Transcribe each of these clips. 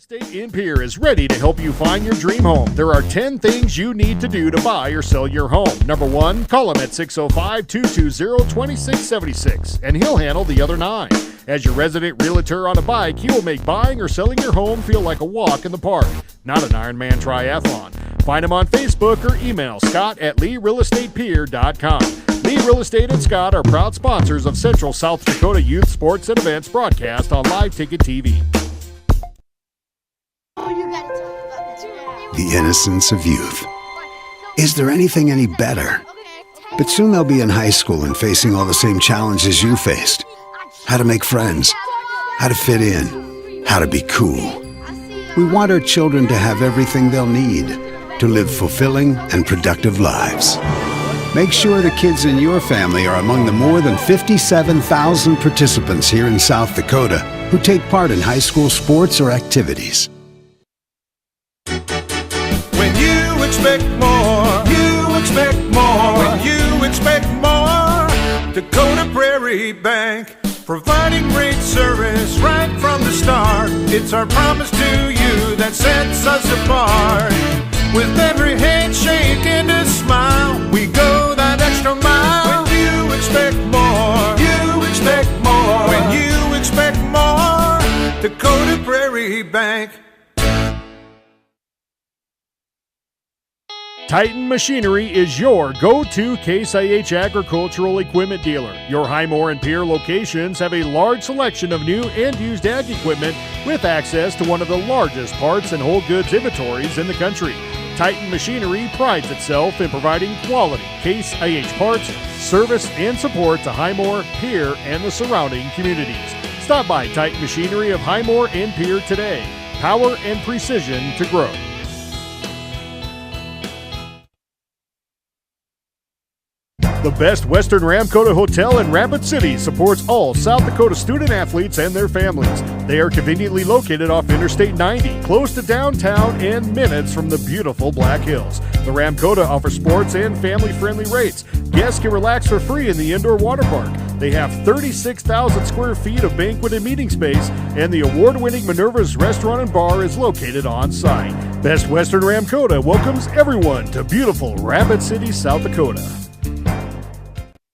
Estate in Pierre is ready to help you find your dream home. There are 10 things you need to do to buy or sell your home. Number 1, call him at 605-220-2676, and he'll handle the other 9. As your resident realtor on a bike, he will make buying or selling your home feel like a walk in the park, not an Ironman triathlon. Find him on Facebook or email scott@leerealestatepier.com. Lee Real Estate and Scott are proud sponsors of Central South Dakota Youth Sports and Events broadcast on Live Ticket TV. The innocence of youth. Is there anything any better? But soon they'll be in high school and facing all the same challenges you faced. How to make friends, how to fit in, how to be cool. We want our children to have everything they'll need to live fulfilling and productive lives. Make sure the kids in your family are among the more than 57,000 participants here in South Dakota who take part in high school sports or activities. When you expect more, you expect more. When you expect more, Dakota Prairie Bank, providing great service right from the start. It's our promise to you that sets us apart. With every handshake and a smile, we go that extra mile. When you expect more, you expect more. When you expect more, Dakota Prairie Bank. Titan Machinery is your go-to Case IH agricultural equipment dealer. Your Highmore and Pierre locations have a large selection of new and used ag equipment with access to one of the largest parts and whole goods inventories in the country. Titan Machinery prides itself in providing quality Case IH parts, service, and support to Highmore, Pierre, and the surrounding communities. Stop by Titan Machinery of Highmore and Pierre today. Power and precision to grow. The Best Western Ramkota Hotel in Rapid City supports all South Dakota student athletes and their families. They are conveniently located off Interstate 90, close to downtown and minutes from the beautiful Black Hills. The Ramkota offers sports and family-friendly rates. Guests can relax for free in the indoor water park. They have 36,000 square feet of banquet and meeting space, and the award-winning Minerva's Restaurant and Bar is located on site. Best Western Ramkota welcomes everyone to beautiful Rapid City, South Dakota.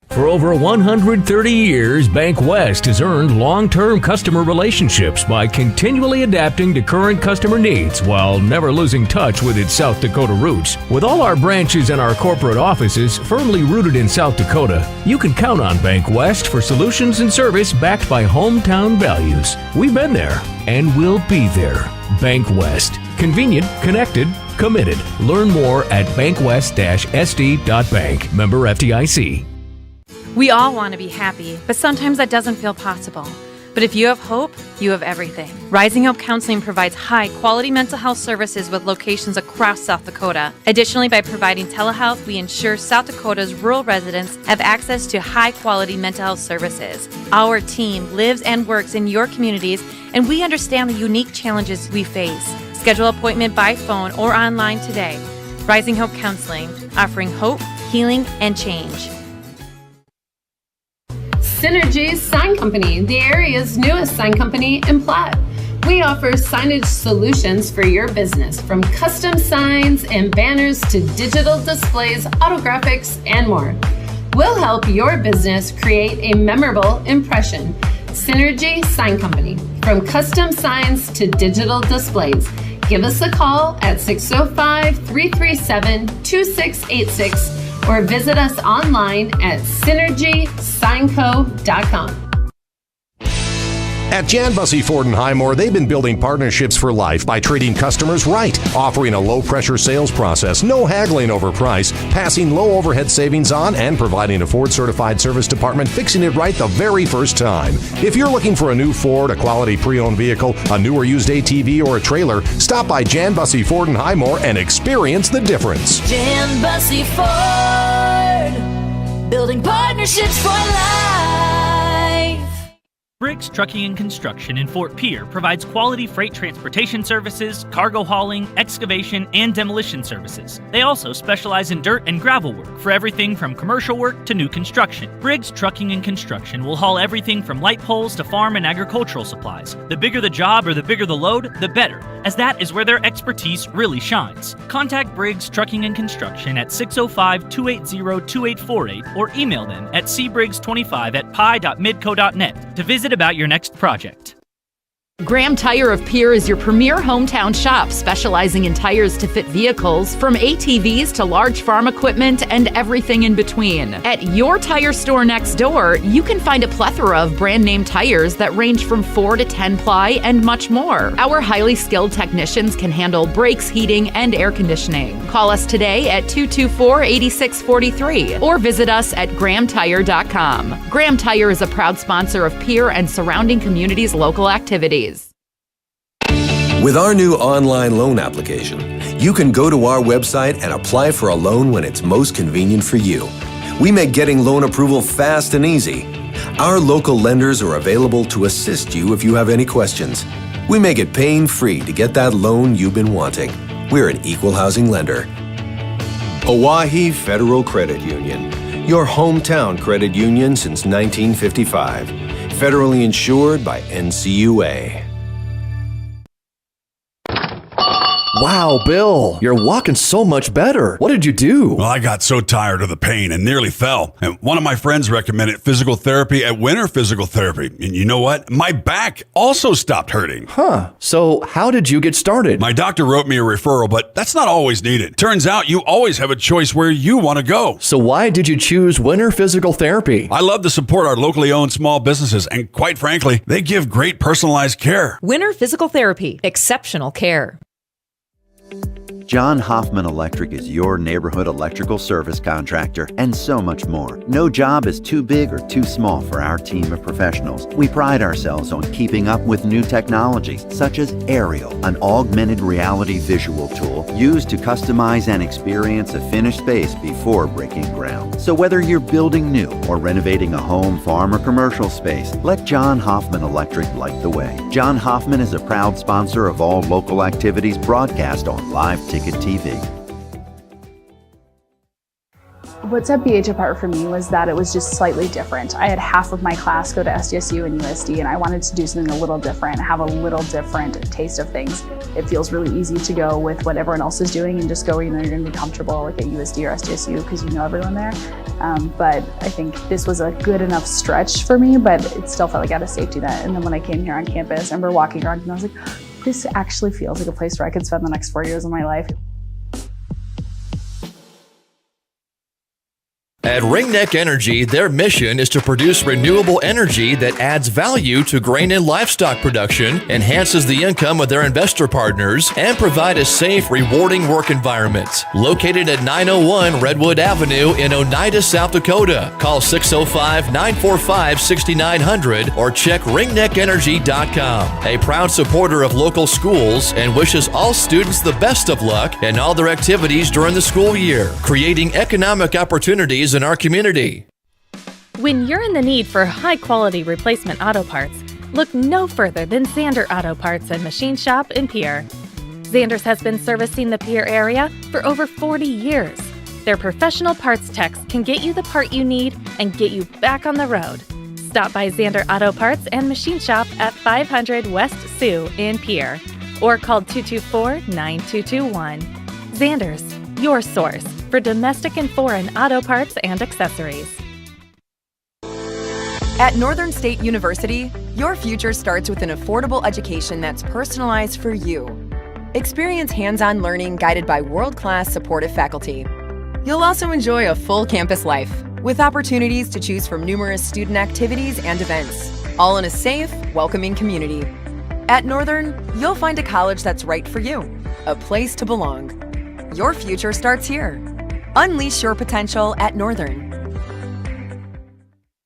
For over 130 years, Bank West has earned long-term customer relationships by continually adapting to current customer needs while never losing touch with its South Dakota roots. With all our branches and our corporate offices firmly rooted in South Dakota, you can count on Bank West for solutions and service backed by hometown values. We've been there and will be there. Bank West. Convenient, connected, committed. Learn more at bankwest-sd.bank. Member FDIC. We all want to be happy, but sometimes that doesn't feel possible. But if you have hope, you have everything. Rising Hope Counseling provides high-quality mental health services with locations across South Dakota. Additionally, by providing telehealth, we ensure South Dakota's rural residents have access to high-quality mental health services. Our team lives and works in your communities, and we understand the unique challenges we face. Schedule an appointment by phone or online today. Rising Hope Counseling, offering hope, healing, and change. Synergy Sign Company, the area's newest sign company in Platte. We offer signage solutions for your business, from custom signs and banners to digital displays, autographics, and more. We'll help your business create a memorable impression. Synergy Sign Company, from custom signs to digital displays. Give us a call at 605-337-2686 or visit us online at synergysignco.com. At Jan Bussey Ford and Highmore, they've been building partnerships for life by treating customers right, offering a low-pressure sales process, no haggling over price, passing low overhead savings on, and providing a Ford-certified service department fixing it right the very first time. If you're looking for a new Ford, a quality pre-owned vehicle, a new or used ATV, or a trailer, stop by Jan Bussey Ford and Highmore and experience the difference. Jan Bussey Ford, building partnerships for life. Briggs Trucking and Construction in Fort Pierre provides quality freight transportation services, cargo hauling, excavation, and demolition services. They also specialize in dirt and gravel work for everything from commercial work to new construction. Briggs Trucking and Construction will haul everything from light poles to farm and agricultural supplies. The bigger the job or the bigger the load, the better, as that is where their expertise really shines. Contact Briggs Trucking and Construction at 605-280-2848 or email them at cbriggs25@pi.midco.net to visit about your next project. Graham Tire of Pierre is your premier hometown shop, specializing in tires to fit vehicles, from ATVs to large farm equipment and everything in between. At your tire store next door, you can find a plethora of brand name tires that range from 4 to 10 ply and much more. Our highly skilled technicians can handle brakes, heating, and air conditioning. Call us today at 224-8643 or visit us at grahamtire.com. Graham Tire is a proud sponsor of Pierre and surrounding communities' local activities. With our new online loan application, you can go to our website and apply for a loan when it's most convenient for you. We make getting loan approval fast and easy. Our local lenders are available to assist you if you have any questions. We make it pain-free to get that loan you've been wanting. We're an equal housing lender. Oahe Federal Credit Union, your hometown credit union since 1955. Federally insured by NCUA. Wow, Bill, you're walking so much better. What did you do? Well, I got so tired of the pain and nearly fell. And one of my friends recommended physical therapy at Winter Physical Therapy. And you know what? My back also stopped hurting. Huh. So how did you get started? My doctor wrote me a referral, but that's not always needed. Turns out you always have a choice where you want to go. So why did you choose Winter Physical Therapy? I love to support our locally owned small businesses, and quite frankly, they give great personalized care. Winter Physical Therapy. Exceptional care. John Hoffman Electric is your neighborhood electrical service contractor, and so much more. No job is too big or too small for our team of professionals. We pride ourselves on keeping up with new technologies, such as Aerial, an augmented reality visual tool used to customize and experience a finished space before breaking ground. So whether you're building new or renovating a home, farm, or commercial space, let John Hoffman Electric light the way. John Hoffman is a proud sponsor of all local activities broadcast on Live Ticket TV. What set BH apart for me was that it was just slightly different. I had half of my class go to SDSU and USD, and I wanted to do something a little different, have a little different taste of things. It feels really easy to go with what everyone else is doing and just go, you're going to be comfortable like at USD or SDSU because you know everyone there. But I think this was a good enough stretch for me, but it still felt like I had a safety net. And then when I came here on campus, I remember walking around and I was like, this actually feels like a place where I could spend the next 4 years of my life. At Ringneck Energy, their mission is to produce renewable energy that adds value to grain and livestock production, enhances the income of their investor partners, and provide a safe, rewarding work environment. Located at 901 Redwood Avenue in Oneida, South Dakota. Call 605-945-6900 or check ringneckenergy.com. A proud supporter of local schools and wishes all students the best of luck in all their activities during the school year, creating economic opportunities in our community. When you're in the need for high-quality replacement auto parts, look no further than Zander Auto Parts and Machine Shop in Pierre. Zander's has been servicing the Pierre area for over 40 years. Their professional parts techs can get you the part you need and get you back on the road. Stop by Zander Auto Parts and Machine Shop at 500 West Sioux in Pierre or call 224-9221. Zander's, your source for domestic and foreign auto parts and accessories. At Northern State University, your future starts with an affordable education that's personalized for you. Experience hands-on learning guided by world-class supportive faculty. You'll also enjoy a full campus life with opportunities to choose from numerous student activities and events, all in a safe, welcoming community. At Northern, you'll find a college that's right for you, a place to belong. Your future starts here. Unleash your potential at Northern.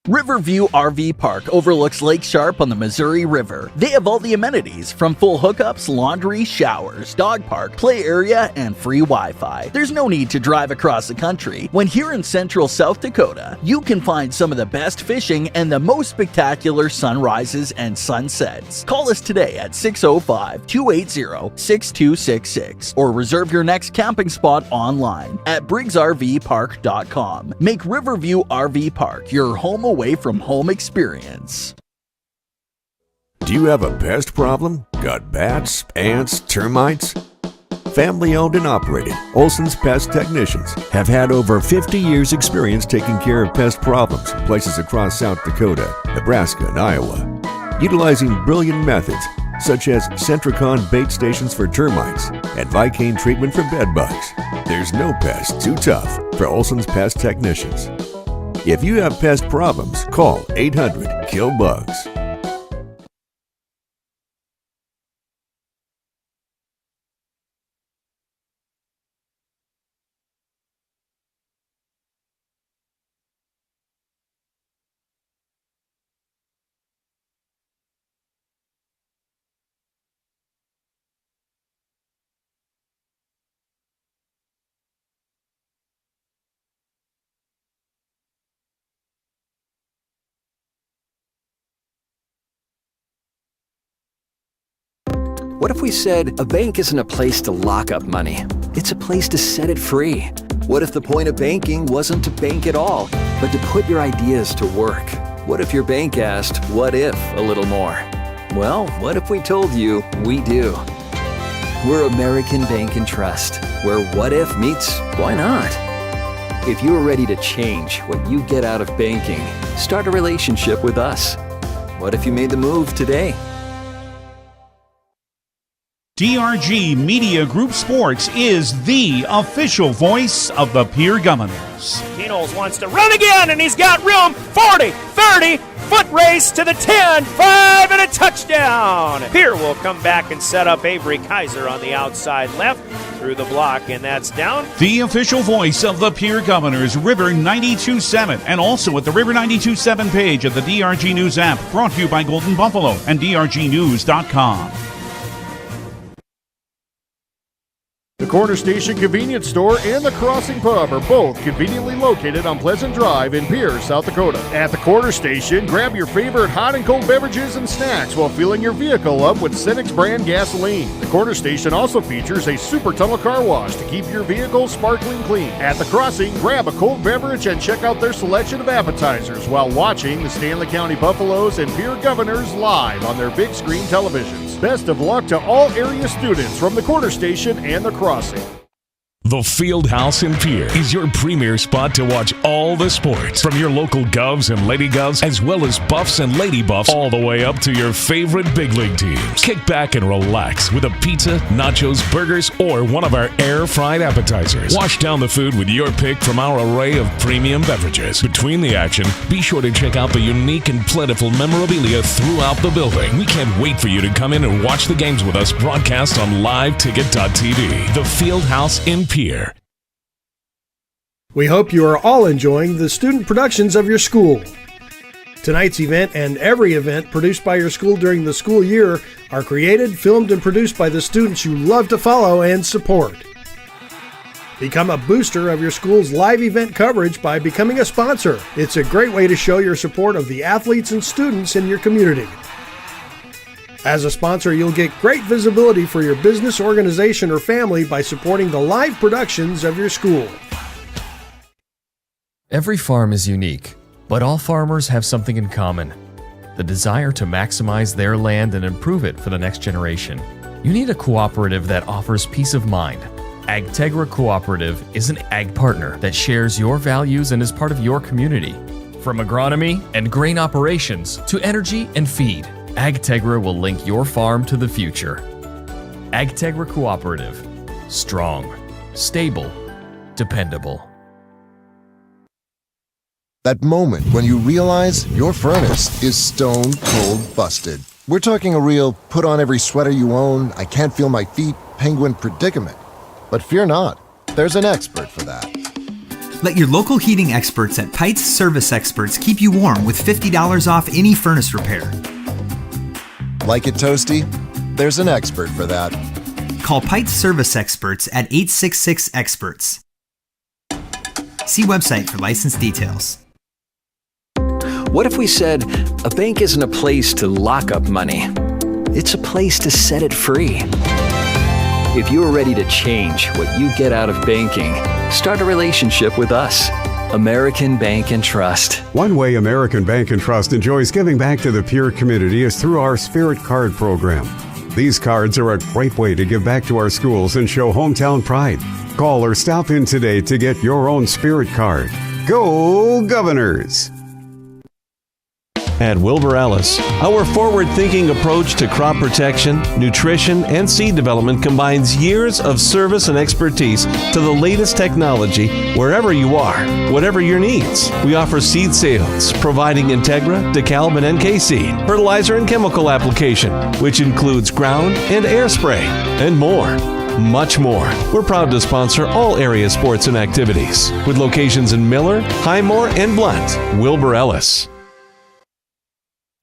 Riverview RV Park overlooks Lake Sharp on the Missouri River. They have all the amenities, from full hookups, laundry, showers, dog park, play area, and free Wi-Fi. There's no need to drive across the country. When here in central South Dakota, you can find some of the best fishing and the most spectacular sunrises and sunsets. Call us today at 605-280-6266 or reserve your next camping spot online at briggsrvpark.com. Make Riverview RV Park your home away from home experience. Do you have a pest problem? Got bats, ants, termites? Family owned and operated, Olson's Pest Technicians have had over 50 years experience taking care of pest problems in places across South Dakota, Nebraska, and Iowa. Utilizing brilliant methods such as Centricon bait stations for termites and Vicane treatment for bed bugs. There's no pest too tough for Olson's Pest Technicians. If you have pest problems, call 800-KILL-BUGS. What if we said a bank isn't a place to lock up money? It's a place to set it free. What if the point of banking wasn't to bank at all, but to put your ideas to work? What if your bank asked, what if, a little more? Well, what if we told you we do? We're American Bank and Trust, where what if meets why not? If you're ready to change what you get out of banking, start a relationship with us. What if you made the move today? DRG Media Group Sports is the official voice of the Pierre Governors. Knowles wants to run again, and he's got room. 40, 30, foot race to the 10, 5, and a touchdown. Pierre will come back and set up Avery Kaiser on the outside left through the block, and that's down. The official voice of the Pierre Governors, River 92.7, and also at the River 92.7 page of the DRG News app, brought to you by Golden Buffalo and DRGnews.com. The Corner Station Convenience Store and the Crossing Pub are both conveniently located on Pleasant Drive in Pierre, South Dakota. At the Corner Station, grab your favorite hot and cold beverages and snacks while filling your vehicle up with Cenex brand gasoline. The Corner Station also features a super tunnel car wash to keep your vehicle sparkling clean. At the Crossing, grab a cold beverage and check out their selection of appetizers while watching the Stanley County Buffaloes and Pierre Governors live on their big screen televisions. Best of luck to all area students from the Corner Station and the Crossing. The Fieldhouse in Pierre is your premier spot to watch all the sports, from your local Govs and Lady Govs, as well as Buffs and Lady Buffs, all the way up to your favorite big league teams. Kick back and relax with a pizza, nachos, burgers, or one of our air-fried appetizers. Wash down the food with your pick from our array of premium beverages. Between the action, be sure to check out the unique and plentiful memorabilia throughout the building. We can't wait for you to come in and watch the games with us broadcast on liveticket.tv. The Fieldhouse in Pierre. We hope you are all enjoying the student productions of your school. Tonight's event and every event produced by your school during the school year are created, filmed, and produced by the students you love to follow and support. Become a booster of your school's live event coverage by becoming a sponsor. It's a great way to show your support of the athletes and students in your community. As a sponsor, you'll get great visibility for your business, organization, or family by supporting the live productions of your school. Every farm is unique, but all farmers have something in common: the desire to maximize their land and improve it for the next generation. You need a cooperative that offers peace of mind. AgTegra Cooperative is an ag partner that shares your values and is part of your community. From agronomy and grain operations to energy and feed, AgTegra will link your farm to the future. AgTegra Cooperative. Strong, stable, dependable. That moment when you realize your furnace is stone cold busted. We're talking a real put on every sweater you own, I can't feel my feet, penguin predicament. But fear not, there's an expert for that. Let your local heating experts at Pites Service Experts keep you warm with $50 off any furnace repair. Like it toasty? There's an expert for that. Call Pites Service Experts at 866-EXPERTS. See website for license details. What if we said a bank isn't a place to lock up money? It's a place to set it free. If you're ready to change what you get out of banking, start a relationship with us. American Bank and Trust. One way American Bank and Trust enjoys giving back to the Pierre community is through our Spirit Card program. These cards are a great way to give back to our schools and show hometown pride. Call or stop in today to get your own Spirit Card. Go Governors! At Wilbur Ellis, our forward-thinking approach to crop protection, nutrition, and seed development combines years of service and expertise to the latest technology wherever you are, whatever your needs. We offer seed sales, providing Integra, DeKalb, and NK seed, fertilizer and chemical application, which includes ground and air spray, and more. Much more. We're proud to sponsor all area sports and activities, with locations in Miller, Highmore, and Blunt. Wilbur Ellis.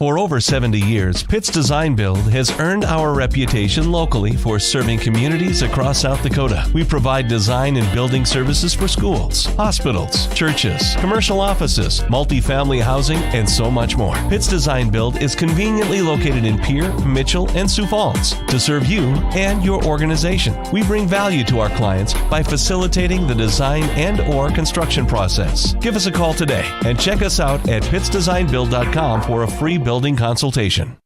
For over 70 years, Pitt's Design Build has earned our reputation locally for serving communities across South Dakota. We provide design and building services for schools, hospitals, churches, commercial offices, multifamily housing, and so much more. Pitt's Design Build is conveniently located in Pierre, Mitchell, and Sioux Falls to serve you and your organization. We bring value to our clients by facilitating the design and/or construction process. Give us a call today and check us out at pittsdesignbuild.com for a free building consultation.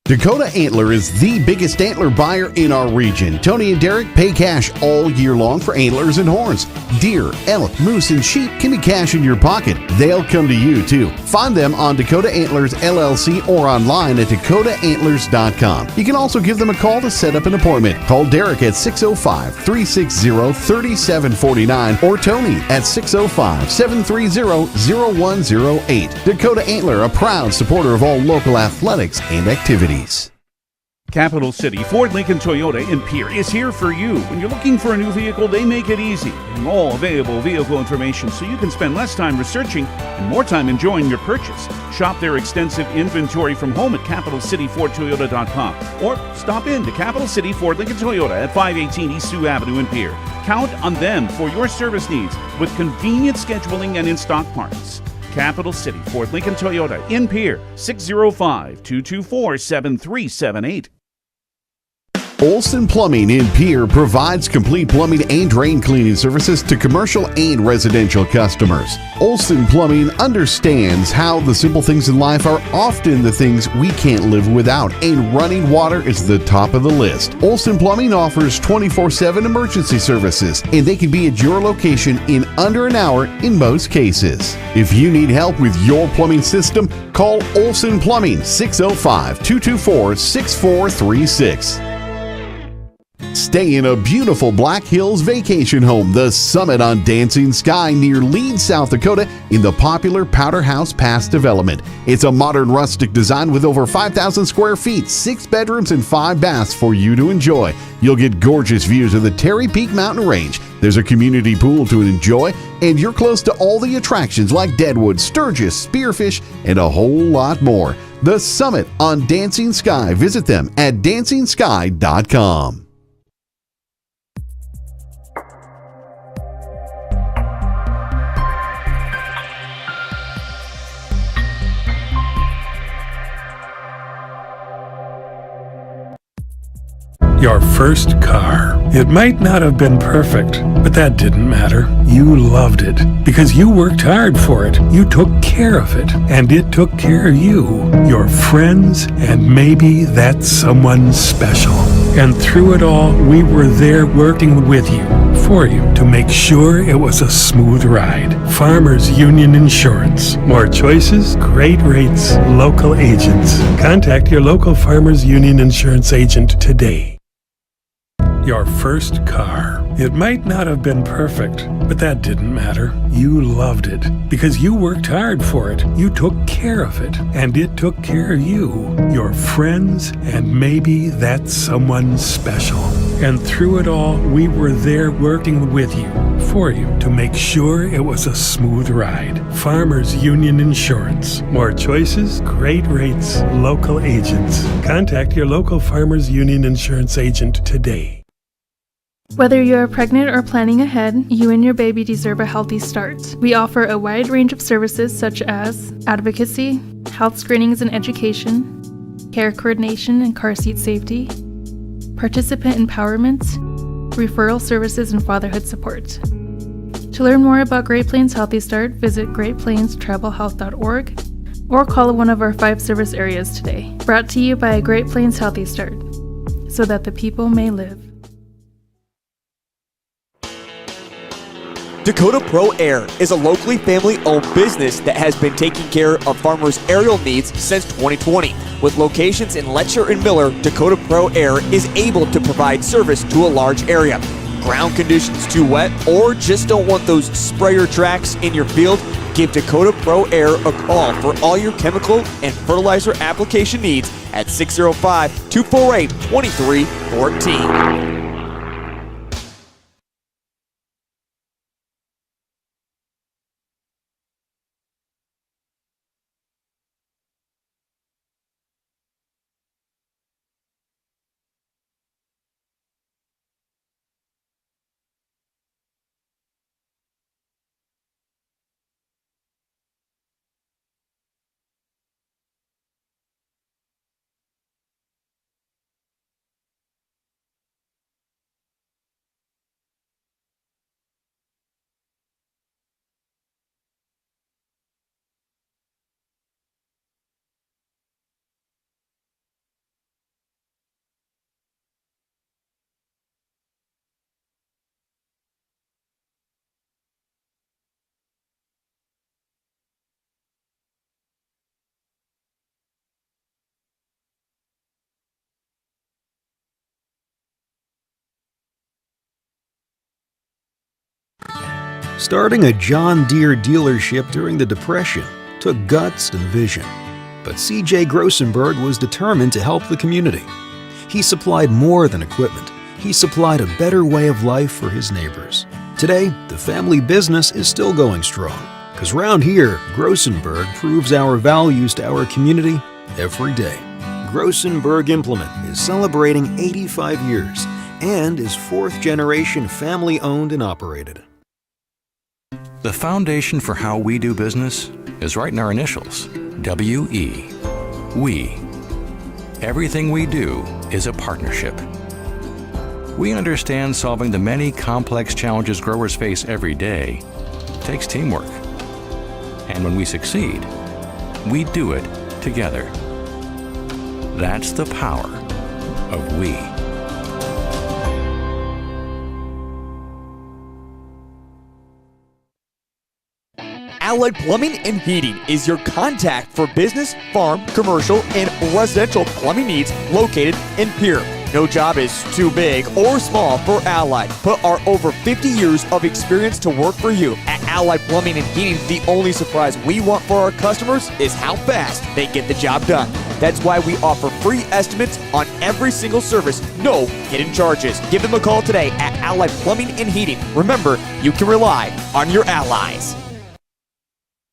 Dakota Antler is the biggest antler buyer in our region. Tony and Derek pay cash all year long for antlers and horns. Deer, elk, moose, and sheep can be cash in your pocket. They'll come to you, too. Find them on Dakota Antlers LLC or online at dakotaantlers.com. You can also give them a call to set up an appointment. Call Derek at 605-360-3749 or Tony at 605-730-0108. Dakota Antler, a proud supporter of all local athletics and activities. Capital City Ford Lincoln Toyota in Pierre is here for you. When you're looking for a new vehicle, they make it easy, getting all available vehicle information so you can spend less time researching and more time enjoying your purchase. Shop their extensive inventory from home at capitalcityfordtoyota.com or stop in to Capital City Ford Lincoln Toyota at 518 East Sioux Avenue in Pierre. Count on them for your service needs with convenient scheduling and in-stock parts. Capital City Ford Lincoln Toyota in Pierre, 605-224-7378. Olson Plumbing in Pierre provides complete plumbing and drain cleaning services to commercial and residential customers. Olson Plumbing understands how the simple things in life are often the things we can't live without, and running water is the top of the list. Olson Plumbing offers 24/7 emergency services, and they can be at your location in under an hour in most cases. If you need help with your plumbing system, call Olson Plumbing 605-224-6436. Stay in a beautiful Black Hills vacation home, the Summit on Dancing Sky near Leeds, South Dakota, in the popular Powder House Pass development. It's a modern rustic design with over 5,000 square feet, 6 bedrooms, and 5 baths for you to enjoy. You'll get gorgeous views of the Terry Peak Mountain Range. There's a community pool to enjoy, and you're close to all the attractions like Deadwood, Sturgis, Spearfish, and a whole lot more. The Summit on Dancing Sky. Visit them at dancingsky.com. Your first car. It might not have been perfect, but that didn't matter. You loved it because you worked hard for it. You took care of it, and it took care of you, your friends, and maybe that someone special. And through it all, we were there working with you, for you, to make sure it was a smooth ride. Farmers Union Insurance. More choices, great rates, local agents. Contact your local Farmers Union Insurance agent today. Your first car. It might not have been perfect, but that didn't matter. You loved it because you worked hard for it. You took care of it, and it took care of you, your friends, and maybe that someone special. And through it all, we were there working with you, for you, to make sure it was a smooth ride. Farmers Union Insurance. More choices, great rates, local agents. Contact your local Farmers Union Insurance agent today. Whether you are pregnant or planning ahead, you and your baby deserve a healthy start. We offer a wide range of services such as advocacy, health screenings and education, care coordination and car seat safety, participant empowerment, referral services, and fatherhood support. To learn more about Great Plains Healthy Start, visit greatplainstravelhealth.org or call one of our 5 service areas today. Brought to you by Great Plains Healthy Start, so that the people may live. Dakota Pro Air is a locally family-owned business that has been taking care of farmers' aerial needs since 2020. With locations in Letcher and Miller, Dakota Pro Air is able to provide service to a large area. Ground conditions too wet, or just don't want those sprayer tracks in your field? Give Dakota Pro Air a call for all your chemical and fertilizer application needs at 605-248-2314. Starting a John Deere dealership during the Depression took guts and vision. But C.J. Grossenberg was determined to help the community. He supplied more than equipment. He supplied a better way of life for his neighbors. Today, the family business is still going strong. Because round here, Grossenberg proves our values to our community every day. Grossenberg Implement is celebrating 85 years and is 4th generation family owned and operated. The foundation for how we do business is right in our initials, W-E. We. Everything we do is a partnership. We understand solving the many complex challenges growers face every day takes teamwork. And when we succeed, we do it together. That's the power of we. Allied Plumbing and Heating is your contact for business, farm, commercial, and residential plumbing needs located in Pierre. No job is too big or small for Allied. Put our over 50 years of experience to work for you. At Allied Plumbing and Heating, the only surprise we want for our customers is how fast they get the job done. That's why we offer free estimates on every single service, no hidden charges. Give them a call today at Allied Plumbing and Heating. Remember, you can rely on your allies.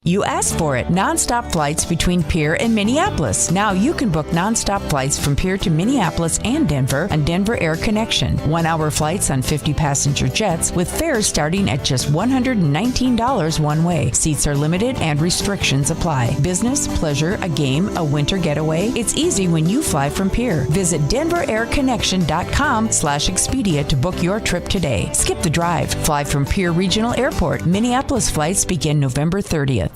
You asked for it. Non-stop flights between Pierre and Minneapolis. Now you can book non-stop flights from Pierre to Minneapolis and Denver on Denver Air Connection. 1-hour flights on 50-passenger jets with fares starting at just $119 one way. Seats are limited and restrictions apply. Business, pleasure, a game, a winter getaway. It's easy when you fly from Pierre. Visit DenverAirConnection.com/Expedia to book your trip today. Skip the drive. Fly from Pierre Regional Airport. Minneapolis flights begin November 30th.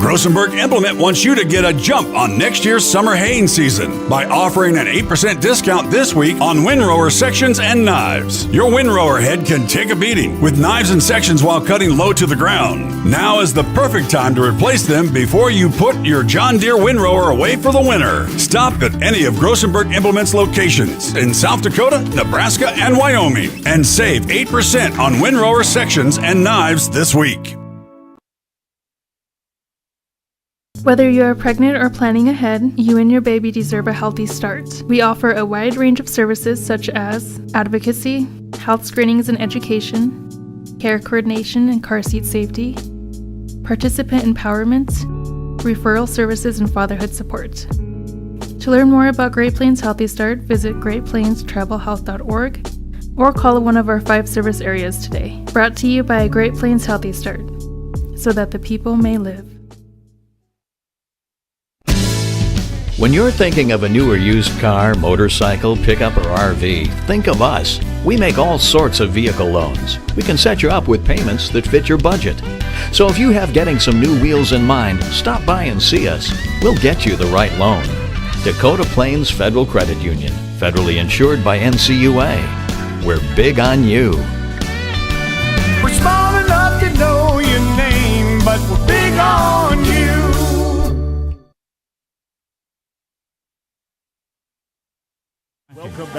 Grossenberg Implement wants you to get a jump on next year's summer haying season by offering an 8% discount this week on windrower sections and knives. Your windrower head can take a beating with knives and sections while cutting low to the ground. Now is the perfect time to replace them before you put your John Deere windrower away for the winter. Stop at any of Grossenberg Implement's locations in South Dakota, Nebraska, and Wyoming and save 8% on windrower sections and knives this week. Whether you are pregnant or planning ahead, you and your baby deserve a healthy start. We offer a wide range of services such as advocacy, health screenings and education, care coordination and car seat safety, participant empowerment, referral services, and fatherhood support. To learn more about Great Plains Healthy Start, visit greatplainstravelhealth.org or call one of our 5 service areas today. Brought to you by Great Plains Healthy Start, so that the people may live. When you're thinking of a new or used car, motorcycle, pickup, or RV, think of us. We make all sorts of vehicle loans. We can set you up with payments that fit your budget. So if you have getting some new wheels in mind, stop by and see us. We'll get you the right loan. Dakota Plains Federal Credit Union, federally insured by NCUA. We're big on you. We're small enough to know your name, but we're big on you.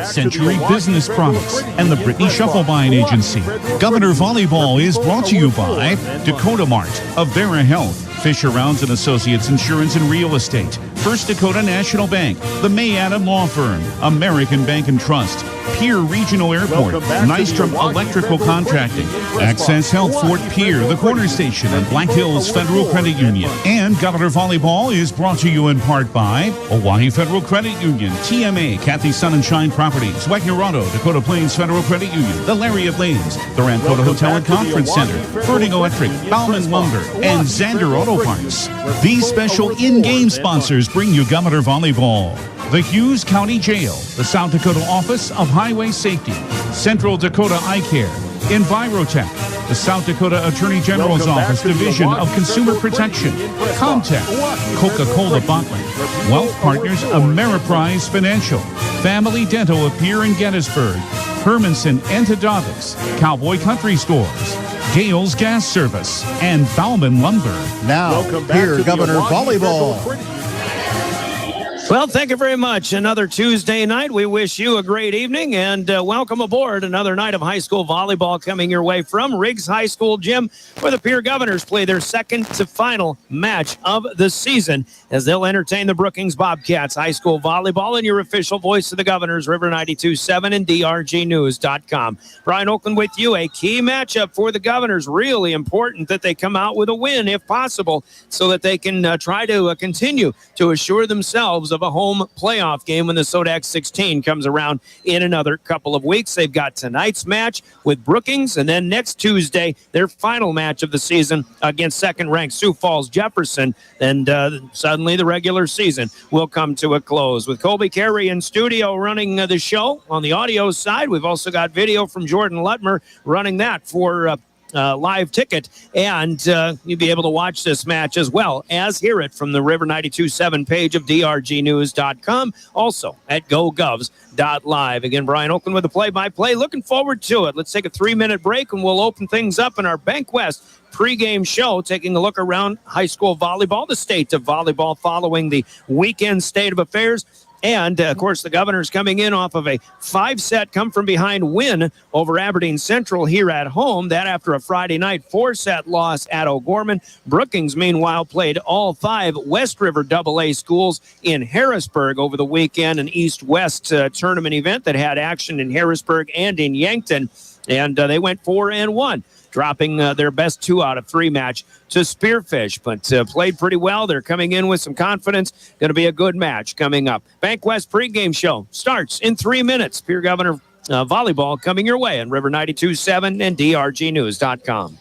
Century Business Products and the Brittany Shuffle Buying Agency. Governor Volleyball is brought to you by Dakota Mart, Avera Health, Fisher Rounds and Associates Insurance and Real Estate, First Dakota National Bank, the May Adam Law Firm, American Bank and Trust, Pierre Regional Airport, Nystrom Electrical Contracting, Access Health Fort Pierre, the Corner Station, and Black Hills Federal Credit Union. And Governor Volleyball is brought to you in part by Owyhee Federal Credit Union, TMA, Kathy Sun and Shine Properties, Wagnerado, Dakota Plains Federal Credit Union, the Lariat Lanes, the Rancota Hotel and Conference Center, Ferding Electric, Bauman Lumber, and Xander Auto Parts. These special in-game sponsors bring you Governor Volleyball. The Hughes County Jail, the South Dakota Office of Highway Safety, Central Dakota Eye Care, Envirotech, the South Dakota Attorney General's Office Division of Consumer Protection, Comtech, Coca-Cola Bottling, Wealth Partners Ameriprise Financial, Family Dental of Pierre and Gettysburg, Hermanson Endodontics, Cowboy Country Stores, Gales Gas Service, and Bauman Lumber. Now, here, Governor Volleyball. Well, thank you very much. Another Tuesday night. We wish you a great evening and welcome aboard. Another night of high school volleyball coming your way from Riggs High School Gym, where the Pierre Governors play their second to final match of the season as they'll entertain the Brookings Bobcats. High school volleyball and your official voice of the Governors, River 92.7 and DRGnews.com. Brian Oakland with you. A key matchup for the Governors. Really important that they come out with a win if possible so that they can try to continue to assure themselves of a home playoff game when the Sodax 16 comes around in another couple of weeks. They've got tonight's match with Brookings, and then next Tuesday, their final match of the season against second-ranked Sioux Falls Jefferson, and suddenly the regular season will come to a close. With Colby Carey in studio running the show on the audio side, we've also got video from Jordan Lutmer running that for live ticket, and you'll be able to watch this match as well as hear it from the River 92.7 page of DRGnews.com, also at GoGovs.live. Again, Brian Oakland with the play-by-play. Looking forward to it. Let's take a 3-minute break, and we'll open things up in our Bank West pregame show, taking a look around high school volleyball, the state of volleyball following the weekend state of affairs. And, of course, the Governors coming in off of a 5-set come-from-behind win over Aberdeen Central here at home. That after a Friday night 4-set loss at O'Gorman. Brookings, meanwhile, played all 5 West River AA schools in Harrisburg over the weekend, an East-West tournament event that had action in Harrisburg and in Yankton. And they went 4-1. Dropping their best 2 out of 3 match to Spearfish, but played pretty well. They're coming in with some confidence. Going to be a good match coming up. Bank West pregame show starts in 3 minutes. Pierre Governor volleyball coming your way on River 92.7 and DRGnews.com.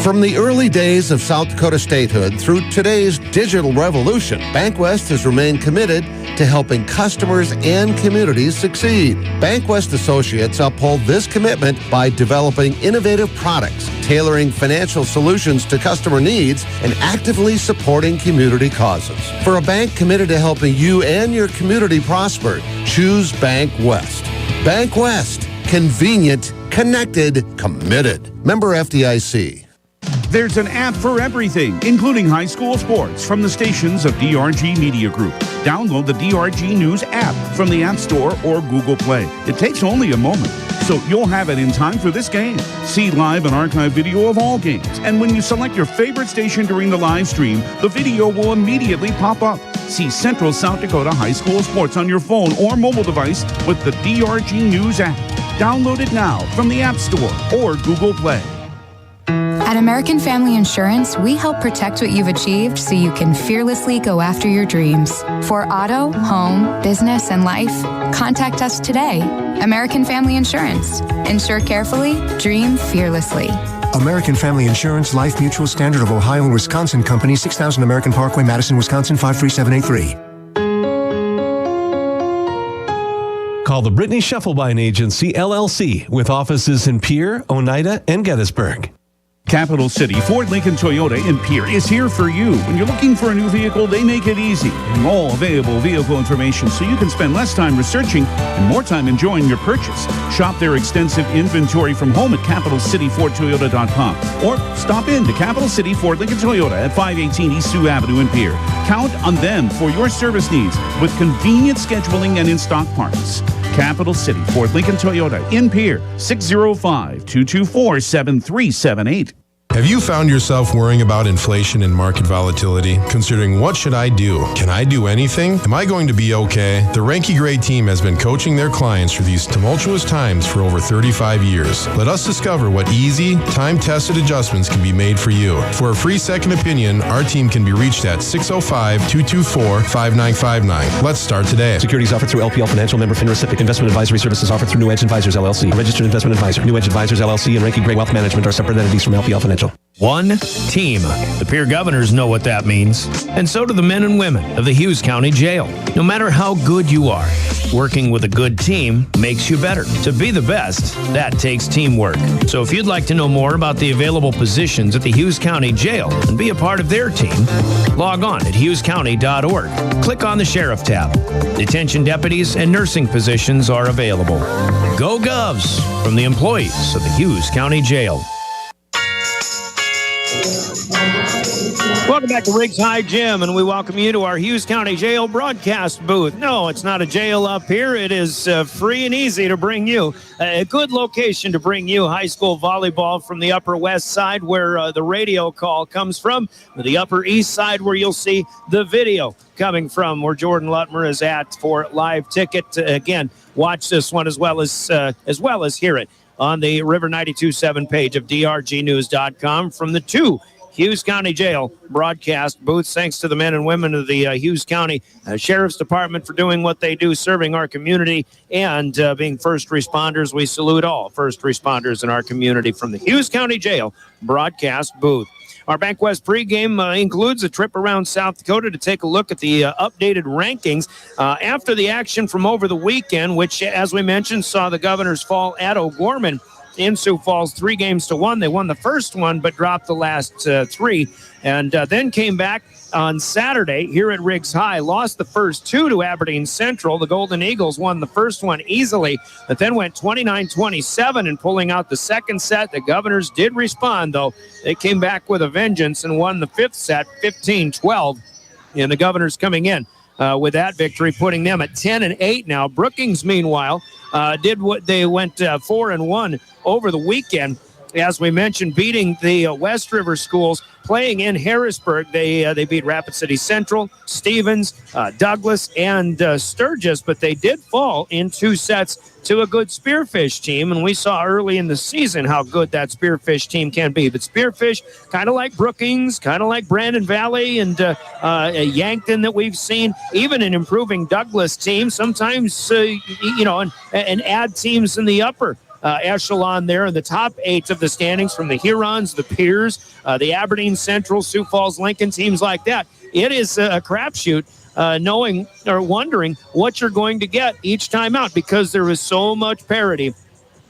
From the early days of South Dakota statehood through today's digital revolution, BankWest has remained committed to helping customers and communities succeed. BankWest Associates uphold this commitment by developing innovative products, tailoring financial solutions to customer needs, and actively supporting community causes. For a bank committed to helping you and your community prosper, choose BankWest. BankWest. Convenient, connected, committed. Member FDIC. There's an app for everything, including high school sports, from the stations of DRG Media Group. Download the DRG News app from the App Store or Google Play. It takes only a moment, so you'll have it in time for this game. See live and archive video of all games. And when you select your favorite station during the live stream, the video will immediately pop up. See Central South Dakota High School Sports on your phone or mobile device with the DRG News app. Download it now from the App Store or Google Play. At American Family Insurance, we help protect what you've achieved so you can fearlessly go after your dreams. For auto, home, business, and life, contact us today. American Family Insurance. Insure carefully, dream fearlessly. American Family Insurance, Life Mutual, Standard of Ohio and Wisconsin Company, 6000 American Parkway, Madison, Wisconsin, 53783. Call the Brittany Shufflebine Agency, LLC, with offices in Pierre, Oneida, and Gettysburg. Capital City Ford Lincoln Toyota in Pierre is here for you. When you're looking for a new vehicle, they make it easy. And all available vehicle information so you can spend less time researching and more time enjoying your purchase. Shop their extensive inventory from home at CapitalCityFordToyota.com or stop in to Capital City Ford Lincoln Toyota at 518 East Sioux Avenue in Pierre. Count on them for your service needs with convenient scheduling and in-stock parts. Capital City Ford Lincoln Toyota in Pierre, 605-224-7378. Have you found yourself worrying about inflation and market volatility? Considering what should I do? Can I do anything? Am I going to be okay? The Ranky Gray team has been coaching their clients through these tumultuous times for over 35 years. Let us discover what easy, time-tested adjustments can be made for you. For a free second opinion, our team can be reached at 605-224-5959. Let's start today. Securities offered through LPL Financial, member FINRA. Investment advisory services offered through New Edge Advisors, LLC. A registered investment advisor. New Edge Advisors, LLC and Ranky Gray Wealth Management are separate entities from LPL Financial. One team. The Pierre Governors know what that means. And so do the men and women of the Hughes County Jail. No matter how good you are, working with a good team makes you better. To be the best, that takes teamwork. So if you'd like to know more about the available positions at the Hughes County Jail and be a part of their team, log on at hughescounty.org. Click on the Sheriff tab. Detention deputies and nursing positions are available. Go Govs from the employees of the Hughes County Jail. Welcome back to Riggs High Gym, and we welcome you to our Hughes County Jail broadcast booth. No, it's not a jail up here. It is free and easy to bring you. A good location to bring you high school volleyball from the Upper West Side, where the radio call comes from, the Upper East Side, where you'll see the video coming from, where Jordan Lutmer is at for live ticket. Again, watch this one as well as hear it on the River 92.7 page of drgnews.com from the two Hughes County Jail broadcast booths. Thanks to the men and women of the Hughes County Sheriff's Department for doing what they do, serving our community and being first responders. We salute all first responders in our community from the Hughes County Jail broadcast booth. Our BankWest pregame includes a trip around South Dakota to take a look at the updated rankings after the action from over the weekend, which, as we mentioned, saw the Governors fall at O'Gorman in Sioux Falls 3-1. They won the first one, but dropped the last three, and then came back on Saturday here at Riggs High, lost the first two to Aberdeen Central. The Golden Eagles won the first one easily, but then went 29-27 in pulling out the second set. The Governors did respond, though. They came back with a vengeance and won the fifth set 15-12, and the Governors coming in with that victory, putting them at 10-8 now. Brookings, meanwhile, did what they went 4-1 over the weekend. As we mentioned, beating the West River schools, playing in Harrisburg. They beat Rapid City Central, Stevens, Douglas, and Sturgis, but they did fall in two sets to a good Spearfish team, and we saw early in the season how good that Spearfish team can be. But Spearfish, kind of like Brookings, kind of like Brandon Valley and Yankton that we've seen, even an improving Douglas team, sometimes, and add teams in the upper echelon there in the top 8 of the standings, from the Hurons, the Piers, the Aberdeen Central, Sioux Falls, Lincoln, teams like that. It is a crapshoot. Knowing or wondering what you're going to get each time out, because there is so much parity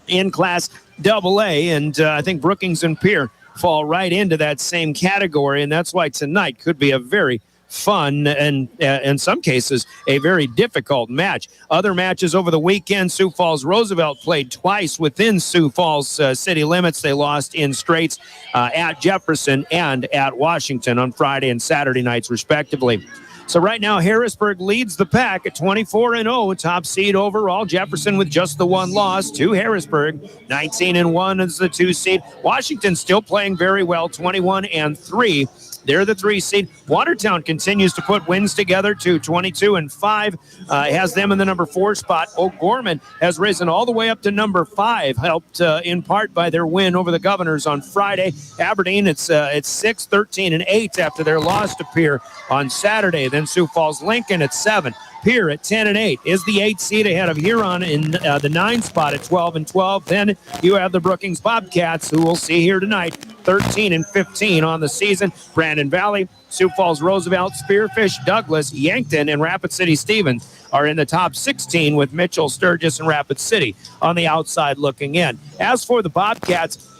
in Class AA, and I think Brookings and Pierre fall right into that same category, and that's why tonight could be a very fun and in some cases a very difficult match. Other matches over the weekend: Sioux Falls Roosevelt played twice within Sioux Falls city limits. They lost in straights at Jefferson and at Washington on Friday and Saturday nights respectively. So right now, Harrisburg leads the pack at 24-0, top seed overall. Jefferson with just the one loss to Harrisburg, 19-1 is the 2 seed. Washington still playing very well, 21-3. They're the 3 seed. Watertown continues to put wins together to 22-5. Has them in the number 4 spot. O'Gorman has risen all the way up to number 5, helped in part by their win over the Governors on Friday. Aberdeen, it's 6, 13-8 after their loss to Pierre on Saturday. Then Sioux Falls Lincoln at 7. Pierre at 10-8 is the 8th seed ahead of Huron in the 9 spot at 12-12. Then you have the Brookings Bobcats, who we'll see here tonight, 13-15 on the season. Brandon Valley, Sioux Falls Roosevelt, Spearfish, Douglas, Yankton, and Rapid City Stevens are in the top 16, with Mitchell, Sturgis, and Rapid City on the outside looking in. As for the Bobcats,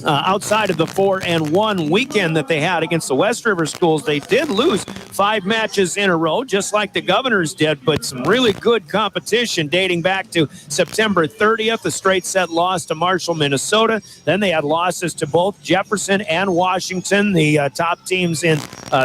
outside of the 4-1 weekend that they had against the West River schools, they did lose 5 matches in a row, just like the Governors did, but some really good competition dating back to September 30th, a straight set loss to Marshall, Minnesota. Then they had losses to both Jefferson and Washington, the top teams in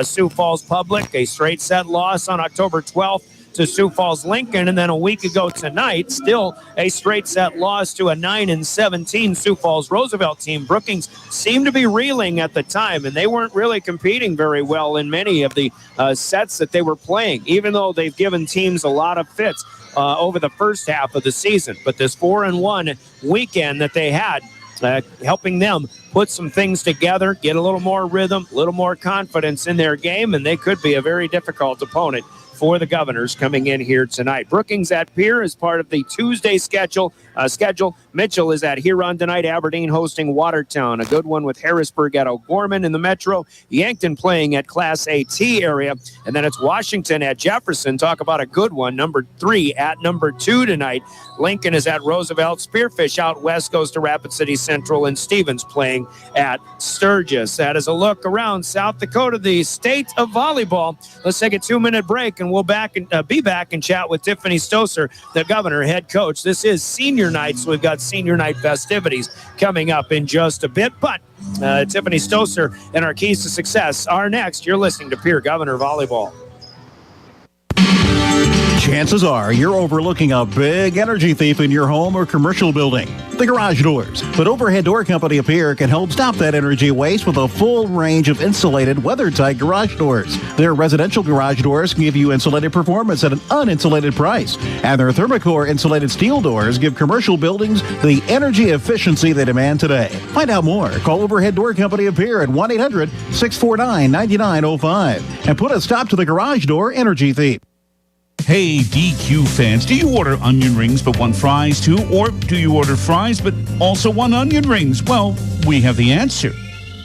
Sioux Falls Public, a straight set loss on October 12th to Sioux Falls Lincoln, and then a week ago tonight, still a straight set loss to a 9-17 Sioux Falls Roosevelt team. Brookings seemed to be reeling at the time, and they weren't really competing very well in many of the sets that they were playing, even though they've given teams a lot of fits over the first half of the season. But this 4-1 weekend that they had, helping them put some things together, get a little more rhythm, a little more confidence in their game, and they could be a very difficult opponent for the Governors coming in here tonight. Brookings at Pierre is part of the Tuesday schedule. Mitchell is at Huron tonight. Aberdeen hosting Watertown. A good one with Harrisburg at O'Gorman in the Metro. Yankton playing at Class AT area. And then it's Washington at Jefferson. Talk about a good one. Number 3 at number 2 tonight. Lincoln is at Roosevelt. Spearfish out west goes to Rapid City Central. And Stevens playing at Sturgis. That is a look around South Dakota, the state of volleyball. Let's take a 2-minute break, and we'll be back and chat with Tiffany Stoser, the Governor head coach. This is senior night, so we've got senior night festivities coming up in just a bit. But Tiffany Stoser and our keys to success are next. You're listening to Pierre Governor Volleyball. Chances are you're overlooking a big energy thief in your home or commercial building. The garage doors. But Overhead Door Company of Pierre can help stop that energy waste with a full range of insulated, weather-tight garage doors. Their residential garage doors give you insulated performance at an uninsulated price. And their Thermocore insulated steel doors give commercial buildings the energy efficiency they demand today. Find out more. Call Overhead Door Company of Pierre at 1-800-649-9905 and put a stop to the garage door energy thief. Hey, DQ fans, do you order onion rings but want fries too? Or do you order fries but also want onion rings? Well, we have the answer.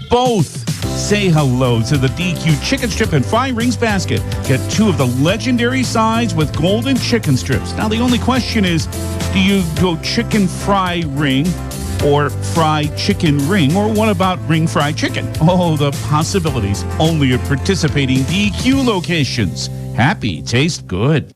Both. Say hello to the DQ Chicken Strip and Fry Rings basket. Get 2 of the legendary sides with golden chicken strips. Now, the only question is, do you go chicken fry ring or fried chicken ring, or what about ring fried chicken? Oh, the possibilities. Only at participating DQ locations. Happy taste good.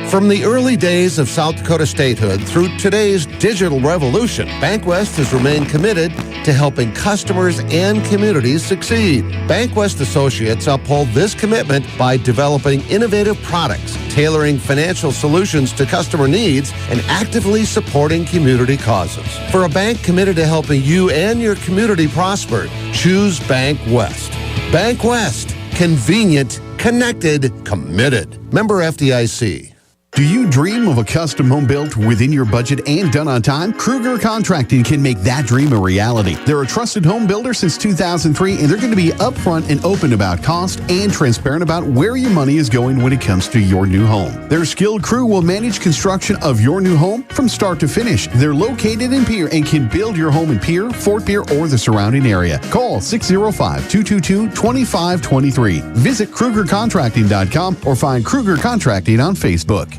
From the early days of South Dakota statehood through today's digital revolution, BankWest has remained committed to helping customers and communities succeed. BankWest Associates uphold this commitment by developing innovative products, tailoring financial solutions to customer needs, and actively supporting community causes. For a bank committed to helping you and your community prosper, choose BankWest. BankWest. Convenient, connected, committed. Member FDIC. Do you dream of a custom home built within your budget and done on time? Kruger Contracting can make that dream a reality. They're a trusted home builder since 2003, and they're going to be upfront and open about cost and transparent about where your money is going when it comes to your new home. Their skilled crew will manage construction of your new home from start to finish. They're located in Pierre and can build your home in Pierre, Fort Pierre, or the surrounding area. Call 605-222-2523. Visit KrugerContracting.com or find Kruger Contracting on Facebook.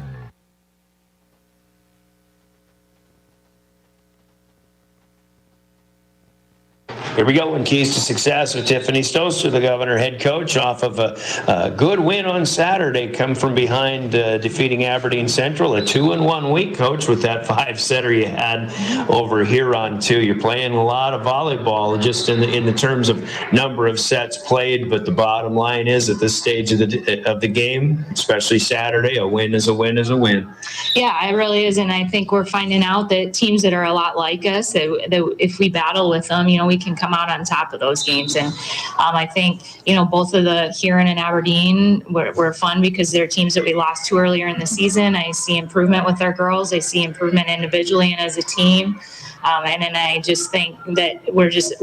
Here we go in Keys to Success with Tiffany Stoster, the Governor head coach, off of a good win on Saturday, come from behind defeating Aberdeen Central. A 2-1 week, Coach, with that 5-setter you had over Huron too. You're playing a lot of volleyball just in the terms of number of sets played, but the bottom line is at this stage of the game, especially Saturday, a win is a win is a win. Yeah, it really is, and I think we're finding out that teams that are a lot like us, that if we battle with them, we can come out on top of those games. And I think, both of the Huron and Aberdeen were fun because they're teams that we lost to earlier in the season. I see improvement with our girls. I see improvement individually and as a team. And then I just think that we're just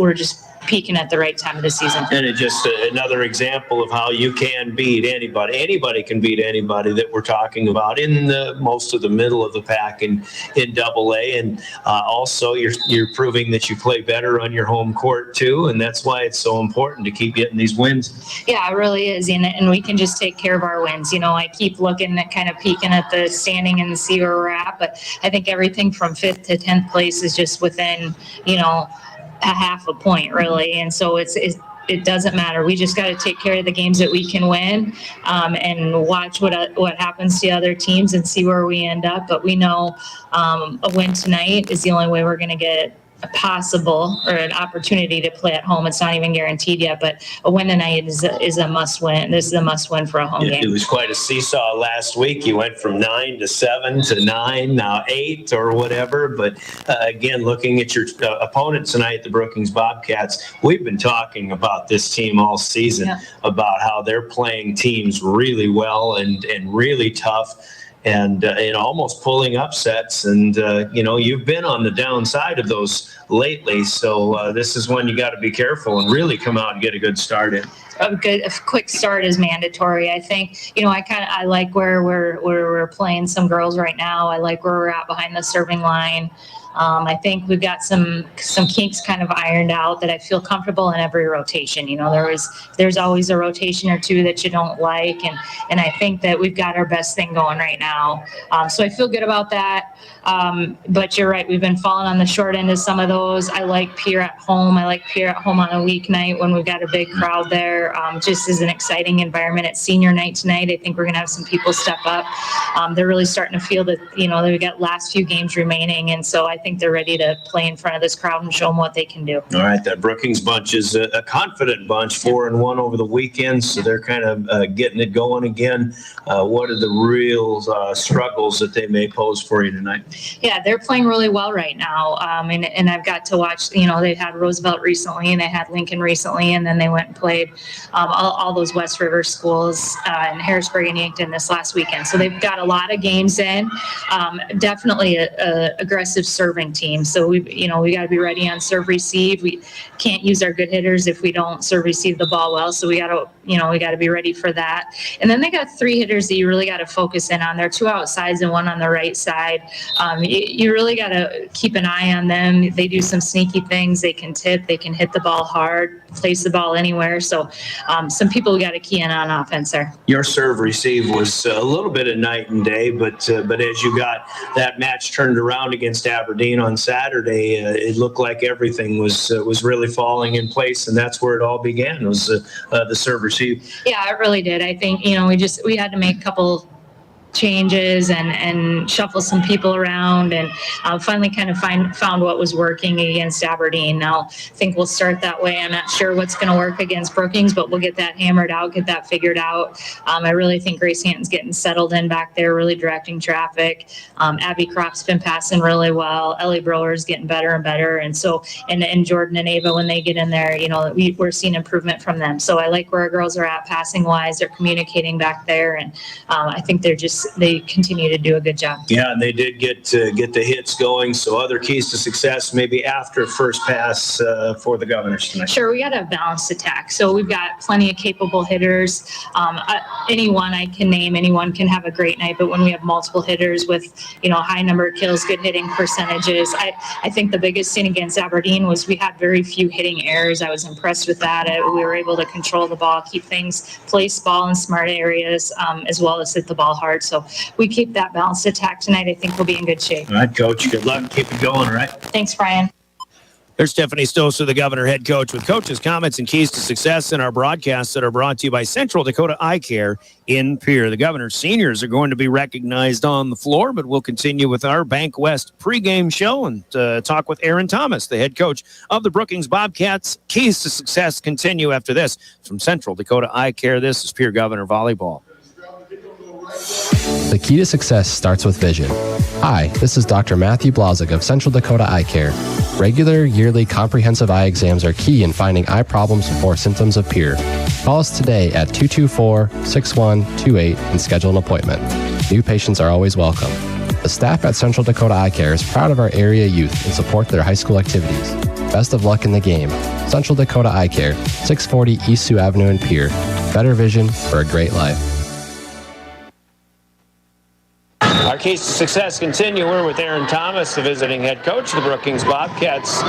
peaking at the right time of the season. And it's just another example of how you can beat anybody. Anybody can beat anybody that we're talking about in most of the middle of the pack in AA. And also you're proving that you play better on your home court too. And that's why it's so important to keep getting these wins. Yeah, it really is. And we can just take care of our wins. I keep looking at kind of peeking at the standing and see where we're at. But I think everything from 5th to 10th place is just within, a half a point really. And so it doesn't matter. We just got to take care of the games that we can win, and watch what happens to other teams and see where we end up. But we know a win tonight is the only way we're going to get a possible or an opportunity to play at home. It's not even guaranteed yet, but a win tonight is a must win. This is a must win for a home game. It was quite a seesaw last week. You went from 9 to 7 to 9, now 8 or whatever. But again, looking at your opponent tonight, the Brookings Bobcats, we've been talking about this team all season, about how they're playing teams really well and really tough. And almost pulling upsets, and you've been on the downside of those lately. So this is when you got to be careful and really come out and get a good start in. A quick start is mandatory. I think I like where we're playing some girls right now. I like where we're at behind the serving line. I think we've got some kinks kind of ironed out that I feel comfortable in every rotation. There's always a rotation or two that you don't like, and I think that we've got our best thing going right now. So I feel good about that. But you're right, we've been falling on the short end of some of those. I like Pierre at home. I like Pierre at home on a weeknight when we've got a big crowd there. Just as an exciting environment. At senior night tonight, I think we're going to have some people step up. They're really starting to feel that, they've got last few games remaining, and so I think they're ready to play in front of this crowd and show them what they can do. All right, that Brookings bunch is a confident bunch, 4-1 over the weekend, so they're kind of getting it going again. What are the real struggles that they may pose for you tonight? Yeah, they're playing really well right now, and I've got to watch. They've had Roosevelt recently, and they had Lincoln recently, and then they went and played all those West River schools in Harrisburg and Yankton this last weekend. So they've got a lot of games in. Definitely a aggressive serving team. So we got to be ready on serve receive. We can't use our good hitters if we don't serve receive the ball well. So we got to be ready for that. And then they got 3 hitters that you really got to focus in on. There are 2 outsides and 1 on the right side. You really got to keep an eye on them. They do some sneaky things. They can tip. They can hit the ball hard, place the ball anywhere. So some people we got to key in on offense there. Your serve receive was a little bit of night and day, but as you got that match turned around against Aberdeen on Saturday, it looked like everything was really falling in place, and that's where it all began, was the serve receive. Yeah, it really did. I think we had to make a couple changes and shuffle some people around, and finally kind of found what was working against Aberdeen. Now I think we'll start that way. I'm not sure what's going to work against Brookings, but we'll get that hammered out, get that figured out. I really think Grace Hanton's getting settled in back there, really directing traffic. Abby Kropp's been passing really well. Ellie Brower's getting better and better, and so and Jordan and Ava, when they get in there, we're seeing improvement from them. So I like where our girls are at passing wise. They're communicating back there, and I think they're just they continue to do a good job. Yeah, and they did get the hits going. So other keys to success maybe after first pass for the Governors tonight. Sure, we got a balanced attack. So we've got plenty of capable hitters. Anyone I can name, anyone can have a great night. But when we have multiple hitters with, high number of kills, good hitting percentages, I think the biggest thing against Aberdeen was we had very few hitting errors. I was impressed with that. We were able to control the ball, keep things, place ball in smart areas, as well as hit the ball hard. So we keep that balanced attack tonight. I think we'll be in good shape. All right, Coach. Good luck. Keep it going, all right? Thanks, Brian. There's Stephanie Stoser, the Governor head coach, with coaches' comments and keys to success in our broadcasts that are brought to you by Central Dakota Eye Care in Pierre. The Governor's seniors are going to be recognized on the floor, but we'll continue with our Bank West pregame show and talk with Aaron Thomas, the head coach of the Brookings Bobcats. Keys to success continue after this. From Central Dakota Eye Care, this is Pierre Governor Volleyball. The key to success starts with vision. Hi, this is Dr. Matthew Blazek of Central Dakota Eye Care. Regular, yearly, comprehensive eye exams are key in finding eye problems before symptoms appear. Call us today at 224-6128 and schedule an appointment. New patients are always welcome. The staff at Central Dakota Eye Care is proud of our area youth and support their high school activities. Best of luck in the game. Central Dakota Eye Care, 640 East Sioux Avenue in Pierre. Better vision for a great life. Our keys to success continue. We're with Aaron Thomas, the visiting head coach of the Brookings Bobcats.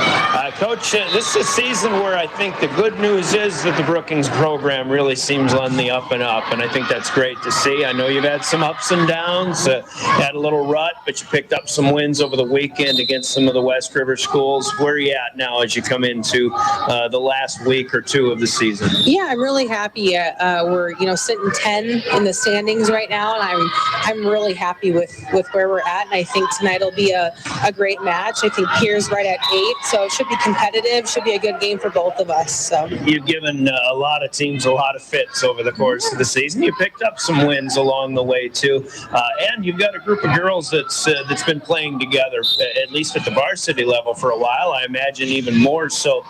Coach, this is a season where I think the good news is that the Brookings program really seems on the up and up, and I think that's great to see. I know you've had some ups and downs, had a little rut, but you picked up some wins over the weekend against some of the West River schools. Where are you at now as you come into the last week or two of the season? Yeah, I'm really happy. We're sitting 10 in the standings right now, and I'm really happy with where we're at, and I think tonight will be a great match. I think Pierre's right at 8, so it should be competitive, should be a good game for both of us. So you've given a lot of teams a lot of fits over the course of the season. You picked up some wins along the way too, and you've got a group of girls that's been playing together, at least at the varsity level for a while. I imagine even more so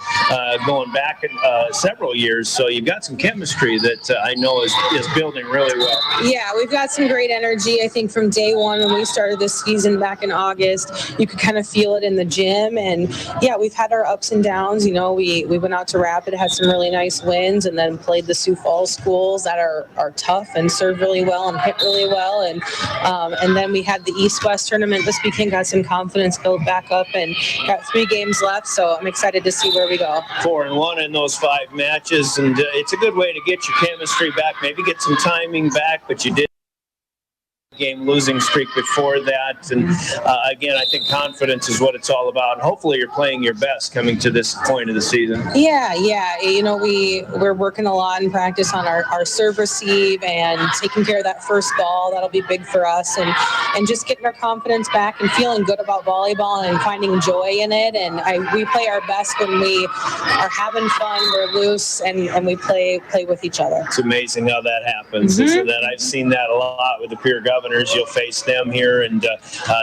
going back several years. So you've got some chemistry that I know is building really well. Yeah, we've got some great energy. I think from day one when we started this season back in August, you could kind of feel it in the gym. And yeah, we've had our ups and downs. We went out to Rapid, had some really nice wins, and then played the Sioux Falls schools that are tough and serve really well and hit really well. And then we had the East-West tournament this weekend, got some confidence built back up, and got 3 games left. So I'm excited to see where we go. 4-1 in those 5 matches, and it's a good way to get your chemistry back, maybe get some timing back, but you did game losing streak before that, and again, I think confidence is what it's all about, and hopefully you're playing your best coming to this point of the season. Yeah, we're working a lot in practice on our serve receive and taking care of that first ball. That'll be big for us, and just getting our confidence back and feeling good about volleyball and finding joy in it. And we play our best when we are having fun, we're loose, and we play with each other. It's amazing how that happens. Isn't that? I've seen that a lot with the Pierre Governors. You'll face them here, and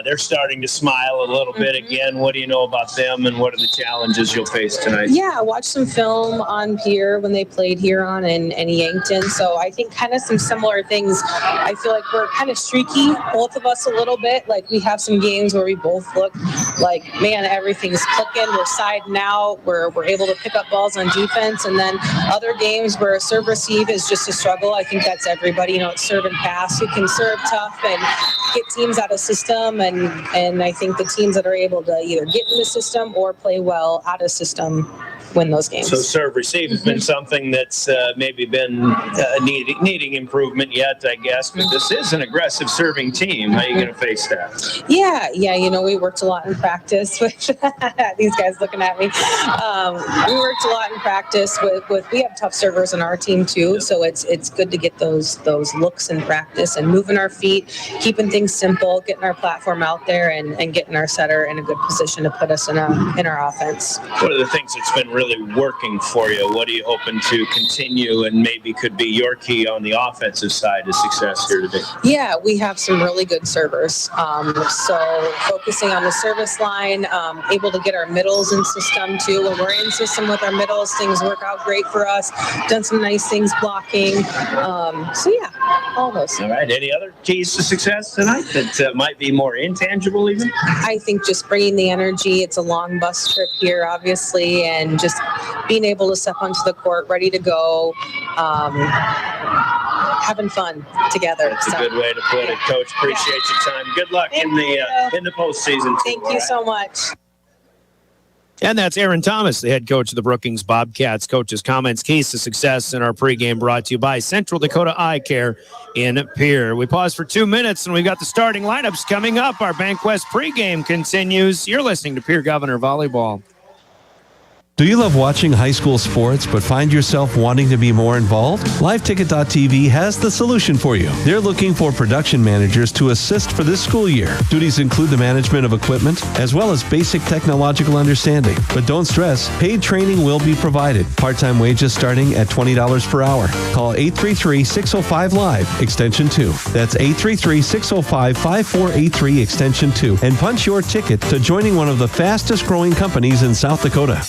they're starting to smile a little bit again. What do you know about them, and what are the challenges you'll face tonight? Yeah, watch some film on Pierre when they played Huron and Yankton. So I think kind of some similar things. I feel like we're kind of streaky, both of us a little bit. Like we have some games where we both look like, man, everything's clicking. We're siding out. We're able to pick up balls on defense. And then other games where serve receive is just a struggle. I think that's everybody. It's serve and pass. Who can serve tough and get teams out of system, and I think the teams that are able to either get in the system or play well out of system win those games. So serve receive has been something that's maybe been needing improvement yet, I guess, but this is an aggressive serving team. How are you going to face that? Yeah, we worked a lot in practice, which these guys looking at me. We worked a lot in practice with we have tough servers on our team too, so it's good to get those looks in practice and moving our feet, keeping things simple, getting our platform out there, and getting our setter in a good position to put us in our offense. What are the things that's been really working for you? What are you hoping to continue and maybe could be your key on the offensive side of success here today? Yeah, we have some really good servers. So focusing on the service line, able to get our middles in system too. When we're in system with our middles, things work out great for us. Done some nice things blocking. So yeah. all those. All right. Any other keys to success tonight that might be more intangible even? I think just bringing the energy. It's a long bus trip here, obviously, and just being able to step onto the court, ready to go, having fun together. That's a good way to put it, Coach. Appreciate your time. Good luck in the postseason. Thank you so much. And that's Aaron Thomas, the head coach of the Brookings Bobcats. Coach's comments, keys to success in our pregame, brought to you by Central Dakota Eye Care in Pierre. We pause for 2 minutes, and we've got the starting lineups coming up. Our Bankwest pregame continues. You're listening to Pierre Governor Volleyball. Do you love watching high school sports but find yourself wanting to be more involved? LiveTicket.tv has the solution for you. They're looking for production managers to assist for this school year. Duties include the management of equipment as well as basic technological understanding. But don't stress, paid training will be provided. Part-time wages starting at $20 per hour. Call 833-605-LIVE, extension 2. That's 833-605-5483, extension 2. And punch your ticket to joining one of the fastest growing companies in South Dakota.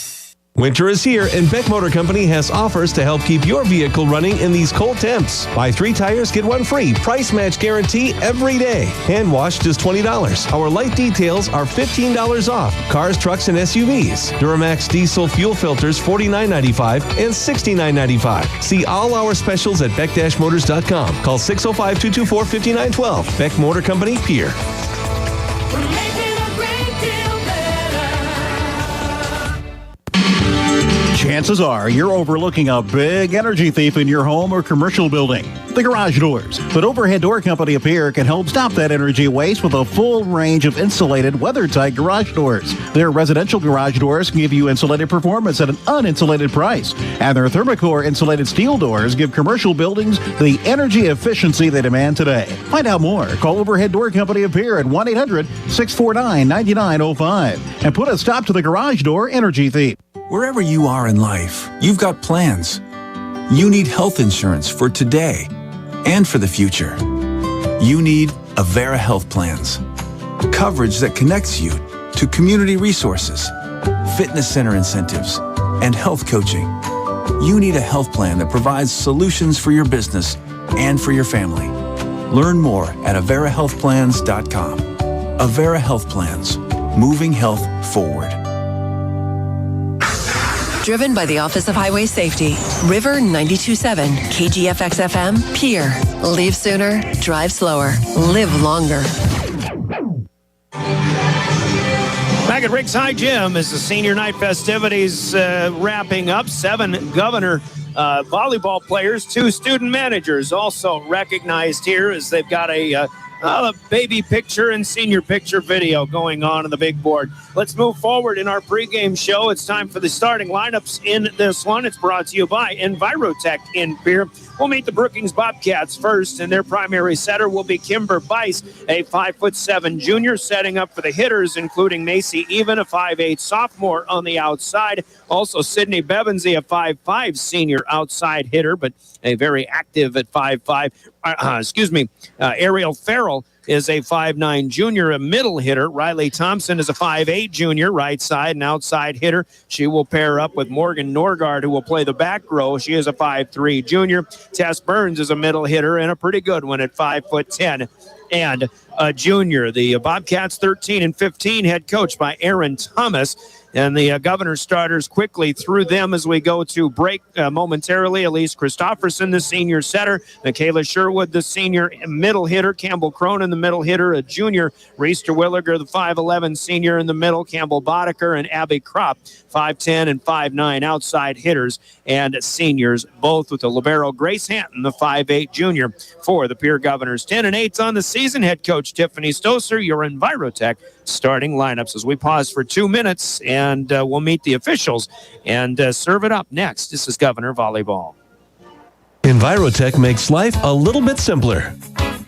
Winter is here, and Beck Motor Company has offers to help keep your vehicle running in these cold temps. Buy 3 tires, get 1 free. Price match guarantee every day. Hand wash just $20. Our light details are $15 off. Cars, trucks, and SUVs. Duramax diesel fuel filters $49.95 and $69.95. See all our specials at beck-motors.com. Call 605-224-5912. Beck Motor Company, Pierre. Chances are you're overlooking a big energy thief in your home or commercial building. The garage doors. But Overhead Door Company of Pierre can help stop that energy waste with a full range of insulated, weather-tight garage doors. Their residential garage doors can give you insulated performance at an uninsulated price. And their Thermocore insulated steel doors give commercial buildings the energy efficiency they demand today. Find out more. Call Overhead Door Company of Pierre at 1-800-649-9905 and put a stop to the garage door energy thief. Wherever you are in life, you've got plans. You need health insurance for today and for the future. You need Avera Health Plans. Coverage that connects you to community resources, fitness center incentives, and health coaching. You need a health plan that provides solutions for your business and for your family. Learn more at AveraHealthPlans.com. Avera Health Plans, moving health forward. Driven by the Office of Highway Safety. River 92.7, KGFX-FM, Pierre. Leave sooner, drive slower, live longer. Back at Riggs High Gym as the senior night festivities wrapping up. 7 Governor volleyball players, 2 student managers also recognized here as they've got a baby picture and senior picture video going on the big board. Let's move forward in our pregame show. It's time for the starting lineups in this one. It's brought to you by Envirotech in Pierre. We'll meet the Brookings Bobcats first, and their primary setter will be Kimber Bice, a 5'7" junior, setting up for the hitters, including Macy Even, a 5'8" sophomore on the outside. Also, Sydney Bevensey, a 5'5" senior outside hitter, but a very active at 5'5". Ariel Farrell is a 5'9" junior, a middle hitter. Riley Thompson is a 5'8" junior, right side and outside hitter. She will pair up with Morgan Norgard, who will play the back row. She is a 5'3" junior. Tess Burns is a middle hitter and a pretty good one at 5'10" and a junior. The Bobcats 13 and 15, head coached by Aaron Thomas. And the Governor starters quickly through them as we go to break momentarily. Elise Christofferson, the senior setter. Michaela Sherwood, the senior middle hitter. Campbell Cronin, the middle hitter, a junior. Reese Terwilliger, the 5'11" senior in the middle. Campbell Boddicker and Abby Kropp, 5'10" and 5'9" outside hitters and seniors, both with the libero Grace Hanton, the 5'8" junior for the Pierre Governors. 10 and 8 on the season. Head coach Tiffany Stoser, your Envirotech starting lineups as we pause for 2 minutes, and we'll meet the officials and serve it up next. This is Governor Volleyball. Envirotech makes life a little bit simpler.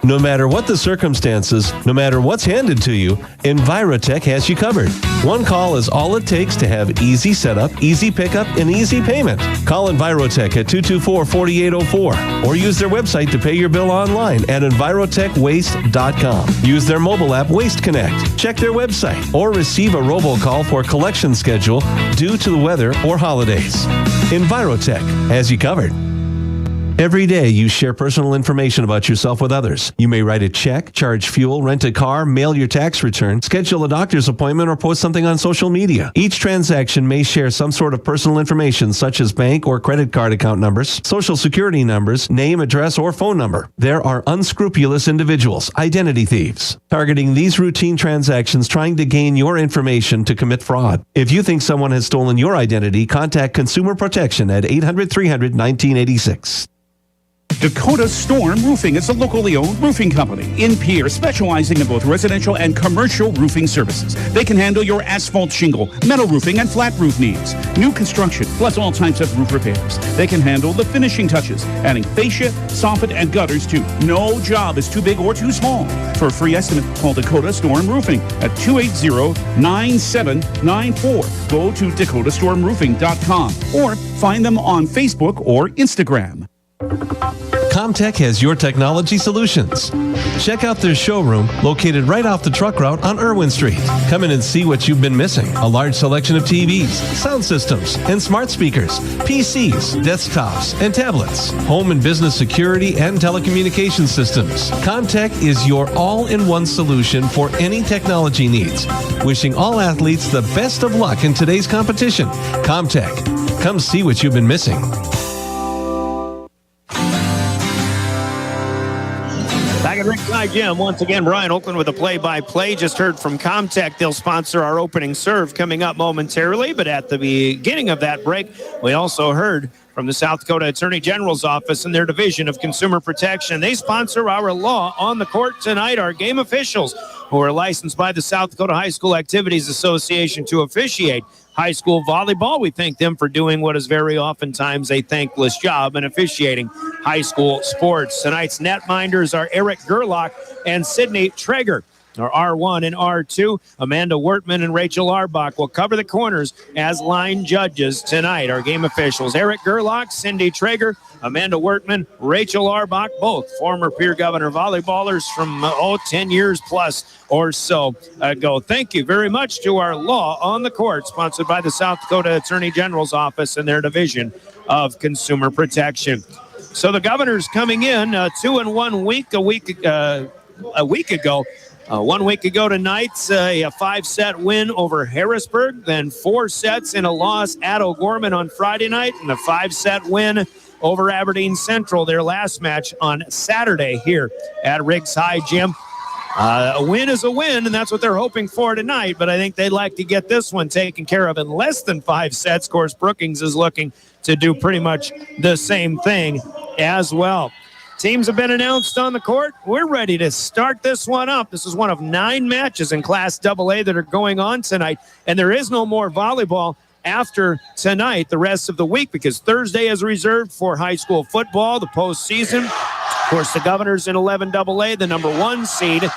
No matter what the circumstances, no matter what's handed to you, Envirotech has you covered. One call is all it takes to have easy setup, easy pickup, and easy payment. Call Envirotech at 224-4804 or use their website to pay your bill online at envirotechwaste.com. Use their mobile app Waste Connect. Check their website or receive a robocall for collection schedule due to the weather or holidays. Envirotech has you covered. Every day, you share personal information about yourself with others. You may write a check, charge fuel, rent a car, mail your tax return, schedule a doctor's appointment, or post something on social media. Each transaction may share some sort of personal information such as bank or credit card account numbers, social security numbers, name, address, or phone number. There are unscrupulous individuals, identity thieves, targeting these routine transactions trying to gain your information to commit fraud. If you think someone has stolen your identity, contact Consumer Protection at 800-300-1986. Dakota Storm Roofing is a locally owned roofing company in Pierre, specializing in both residential and commercial roofing services. They can handle your asphalt shingle, metal roofing, and flat roof needs. New construction, plus all types of roof repairs. They can handle the finishing touches, adding fascia, soffit, and gutters too. No job is too big or too small. For a free estimate, call Dakota Storm Roofing at 280-9794. Go to dakotastormroofing.com or find them on Facebook or Instagram. Comtech has your technology solutions. Check out their showroom located right off the truck route on Irwin Street. Come in and see what you've been missing. A large selection of TVs, sound systems, and smart speakers, PCs, desktops, and tablets, home and business security, and telecommunication systems. Comtech is your all-in-one solution for any technology needs. Wishing all athletes the best of luck in today's competition. Comtech. Come see what you've been missing. Back at Ringside Gym, once again, Brian Oakland with a play-by-play. Just heard from Comtech. They'll sponsor our opening serve coming up momentarily, but at the beginning of that break, we also heard from the South Dakota Attorney General's office and their Division of Consumer Protection. They sponsor our Law on the Court tonight. Our game officials, who are licensed by the South Dakota High School Activities Association to officiate high school volleyball. We thank them for doing what is very oftentimes a thankless job in officiating high school sports. Tonight's netminders are Eric Gerlach and Sydney Traeger. Our R1 and R2, Amanda Wertman and Rachel Arbach will cover the corners as line judges tonight. Our game officials, Eric Gerlach, Cindy Traeger, Amanda Wertman, Rachel Arbach, both former Pierre Governor volleyballers from 10 years plus or so ago. Thank you very much to our Law on the Court, sponsored by the South Dakota Attorney General's office and their Division of Consumer Protection. So the Governors coming in 2-1 week a week ago. 1 week ago tonight, a 5-set win over Harrisburg, then 4 sets in a loss at O'Gorman on Friday night, and a 5-set win over Aberdeen Central, their last match on Saturday here at Riggs High Gym. A win is a win, and that's what they're hoping for tonight, but I think they'd like to get this one taken care of in less than 5 sets. Of course, Brookings is looking to do pretty much the same thing as well. Teams have been announced on the court. We're ready to start this one up. This is one of 9 matches in Class AA that are going on tonight, and there is no more volleyball after tonight the rest of the week because Thursday is reserved for high school football, the postseason. Of course, the Governors in 11 AA, the number 1 seed,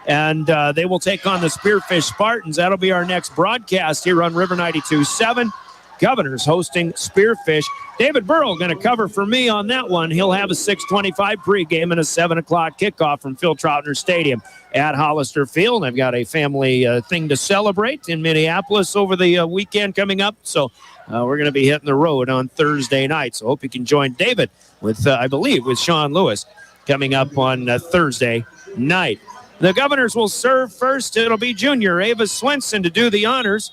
and they will take on the Spearfish Spartans. That'll be our next broadcast here on River 92.7. Governors hosting Spearfish. David Burrow going to cover for me on that one. He'll have a 6:25 pregame and a 7 o'clock kickoff from Phil Troutner Stadium at Hollister Field. They've got a family thing to celebrate in Minneapolis over the weekend coming up. So we're going to be hitting the road on Thursday night. So hope you can join David with, I believe, with Sean Lewis coming up on Thursday night. The Governors will serve first. It'll be junior Ava Swenson to do the honors.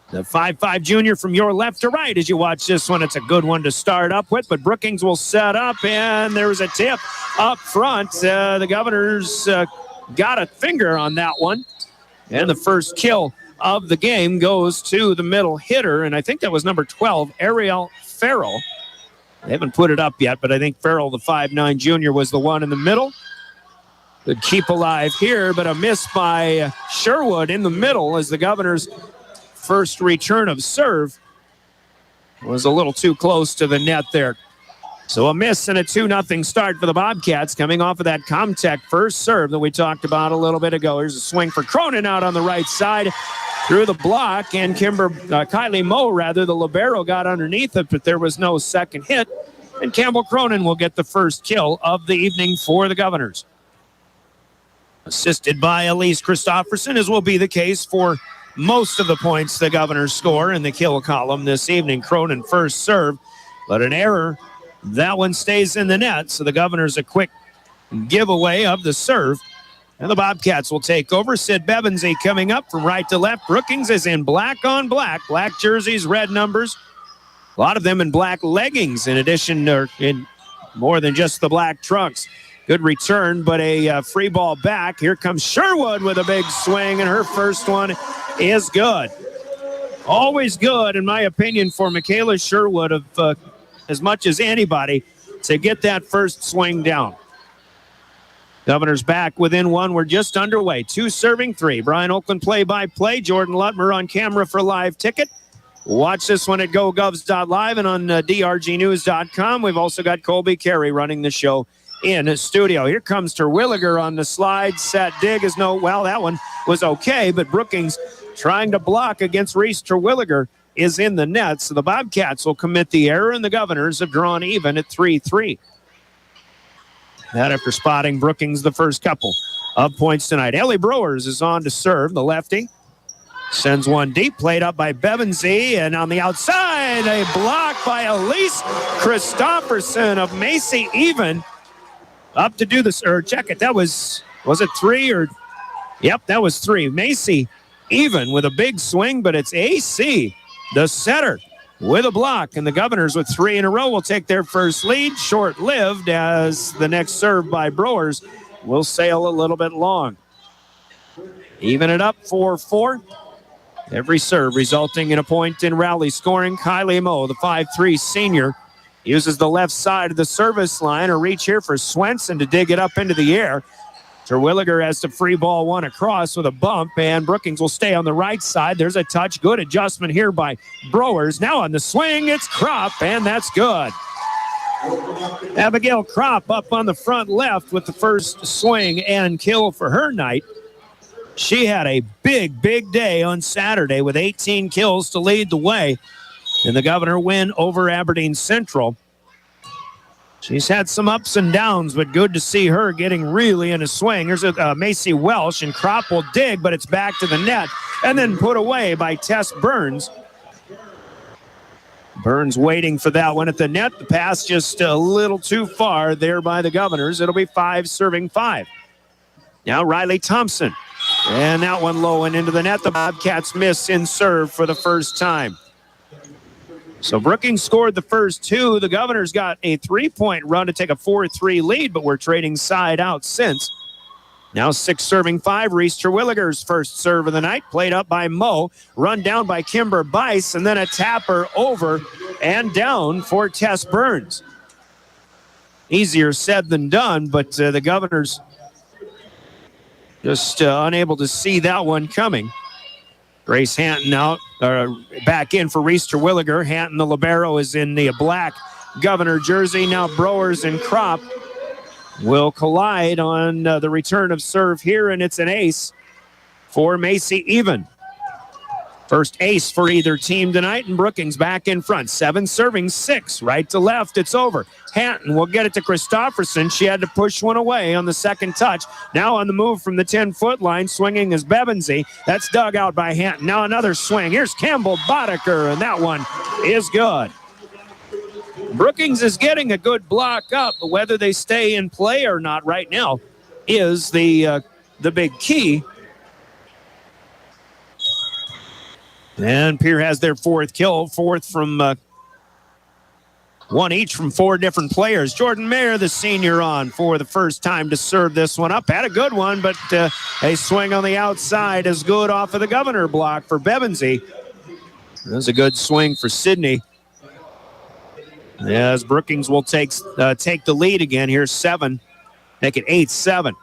The 5'5 junior from your left to right as you watch this one. It's a good one to start up with, but Brookings will set up, and there was a tip up front. The Governors got a finger on that one, and the first kill of the game goes to the middle hitter, and I think that was number 12, Ariel Farrell. They haven't put it up yet, but I think Farrell, the 5'9 junior, was the one in the middle. Could keep alive here, but a miss by Sherwood in the middle as the Governors' first return of serve was a little too close to the net there. So a miss and a 2-0 start for the Bobcats coming off of that Comtech first serve that we talked about a little bit ago. Here's a swing for Cronin out on the right side through the block, and Kylie Moe, the libero, got underneath it, but there was no second hit, and Campbell Cronin will get the first kill of the evening for the Governors. Assisted by Elise Christofferson, as will be the case for most of the points the Governors score in the kill column this evening. Cronin first serve, but an error That one stays in the net, so the Governors a quick giveaway of the serve. And the Bobcats will take over. Sid Bevensey coming up from right to left. Brookings is in black on black. Black jerseys, red numbers. A lot of them in black leggings in addition, or in more than just the black trunks. Good return, but a free ball back. Here comes Sherwood with a big swing, and her first one is good. Always good, in my opinion, for Michaela Sherwood, of as much as anybody, to get that first swing down. Governors back within one. We're just underway. 2 serving 3. Brian Oakland play-by-play. Jordan Lutmer on camera for live ticket. Watch this one at GoGovs.live and on drgnews.com. We've also got Colby Carey running the show in the studio. Here comes Terwilliger on the slide. Set dig is that one was okay, but Brookings trying to block against Reese Terwilliger is in the net. So the Bobcats will commit the error, and the Governors have drawn even at 3-3. That after spotting Brookings the first couple of points tonight. Ellie Brewers is on to serve, the lefty. Sends one deep, played up by Bevensey, and on the outside, a block by Elise Christopherson of Macy Even. Up to do this, or check it. That was it 3 or? Yep, that was 3. Macy Even with a big swing, but it's AC, the setter, with a block. And the Governors with 3 in a row will take their first lead. Short-lived, as the next serve by Brewers will sail a little bit long. Even it up 4-4. Every serve resulting in a point in rally scoring. Kylie Moe, the 5'3 senior, uses the left side of the service line. A reach here for Swenson to dig it up into the air. Terwilliger has to free ball one across with a bump, and Brookings will stay on the right side. There's a touch. Good adjustment here by Brewers. Now on the swing, it's Kropp, and that's good. Abigail Kropp up on the front left with the first swing and kill for her night. She had a big, big day on Saturday with 18 kills to lead the way in the Governor win over Aberdeen Central. She's had some ups and downs, but good to see her getting really in a swing. Here's Macy Welsh, and Kropp will dig, but it's back to the net and then put away by Tess Burns. Burns waiting for that one at the net. The pass just a little too far there by the Governors. It'll be 5 serving 5. Now Riley Thompson. And that one low and into the net. The Bobcats miss in serve for the first time. So Brookings scored the first 2. The Governors got a 3-point run to take a 4-3 lead, but we're trading side out since. Now 6 serving 5. Reese Terwilliger's first serve of the night. Played up by Moe. Run down by Kimber Bice, and then a tapper over and down for Tess Burns. Easier said than done, but the Governors just unable to see that one coming. Grace Hanton out, back in for Reese Terwilliger. Hanton, the libero, is in the black Governor jersey. Now Brewers and Kropp will collide on the return of serve here, and it's an ace for Macy Even. First ace for either team tonight, and Brookings back in front. 7 serving 6. Right to left, it's over. Hanton will get it to Christopherson. She had to push one away on the second touch. Now on the move from the 10-foot line, swinging is Bevensey. That's dug out by Hanton. Now another swing. Here's Campbell Boddicker, and that one is good. Brookings is getting a good block up, but whether they stay in play or not right now is the big key. And Pierre has their 4th kill, 4th from one each from 4 different players. Jordan Mayer, the senior, on for the first time to serve this one up. Had a good one, but a swing on the outside is good off of the Governor block for Bevensey. That's a good swing for Sydney. As Brookings will take the lead again here, 7. Make it 8-7.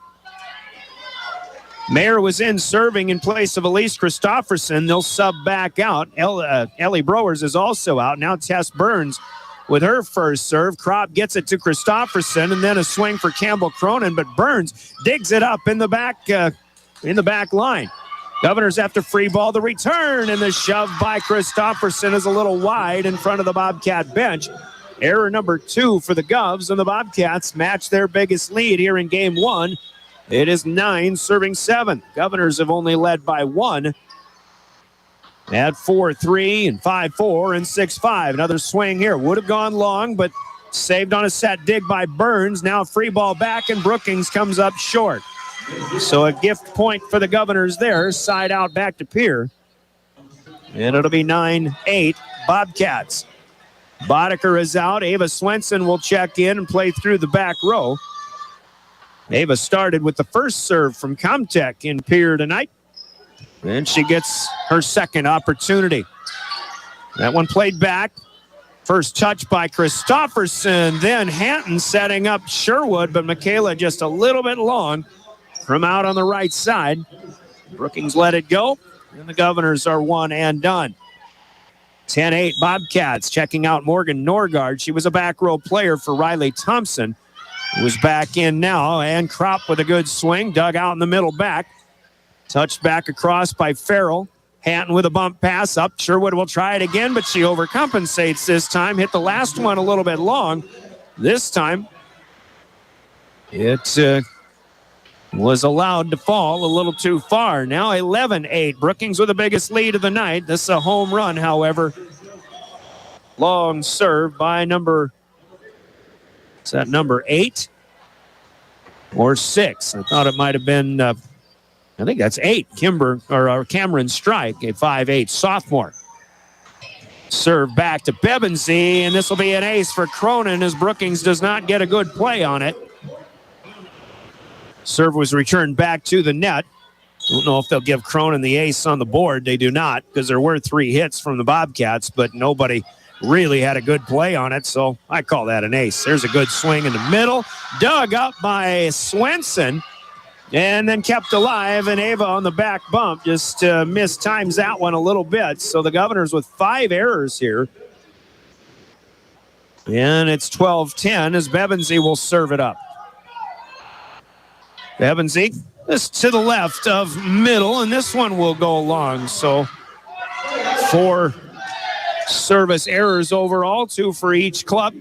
Mayer was in serving in place of Elise Christopherson. They'll sub back out. Ellie Brewers is also out. Now Tess Burns with her first serve. Kropp gets it to Christopherson, and then a swing for Campbell Cronin, but Burns digs it up in the back line. Governors have to free ball the return, and the shove by Christopherson is a little wide in front of the Bobcat bench. Error number 2 for the Govs, and the Bobcats match their biggest lead here in game 1. It is 9 serving 7. Governors have only led by 1 at 4-3 and 5-4 and 6-5. Another swing here. Would have gone long, but Saved on a set dig by Burns. Now free ball back, and Brookings comes up short. So a gift point for the Governors there. Side out back to Pierre. And it'll be 9-8 Bobcats. Boddicker is out. Ava Swenson will check in and play through the back row. Ava started with the first serve from Comtech in Pierre tonight. And she gets her second opportunity. That one played back. First touch by Christofferson. Then Hanton setting up Sherwood, but Michaela just a little bit long from out on the right side. Brookings let it go, and the Governors are one and done. 10-8 Bobcats. Checking out Morgan Norgard. She was a back row player for Riley Thompson, who's back in now, and Kropp with a good swing, dug out in the middle back. Touched back across by Farrell. Hanton with a bump pass up. Sherwood will try it again, but she overcompensates this time. Hit the last one a little bit long. This time, it was allowed to fall a little too far. Now 11-8. Brookings with the biggest lead of the night. This is a home run, however. Long serve by number 8 or 6? I thought it might have been, I think that's 8. Cameron Strike, a 5'8" sophomore. Serve back to Bebensee, and this will be an ace for Cronin as Brookings does not get a good play on it. Serve was returned back to the net. Don't know if they'll give Cronin the ace on the board. They do not, because there were 3 hits from the Bobcats, but nobody really had a good play on it, so I call that an ace. There's a good swing in the middle. Dug up by Swenson, and then kept alive, and Ava on the back bump just mistimes that one a little bit. So the Governors with 5 errors here. And it's 12-10 as Bebensee will serve it up. Bebensee, this to the left of middle, and this one will go long. So 4 service errors overall, 2 for each club.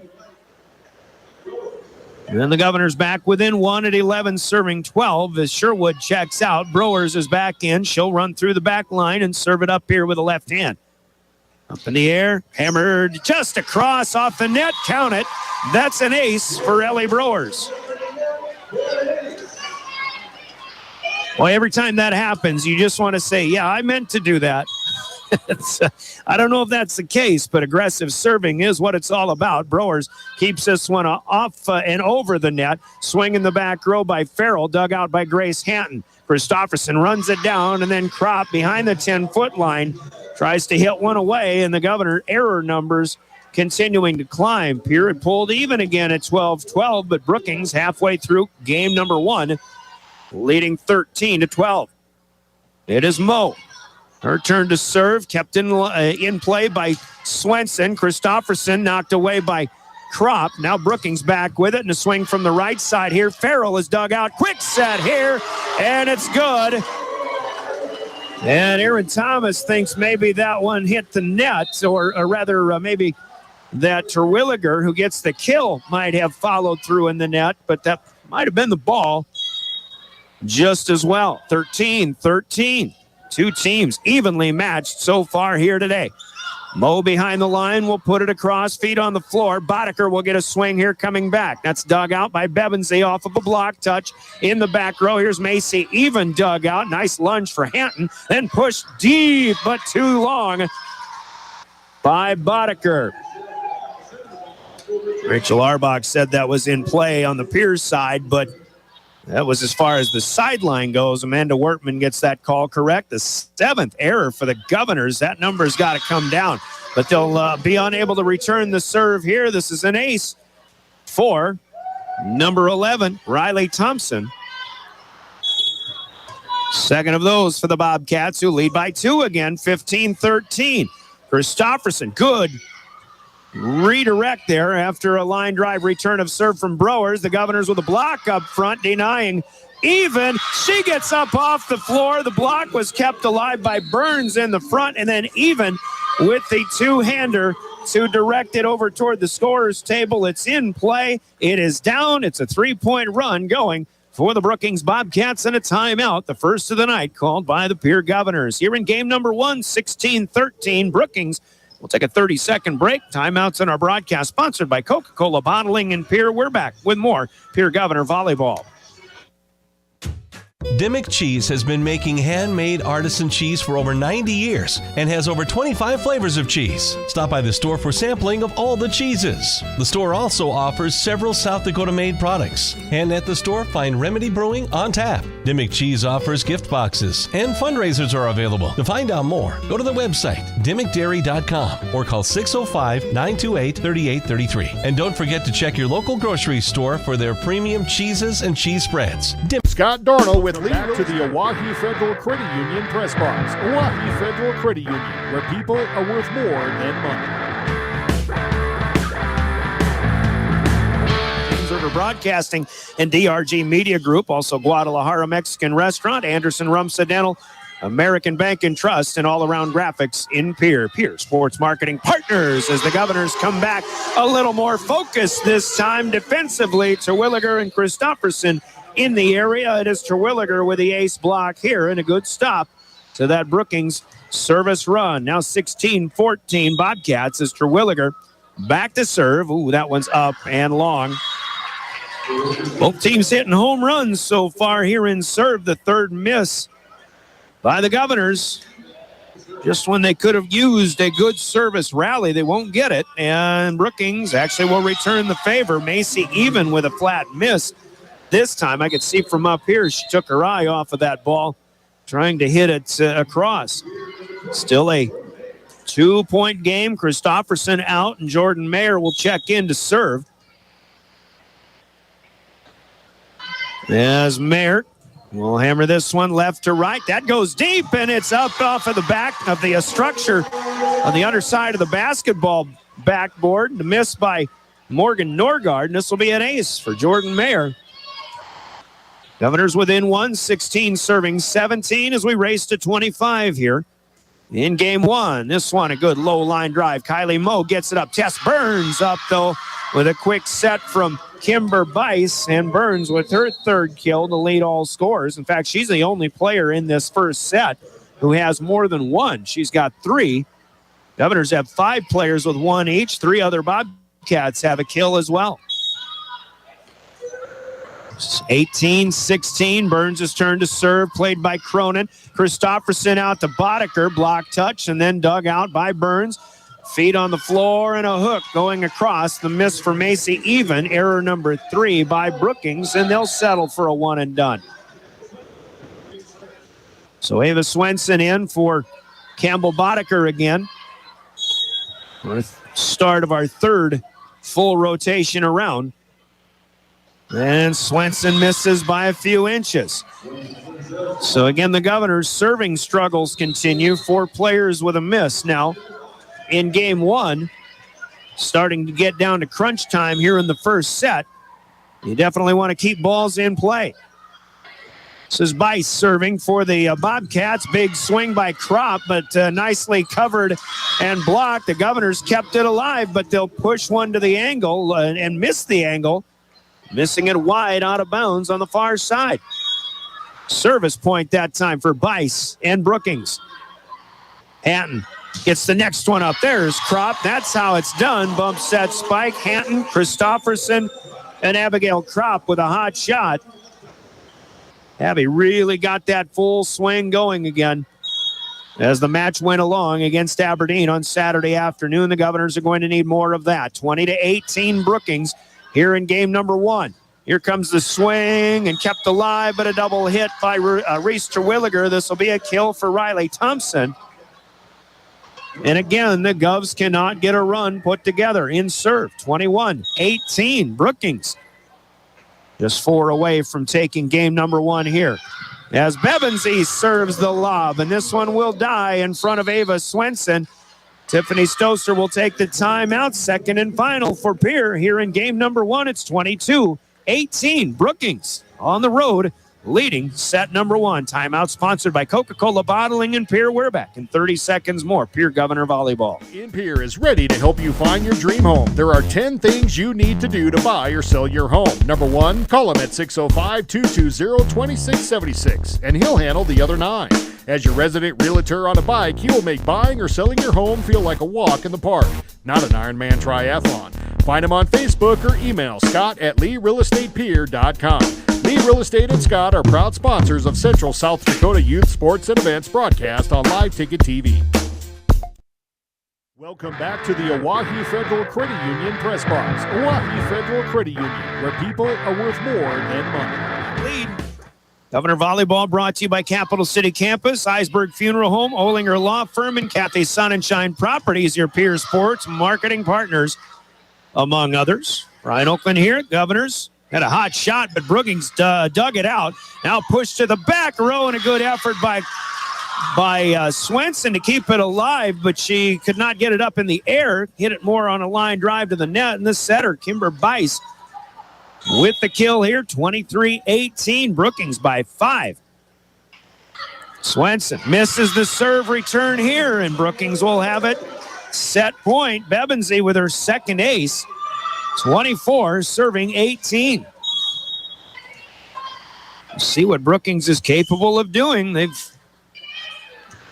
And then the Governors back within 1 at 11, serving 12 as Sherwood checks out. Brewers is back in. She'll run through the back line and serve it up here with a left hand. Up in the air, hammered just across off the net. Count it. That's an ace for Ellie Brewers. Well, every time that happens, you just want to say, yeah, I meant to do that. I don't know if that's the case, but aggressive serving is what it's all about. Brewers keeps this one off and over the net. Swing in the back row by Farrell, dug out by Grace Hanton. Christofferson runs it down, and then Kropp behind the 10-foot line tries to hit one away, and the Governor error numbers continuing to climb. Pierre had pulled even again at 12-12, but Brookings halfway through game number 1, leading 13-12. It is Moe. Her turn to serve, kept in play by Swenson. Christofferson knocked away by Kropp. Now Brookings back with it, and a swing from the right side here. Farrell is dug out. Quick set here, and it's good. And Aaron Thomas thinks maybe that one hit the net, or rather maybe that Terwilliger, who gets the kill, might have followed through in the net, but that might have been the ball just as well. 13-13. 2 teams evenly matched so far here today. Moe behind the line will put it across, feet on the floor. Boddicker will get a swing here coming back. That's dug out by Bebensee off of a block touch in the back row. Here's Macy, even dug out. Nice lunge for Hanton. Then pushed deep, but too long by Boddicker. Rachel Arbach said that was in play on the Pierce side, but that was as far as the sideline goes. Amanda Wortman gets that call correct. The 7th error for the Governors. That number's got to come down. But they'll be unable to return the serve here. This is an ace for number 11, Riley Thompson. Second of those for the Bobcats, who lead by 2 again, 15-13. Christofferson, good redirect there after a line drive return of serve from Brewers. The Governors with a block up front, denying even. She gets up off the floor. The block was kept alive by Burns in the front, and then even with the 2-hander to direct it over toward the scorer's table. It's in play. It is down. It's a 3-point run going for the Brookings Bobcats, and a timeout, the first of the night, called by the Pierre Governors. Here in game number 1, 16-13, Brookings We'll take a 30-second break. Timeouts in our broadcast, sponsored by Coca-Cola Bottling and Pierre. We're back with more Pierre Governor Volleyball. Dimmick Cheese has been making handmade artisan cheese for over 90 years and has over 25 flavors of cheese. Stop by the store for sampling of all the cheeses. The store also offers several South Dakota-made products. And at the store, find Remedy Brewing on tap. Dimmick Cheese offers gift boxes, and fundraisers are available. To find out more, go to the website, dimmickdairy.com, or call 605-928-3833. And don't forget to check your local grocery store for their premium cheeses and cheese spreads. Scott Darno with Back to the Oahe Federal Credit Union Press Box. Oahe Federal Credit Union, where people are worth more than money. Observer Broadcasting and DRG Media Group, also Guadalajara Mexican Restaurant, Anderson Rumsa Dental, American Bank and Trust, and All Around Graphics in Pierre. Pierre Sports Marketing Partners, as the Governors come back a little more focused this time defensively. Terwilliger and Christofferson in the area. It is Terwilliger with the ace block here, and a good stop to that Brookings service run. Now 16-14 Bobcats as Terwilliger back to serve. Ooh, that one's up and long. Both teams hitting home runs so far here in serve. The third miss by the Governors. Just when they could have used a good service rally, they won't get it. And Brookings actually will return the favor. Macy even with a flat miss. This time, I could see from up here, she took her eye off of that ball, trying to hit it across. Still a 2-point game. Christofferson out, and Jordan Mayer will check in to serve. As Mayer will hammer this one left to right. That goes deep, and it's up off of the back of the structure on the underside of the basketball backboard. The miss by Morgan Norgard, and this will be an ace for Jordan Mayer. Governors within one, 16 serving 17 as we race to 25 here in game one. This one, a good low line drive. Kylie Moe gets it up. Tess Burns up, though, with a quick set from Kimber Bice. And Burns with her third kill to lead all scorers. In fact, she's the only player in this first set who has more than one. She's got 3. Governors have 5 players with 1 each. 3 other Bobcats have a kill as well. 18-16, Burns' turn to serve, played by Cronin. Christofferson out to Boddicker, block touch, and then dug out by Burns. Feet on the floor and a hook going across. The miss for Macy even, error number 3 by Brookings, and they'll settle for a one and done. So Ava Swenson in for Campbell Boddicker again. Start of our third full rotation around. And Swenson misses by a few inches. So again, the Governors' serving struggles continue. 4 players with a miss now in game one. Starting to get down to crunch time here in the first set. You definitely want to keep balls in play. This is Bice serving for the Bobcats. Big swing by Kropp, but nicely covered and blocked. The Governors kept it alive, but they'll push one to the angle and miss the angle. Missing it wide out of bounds on the far side. Service point that time for Bice and Brookings. Hanton gets the next one up. There's Kropp. That's how it's done. Bump set spike. Hanton, Christofferson, and Abigail Kropp with a hot shot. Abby really got that full swing going again as the match went along against Aberdeen on Saturday afternoon. The Governors are going to need more of that. 20-18 Brookings here in game number one. Here comes the swing and kept alive, but a double hit by Reese Terwilliger. This will be a kill for Riley Thompson. And again, the Govs cannot get a run put together in serve. 21-18 Brookings. Just 4 away from taking game number one here. As Bevensey serves the lob, and this one will die in front of Ava Swenson. Tiffany Stoser will take the timeout. Second and final for Pierre here in game number one. It's 22-18. Brookings on the road, leading set number one. Timeout sponsored by Coca-Cola Bottling and Pierre. We're back in 30 seconds more. Pierre Governor Volleyball. Pierre is ready to help you find your dream home. There are 10 things you need to do to buy or sell your home. Number 1, call him at 605-220-2676, and he'll handle the other 9. As your resident realtor on a bike, he will make buying or selling your home feel like a walk in the park, not an Ironman triathlon. Find him on Facebook or email scott@leerealestatepier.com. Lee Real Estate and Scott are proud sponsors of Central South Dakota Youth Sports and Events broadcast on Live Ticket TV. Welcome back to the Oahe Federal Credit Union Press Box. Oahe Federal Credit Union, where people are worth more than money. Lead. Governor Volleyball brought to you by Capital City Campus, Iceberg Funeral Home, Olinger Law Firm, and Cathay Sun and Shine Properties, your Pierre Sports marketing partners, among others. Ryan Oakland here, Governors. Had a hot shot, but Brookings dug it out. Now pushed to the back row, and a good effort by Swenson to keep it alive, but she could not get it up in the air. Hit it more on a line drive to the net, and the setter, Kimber Bice, with the kill here, 23-18. Brookings by 5. Swenson misses the serve return here, and Brookings will have it. Set point. Bebensy with her second ace. 24, serving 18. See what Brookings is capable of doing. They've,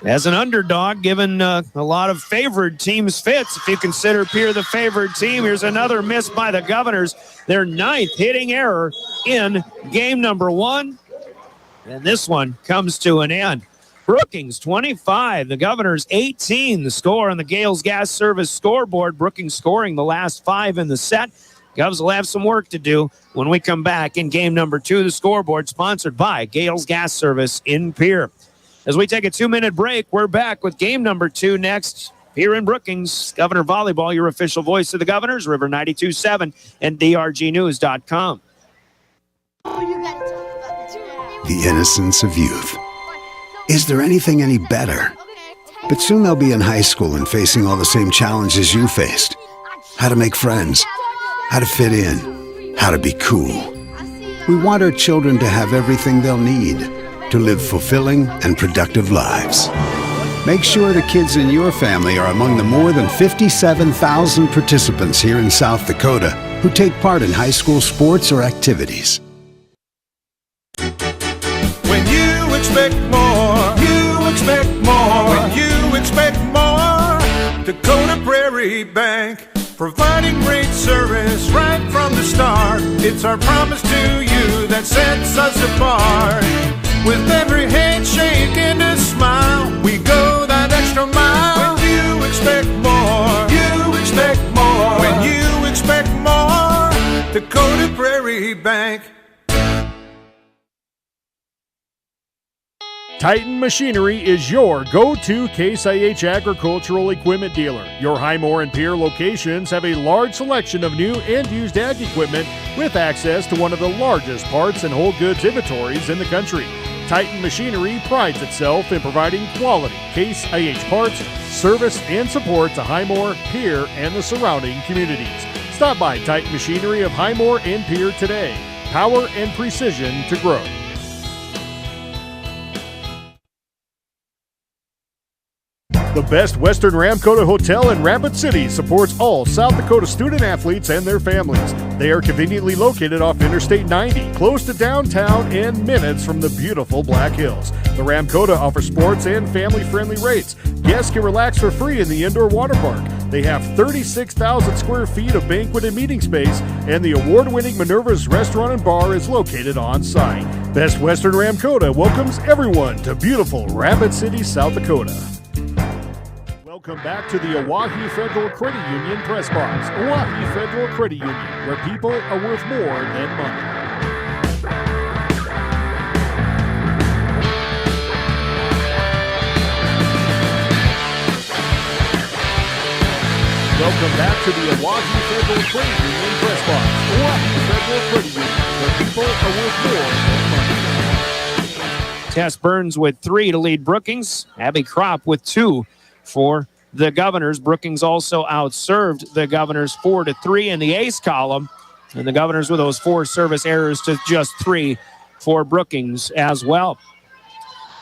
as an underdog, given a lot of favored teams fits. If you consider Pierre the favored team, here's another miss by the Governors. Their 9th hitting error in game number 1. And this one comes to an end. Brookings 25, the Governors 18. The score on the Gales Gas Service scoreboard. Brookings scoring the last 5 in the set. Govs will have some work to do when we come back in game number 2. The scoreboard sponsored by Gales Gas Service in Pierre. As we take a 2-minute break, we're back with game number 2 next. Here in Brookings, Governor Volleyball, your official voice of the Governors, River 92.7 and drgnews.com. The innocence of youth. Is there anything any better? But soon they'll be in high school and facing all the same challenges you faced. How to make friends, how to fit in, how to be cool. We want our children to have everything they'll need to live fulfilling and productive lives. Make sure the kids in your family are among the more than 57,000 participants here in South Dakota who take part in high school sports or activities. When you expect more, you expect more. When you expect more, Dakota Prairie Bank, providing great service right from the start. It's our promise to you that sets us apart. With every handshake and a smile, we go that extra mile. When you expect more, you expect more. When you expect more, Dakota Prairie Bank. Titan Machinery is your go-to Case IH agricultural equipment dealer. Your Highmore and Pierre locations have a large selection of new and used ag equipment with access to one of the largest parts and whole goods inventories in the country. Titan Machinery prides itself in providing quality Case IH parts, service, and support to Highmore, Pierre, and the surrounding communities. Stop by Titan Machinery of Highmore and Pierre today. Power and precision to grow. The Best Western Ramkota Hotel in Rapid City supports all South Dakota student athletes and their families. They are conveniently located off Interstate 90, close to downtown and minutes from the beautiful Black Hills. The Ramkota offers sports and family-friendly rates. Guests can relax for free in the indoor water park. They have 36,000 square feet of banquet and meeting space, and the award-winning Minerva's Restaurant and Bar is located on site. Best Western Ramkota welcomes everyone to beautiful Rapid City, South Dakota. Welcome back to the Oahe Federal Credit Union Press Box. Oahe Federal Credit Union, where people are worth more than money. Welcome back to the Oahe Federal Credit Union Press Box. Oahe Federal Credit Union, where people are worth more than money. Tess Burns with 3 to lead Brookings. Abby Kropp with 2 for the Governors. Brookings also outserved the Governors 4-3 in the ace column. And the Governors with those 4 service errors to just 3 for Brookings as well.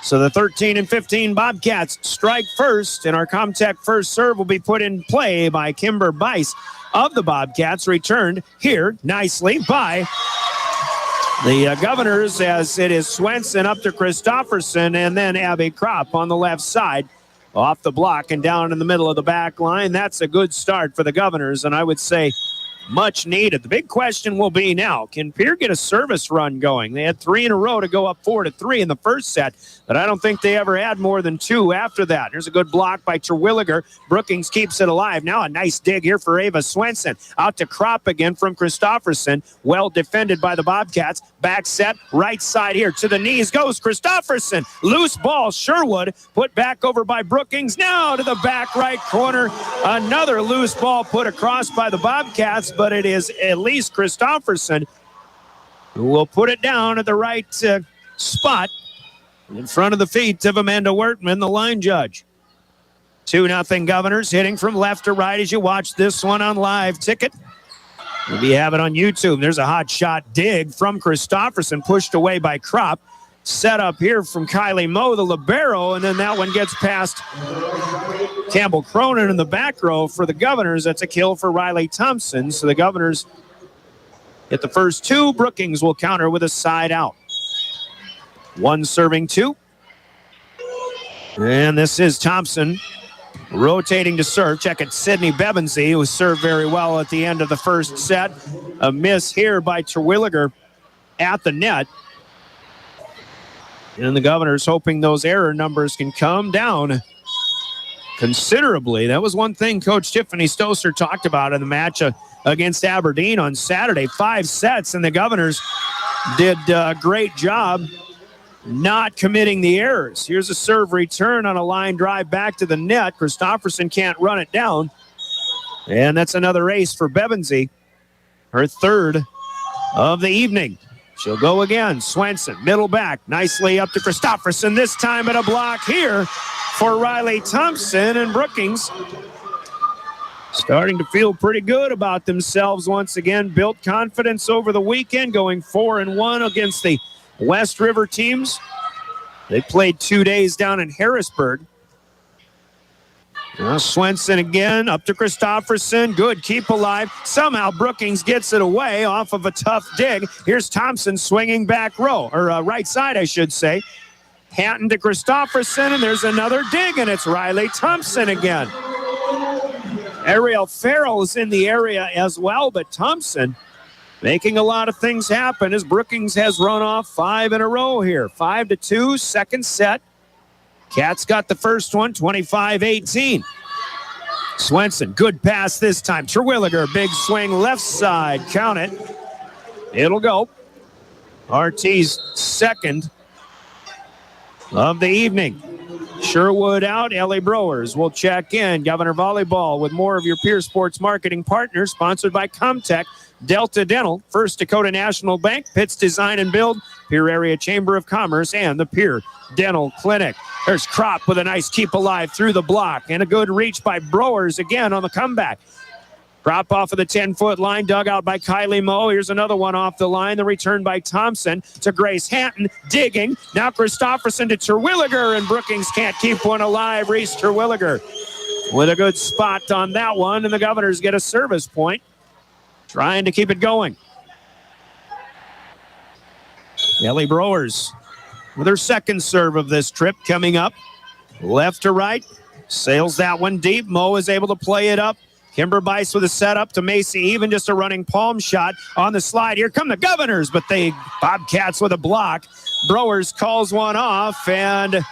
So the 13 and 15 Bobcats strike first, and our Comtech first serve will be put in play by Kimber Bice of the Bobcats, returned here nicely by The Governors, as it is Swenson up to Christofferson, and then Abby Kropp on the left side. Off the block and down in the middle of the back line. That's a good start for the Governors, and I would say much needed. The big question will be now, can Pierre get a service run going? They had 3 in a row to go up 4-3 in the first set, but I don't think they ever had more than 2 after that. Here's a good block by Terwilliger. Brookings keeps it alive. Now a nice dig here for Ava Swenson. Out to Kropp again from Christofferson. Well defended by the Bobcats. Back set, right side here. To the knees goes Christofferson. Loose ball, Sherwood. Put back over by Brookings. Now to the back right corner. Another loose ball put across by the Bobcats, but it is at least Christofferson who will put it down at the right spot in front of the feet of Amanda Wertman, the line judge. 2-0 Governors, hitting from left to right as you watch this one on live ticket. Maybe you have it on YouTube. There's a hot shot dig from Christofferson, pushed away by Kropp. Set up here from Kylie Moe, the libero, and then that one gets past Campbell Cronin in the back row for the Governors. That's a kill for Riley Thompson. So the Governors get the first 2. Brookings will counter with a side out. 1 serving 2. And this is Thompson rotating to serve. Check it, Sydney Bevensey, who served very well at the end of the first set. A miss here by Terwilliger at the net. And the Governors hoping those error numbers can come down considerably. That was one thing Coach Tiffany Stoser talked about in the match against Aberdeen on Saturday. 5 sets, and the Governors did a great job not committing the errors. Here's a serve return on a line drive back to the net. Christofferson can't run it down. And that's another ace for Bevensey, her 3rd of the evening. She'll go again. Swenson, middle back, nicely up to Christofferson. This time at a block here for Riley Thompson, and Brookings starting to feel pretty good about themselves once again. Built confidence over the weekend, going 4-1 against the West River teams. They played 2 days down in Harrisburg. Now Swenson again, up to Christofferson. Good, keep alive. Somehow Brookings gets it away off of a tough dig. Here's Thompson swinging back row, or right side, I should say. Hatton to Christofferson, and there's another dig, and it's Riley Thompson again. Ariel Farrell is in the area as well, but Thompson making a lot of things happen as Brookings has run off 5 in a row here. 5-2, second set. Cats got the first one, 25-18. Swenson, good pass this time. Terwilliger, big swing left side. Count it. It'll go. RT's 2nd of the evening. Sherwood out. Ellie Brewers will check in. Governor Volleyball with more of your Pierre Sports marketing partners, sponsored by Comtech, Delta Dental, First Dakota National Bank, Pitts Design and Build, Pierre Area Chamber of Commerce, and the Pierre Dental Clinic. There's Kropp with a nice keep alive through the block, and a good reach by Brewers again on the comeback. Kropp off of the 10-foot line, dug out by Kylie Moe. Here's another one off the line. The return by Thompson to Grace Hatton, digging. Now Christofferson to Terwilliger, and Brookings can't keep one alive. Reese Terwilliger with a good spot on that one, and the Governors get a service point, trying to keep it going. Ellie Brewers with her 2nd serve of this trip coming up. Left to right, sails that one deep. Moe is able to play it up. Kimber Bice with a setup to Macy Even, just a running palm shot on the slide. Here come the Governors, but they Bobcats with a block. Brewers calls one off, and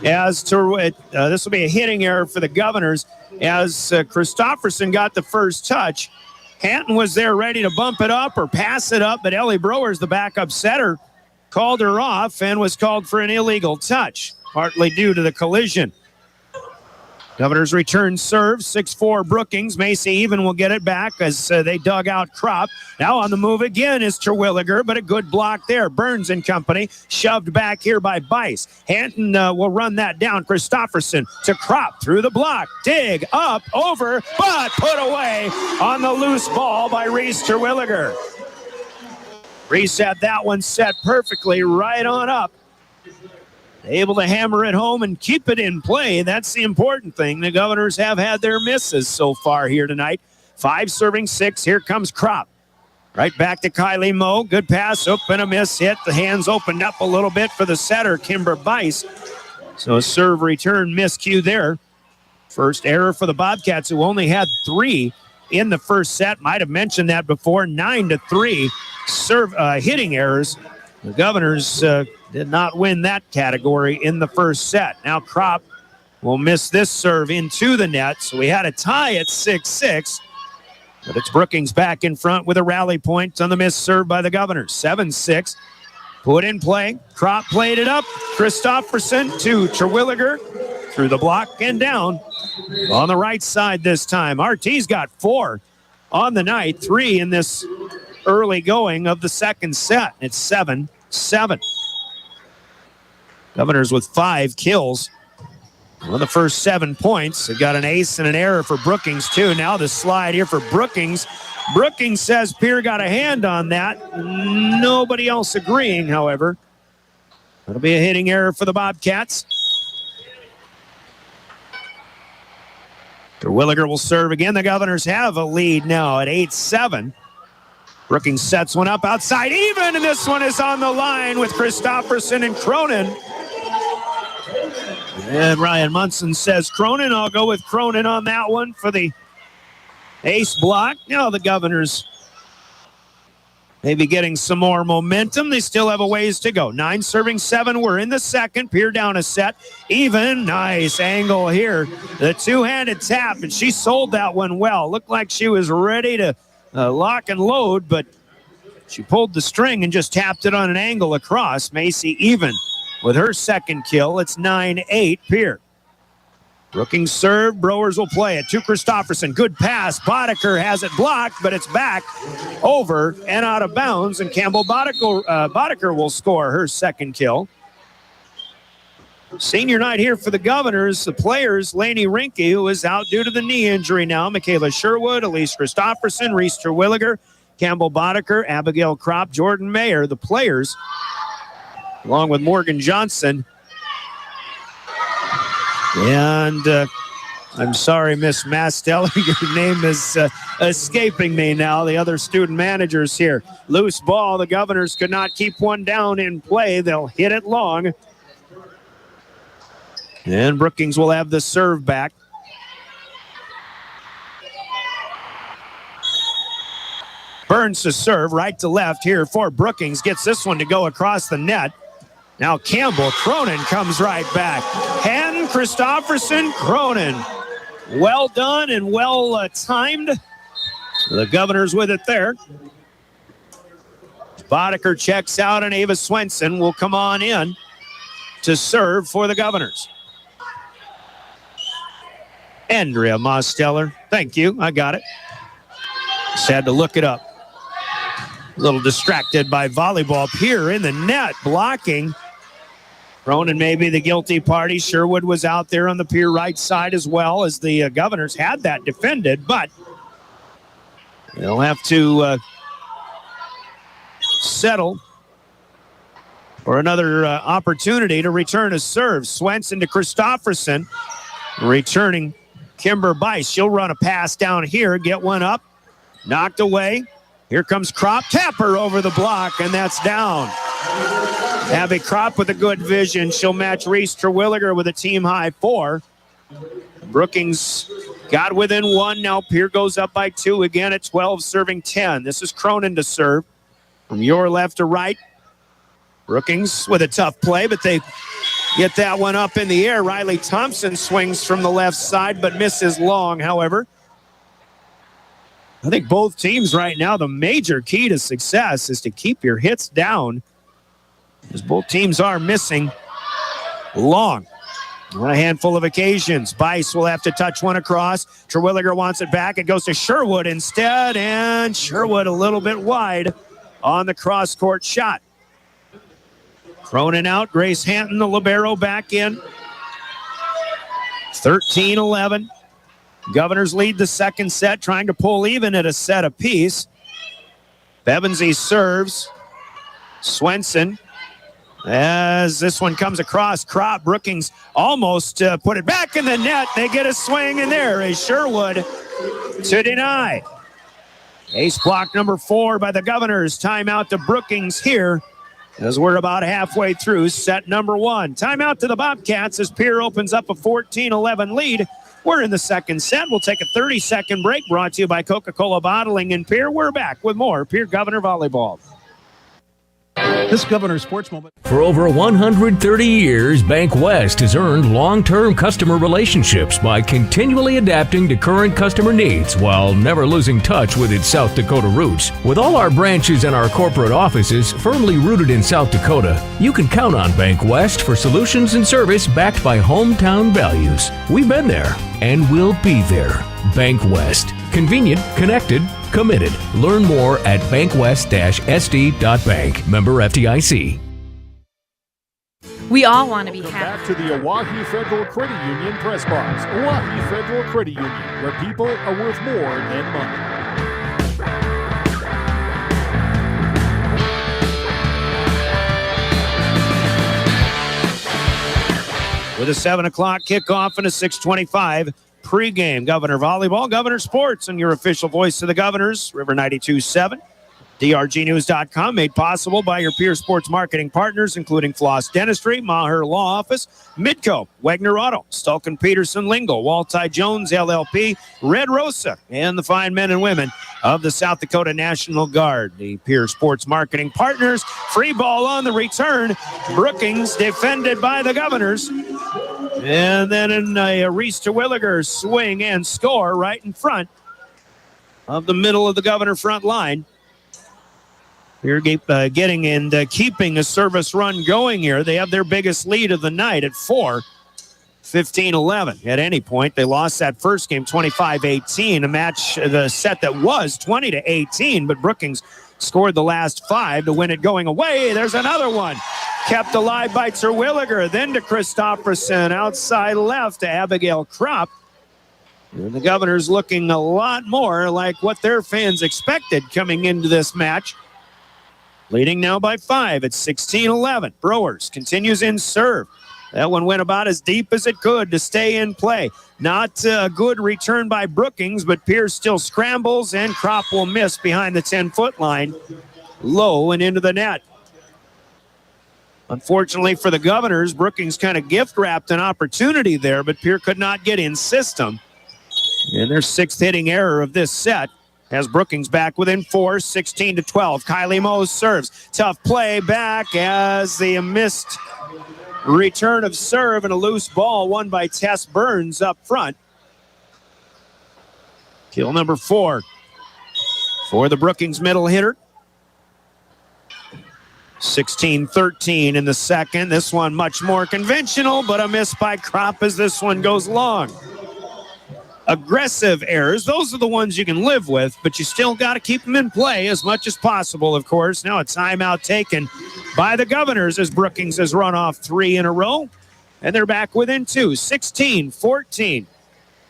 as to this will be a hitting error for the Governors as Christofferson got the first touch. Hatton was there ready to bump it up or pass it up, but Ellie Brewers, the backup setter, called her off and was called for an illegal touch, partly due to the collision. Governors return serve, 6-4 Brookings. Macy Even will get it back as they dug out Kropp. Now on the move again is Terwilliger, but a good block there. Burns and company shoved back here by Bice. Hatton will run that down. Christofferson to Kropp through the block. Dig, up, over, but put away on the loose ball by Reese Terwilliger. Reese had that one set perfectly right on up. Able to hammer it home and keep it in play. That's the important thing. The Governors have had their misses so far here tonight. 5 serving 6. Here comes Kropp. Right back to Kylie Moe. Good pass, up and a miss hit. The hands opened up a little bit for the setter, Kimber Bice. So a serve return miscue there. First error for the Bobcats, who only had 3 in the first set. Might have mentioned that before. 9-3 serve hitting errors. The Governors did not win that category in the first set. Now Kropp will miss this serve into the net. So we had a tie at 6-6. But it's Brookings back in front with a rally point on the missed serve by the Governors. 7-6. Put in play. Kropp played it up. Christofferson to Terwilliger. Through the block and down. On the right side this time. RT's got 4 on the night. 3 in this early going of the second set. It's 7-7. Governors with 5 kills. On the first 7 points. They've got an ace and an error for Brookings, too. Now the slide here for Brookings. Brookings says Pierre got a hand on that. Nobody else agreeing, however. That'll be a hitting error for the Bobcats. Terwilliger will serve again. The Governors have a lead now at 8-7. Brookings sets one up outside even, and this one is on the line with Christofferson and Cronin. And Ryan Munson says Cronin. I'll go with Cronin on that one for the ace block. Now the Governors maybe getting some more momentum. They still have a ways to go. 9 serving 7. We're in the second. Pierre down a set. Even. Nice angle here. The two-handed tap, and she sold that one well. Looked like she was ready to lock and load, but she pulled the string and just tapped it on an angle across. Macy even with her second kill. It's 9-8 Pierre. Brookings serve. Brewers will play it to Christofferson. Good pass. Boddicker has it blocked, but it's back over and out of bounds, and Campbell Boddicker will score her second kill. Senior night here for the Governors. The players, Lainey Rinke, who is out due to the knee injury now, Michaela Sherwood, Elise Christofferson, Reese Terwilliger, Campbell Boddicker, Abigail Kropp, Jordan Mayer. The players, along with Morgan Johnson. And I'm sorry, Miss Mastella, your name is escaping me now. The other student managers here. Loose ball. The Governors could not keep one down in play. They'll hit it long. And Brookings will have the serve back. Burns to serve right to left here for Brookings. Gets this one to go across the net. Now Campbell, Cronin comes right back. Hatton, Christofferson, Cronin. Well done and well timed. The Governors with it there. Boddicker checks out, and Ava Swenson will come on in to serve for the Governors. Andrea Mosteller. Thank you. I got it. Just had to look it up. A little distracted by volleyball. Pierre in the net blocking. Cronin may be the guilty party. Sherwood was out there on the Pierre right side as well, as the Governors had that defended, but they'll have to settle for another opportunity to return a serve. Swenson to Christofferson. Returning Kimber Bice. She'll run a pass down here, get one up, knocked away. Here comes Kropp. Tapper over the block, and that's down. Abby Kropp with a good vision. She'll match Reese Terwilliger with a team-high 4. Brookings got within 1. Now Pierre goes up by 2 again at 12, serving 10. This is Cronin to serve. From your left to right. Brookings with a tough play, but they get that one up in the air. Riley Thompson swings from the left side, but misses long, however. I think both teams right now, the major key to success is to keep your hits down, as both teams are missing long on a handful of occasions. Bice will have to touch one across. Terwilliger wants it back. It goes to Sherwood instead, and Sherwood a little bit wide on the cross-court shot. Cronin out. Grace Hatton, the libero, back in. 13-11. Governors lead the second set, trying to pull even at a set apiece. Bevensey serves. Swenson, as this one comes across. Kropp, Brookings almost put it back in the net. They get a swing, and there is Sherwood to deny. Ace block number 4 by the Governors. Timeout to Brookings here as we're about halfway through set number 1. Timeout to the Bobcats as Pierre opens up a 14-11 lead. We're in the second set. We'll take a 30-second break brought to you by Coca-Cola Bottling in Pierre. We're back with more Pierre Governor Volleyball. This Governor Sports Moment. For over 130 years, Bank West has earned long-term customer relationships by continually adapting to current customer needs while never losing touch with its South Dakota roots. With all our branches and our corporate offices firmly rooted in South Dakota, you can count on Bank West for solutions and service backed by hometown values. We've been there and we'll be there. Bank West. Convenient, connected, committed. Learn more at bankwest-sd.bank. Member FDIC. We all want to be Welcome happy. back to the Oahe Federal Credit Union Press Box. Oahe Federal Credit Union, where people are worth more than money. With a 7 o'clock kickoff and a 6:25 pregame. Governor Volleyball, Governor Sports, and your official voice of the Governors, River 92.7. DRGnews.com, made possible by your Pierre Sports marketing partners, including Floss Dentistry, Maher Law Office, Midco, Wegner Auto, Stulken Peterson Lingle, Walti Jones LLP, Red Rosa, and the fine men and women of the South Dakota National Guard. The Pierre Sports marketing partners. Free ball on the return. Brookings defended by the Governors. And then in a Reese Terwilliger swing and score right in front of the middle of the Governor front line. You're getting and keeping a service run going here. They have their biggest lead of the night at 4, 15-11. At any point, they lost that first game 25-18, a match, the set that was 20-18, but Brookings scored the last 5 to win it going away. There's another one. Kept alive by Terwilliger, then to Christopherson, outside left to Abigail Kropp. And the Governors looking a lot more like what their fans expected coming into this match. Leading now by 5 at 16-11. Brewers continues in serve. That one went about as deep as it could to stay in play. Not a good return by Brookings, but Pierce still scrambles, and Kropp will miss behind the 10-foot line. Low and into the net. Unfortunately for the Governors, Brookings kind of gift-wrapped an opportunity there, but Pierre could not get in system. And their 6th hitting error of this set has Brookings back within 4, 16-12. Kylie Mose serves. Tough play back as the missed return of serve and a loose ball won by Tess Burns up front. Kill number 4 for the Brookings middle hitter. 16-13 in the second. This one much more conventional, but a miss by Kropp as this one goes long. Aggressive errors, those are the ones you can live with, but you still got to keep them in play as much as possible, of course. Now a timeout taken by the Governors as Brookings has run off 3 in a row, and they're back within 2, 16-14.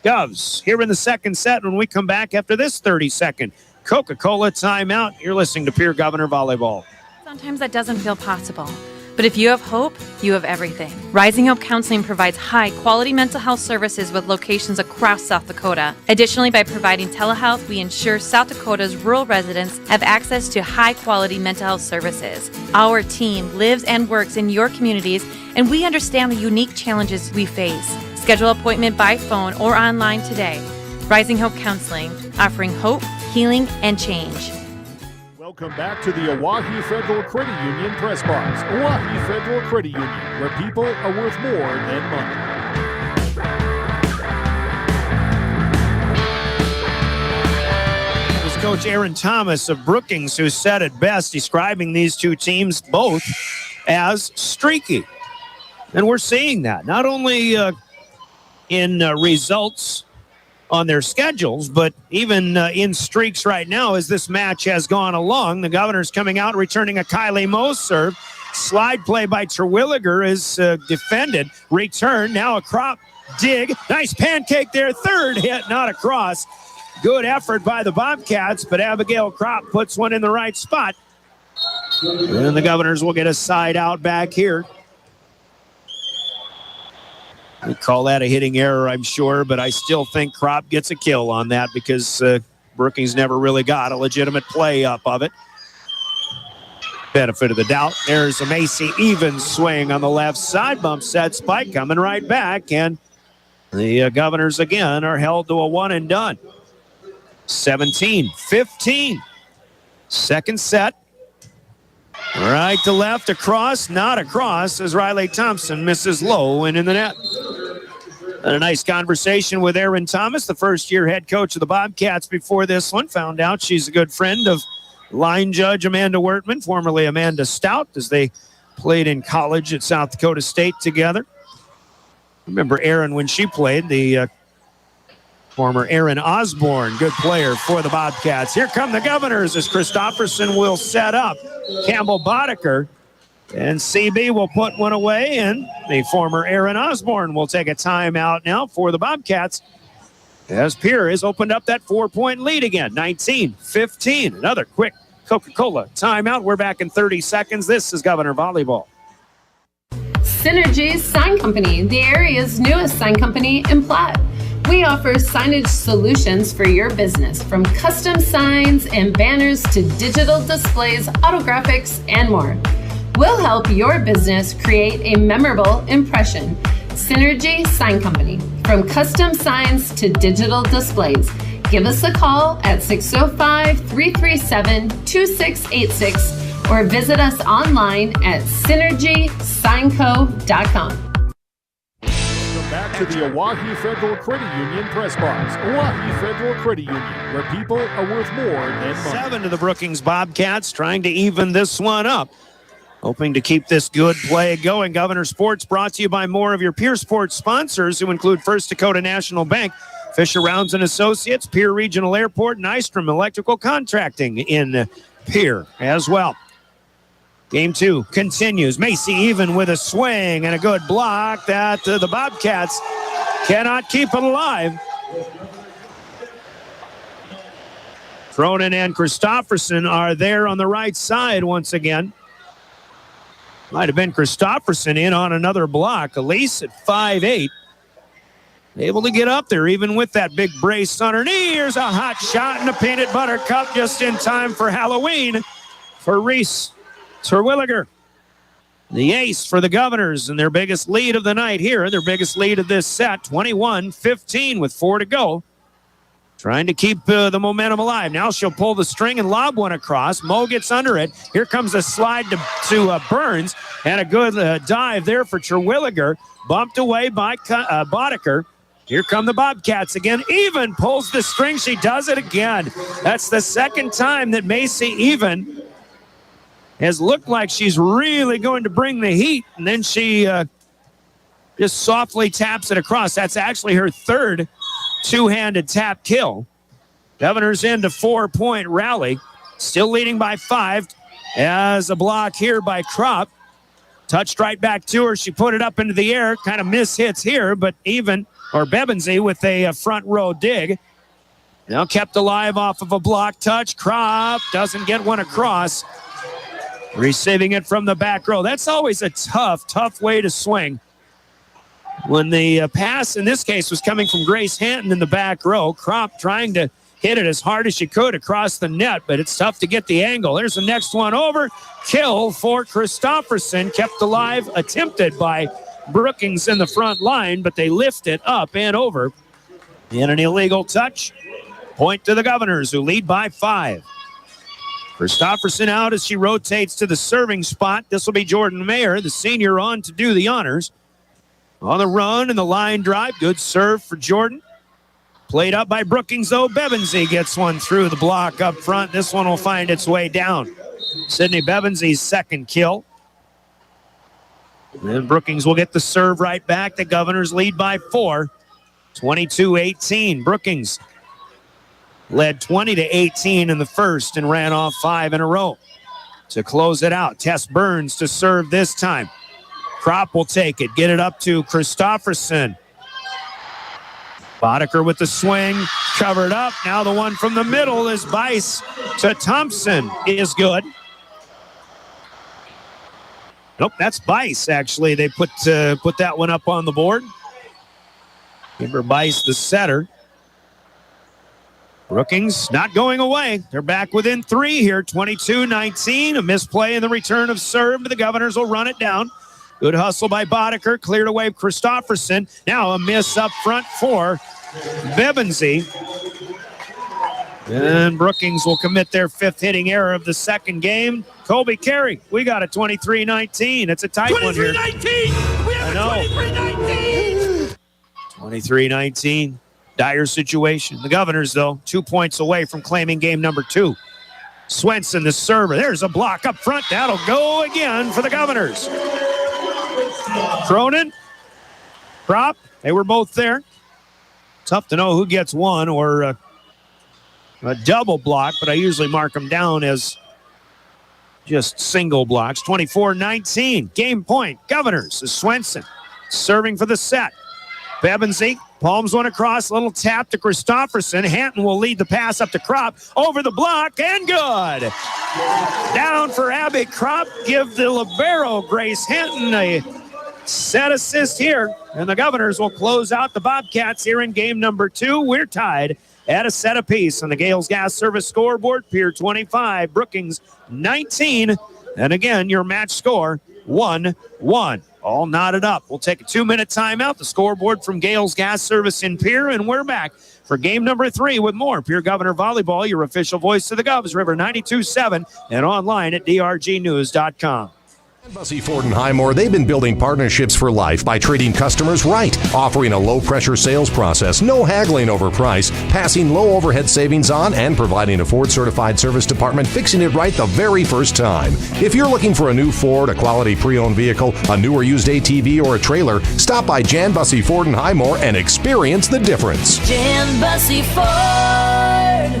Govs here in the second set when we come back after this 30-second Coca-Cola timeout. You're listening to Pierre Governor Volleyball. Sometimes that doesn't feel possible. But if you have hope, you have everything. Rising Hope Counseling provides high-quality mental health services with locations across South Dakota. Additionally, by providing telehealth, we ensure South Dakota's rural residents have access to high-quality mental health services. Our team lives and works in your communities, and we understand the unique challenges we face. Schedule an appointment by phone or online today. Rising Hope Counseling, offering hope, healing, and change. Welcome back to the Oahe Federal Credit Union Press Box. Oahe Federal Credit Union, where people are worth more than money. It was Coach Aaron Thomas of Brookings who said it best, describing these two teams both as streaky. And we're seeing that, not only in results on their schedules, but even in streaks right now as this match has gone along. The Governors coming out, returning a Kylie Mose serve. Slide play by Terwilliger is defended. Return, now a Kropp dig. Nice pancake there. Third hit, not across. Good effort by the Bobcats, but Abigail Kropp puts one in the right spot. And the Governors will get a side out back here. We call that a hitting error, I'm sure, but I still think Kropp gets a kill on that because Brookings never really got a legitimate play up of it. Benefit of the doubt. There's a Macy Evans swing on the left side. Bump set spike coming right back. And the Governors again are held to a one and done. 17-15. Second set. Right to left, across, not across, as Riley Thompson misses low and in the net. And a nice conversation with Erin Thomas, the first-year head coach of the Bobcats before this one. Found out she's a good friend of line judge Amanda Wertman, formerly Amanda Stout, as they played in college at South Dakota State together. Remember Erin when she played, the former Aaron Osborne, good player for the Bobcats. Here come the Governors as Christofferson will set up Campbell Boddicker. And CB will put one away, and the former Aaron Osborne will take a timeout now for the Bobcats as Pierre has opened up that 4-point lead again, 19-15. Another quick Coca-Cola timeout. We're back in 30 seconds. This is Governor Volleyball. Synergy Sign Company, the area's newest sign company in Platte. We offer signage solutions for your business, from custom signs and banners to digital displays, autographics, and more. We'll help your business create a memorable impression. Synergy Sign Company, from custom signs to digital displays. Give us a call at 605-337-2686 or visit us online at synergysignco.com. Back to the Oahe Federal Credit Union press box. Oahe Federal Credit Union, where people are worth more than money. 7 to the Brookings Bobcats, trying to even this one up. Hoping to keep this good play going. Governor Sports brought to you by more of your Pierre Sports sponsors, who include First Dakota National Bank, Fisher Rounds and Associates, Pierre Regional Airport, and Nystrom Electrical Contracting in Pierre as well. Game 2 continues. Macy even with a swing and a good block that the Bobcats cannot keep it alive. Cronin and Christofferson are there on the right side once again. Might have been Christofferson in on another block. Elise at 5'8". Able to get up there even with that big brace on her knee. Here's a hot shot and a peanut butter cup just in time for Halloween for Reese Terwilliger. The ace for the Governors and their biggest lead of the night here. Their biggest lead of this set, 21-15 with 4 to go. Trying to keep the momentum alive. Now she'll pull the string and lob one across. Mo gets under it. Here comes a slide to Burns. And a good dive there for Terwilliger. Bumped away by Boddicker. Here come the Bobcats again. Even pulls the string. She does it again. That's the second time that Macy Even has looked like she's really going to bring the heat. And then she just softly taps it across. That's actually her third two-handed tap kill. Governors into 4-point rally. Still leading by 5 as a block here by Kropp. Touched right back to her. She put it up into the air. Kind of mishits here, but Bebensy with a front row dig. Now kept alive off of a block touch. Kropp doesn't get one across. Receiving it from the back row. That's always a tough way to swing. When the pass in this case was coming from Grace Hanton in the back row, Kropp trying to hit it as hard as she could across the net, but it's tough to get the angle. There's the next one over. Kill for Christofferson. Kept alive, attempted by Brookings in the front line, but they lift it up and over. In an illegal touch. Point to the Governors, who lead by 5. Christofferson out as she rotates to the serving spot. This will be Jordan Mayer, the senior, on to do the honors. On the run and the line drive. Good serve for Jordan. Played up by Brookings, though. Bebensy gets one through the block up front. This one will find its way down. Sydney Bebensy's second kill. And then Brookings will get the serve right back. The Governors lead by 4. 22-18. Brookings led 20-18 in the first and ran off 5 in a row. To close it out, Tess Burns to serve this time. Kropp will take it, get it up to Christofferson. Boddicker with the swing, covered up. Now the one from the middle is Bice to Thompson is good. Nope, that's Bice, actually. They put that one up on the board. Give her Bice the setter. Brookings not going away. They're back within 3 here, 22-19. A misplay in the return of serve, but the Governors will run it down. Good hustle by Boddicker, cleared away Christofferson. Now a miss up front for Bebensy. And Brookings will commit their 5th hitting error of the second game. Colby Carey, we got a 23-19. It's a tight one here. 23-19! We have a 23-19! 23-19. Dire situation. The Governors, though, 2 points away from claiming game number 2. Swenson, the server. There's a block up front. That'll go again for the Governors. Cronin, Prop, they were both there. Tough to know who gets one or a double block, but I usually mark them down as just single blocks. 24-19, game point. Governors is Swenson serving for the set. Bebensy palms one across, little tap to Christofferson. Hanton will lead the pass up to Kropp, over the block, and good. Down for Abby Kropp. Give the libero, Grace Hanton, a set assist here, and the Governors will close out the Bobcats here in game number 2. We're tied at a set apiece on the Gales Gas Service scoreboard. Pierre 25, Brookings 19, and again, your match score 1-1. All knotted up. We'll take a 2-minute timeout. The scoreboard from Gales Gas Service in Pierre, and we're back for game number 3 with more Pierre Governor Volleyball, your official voice to the Govs, River 92.7, and online at drgnews.com. Bussey Ford and Highmore, they've been building partnerships for life by treating customers right, offering a low-pressure sales process, no haggling over price, passing low overhead savings on, and providing a Ford-certified service department fixing it right the very first time. If you're looking for a new Ford, a quality pre-owned vehicle, a new or used ATV, or a trailer, stop by Jan Bussey Ford and Highmore and experience the difference. Jan Bussey Ford,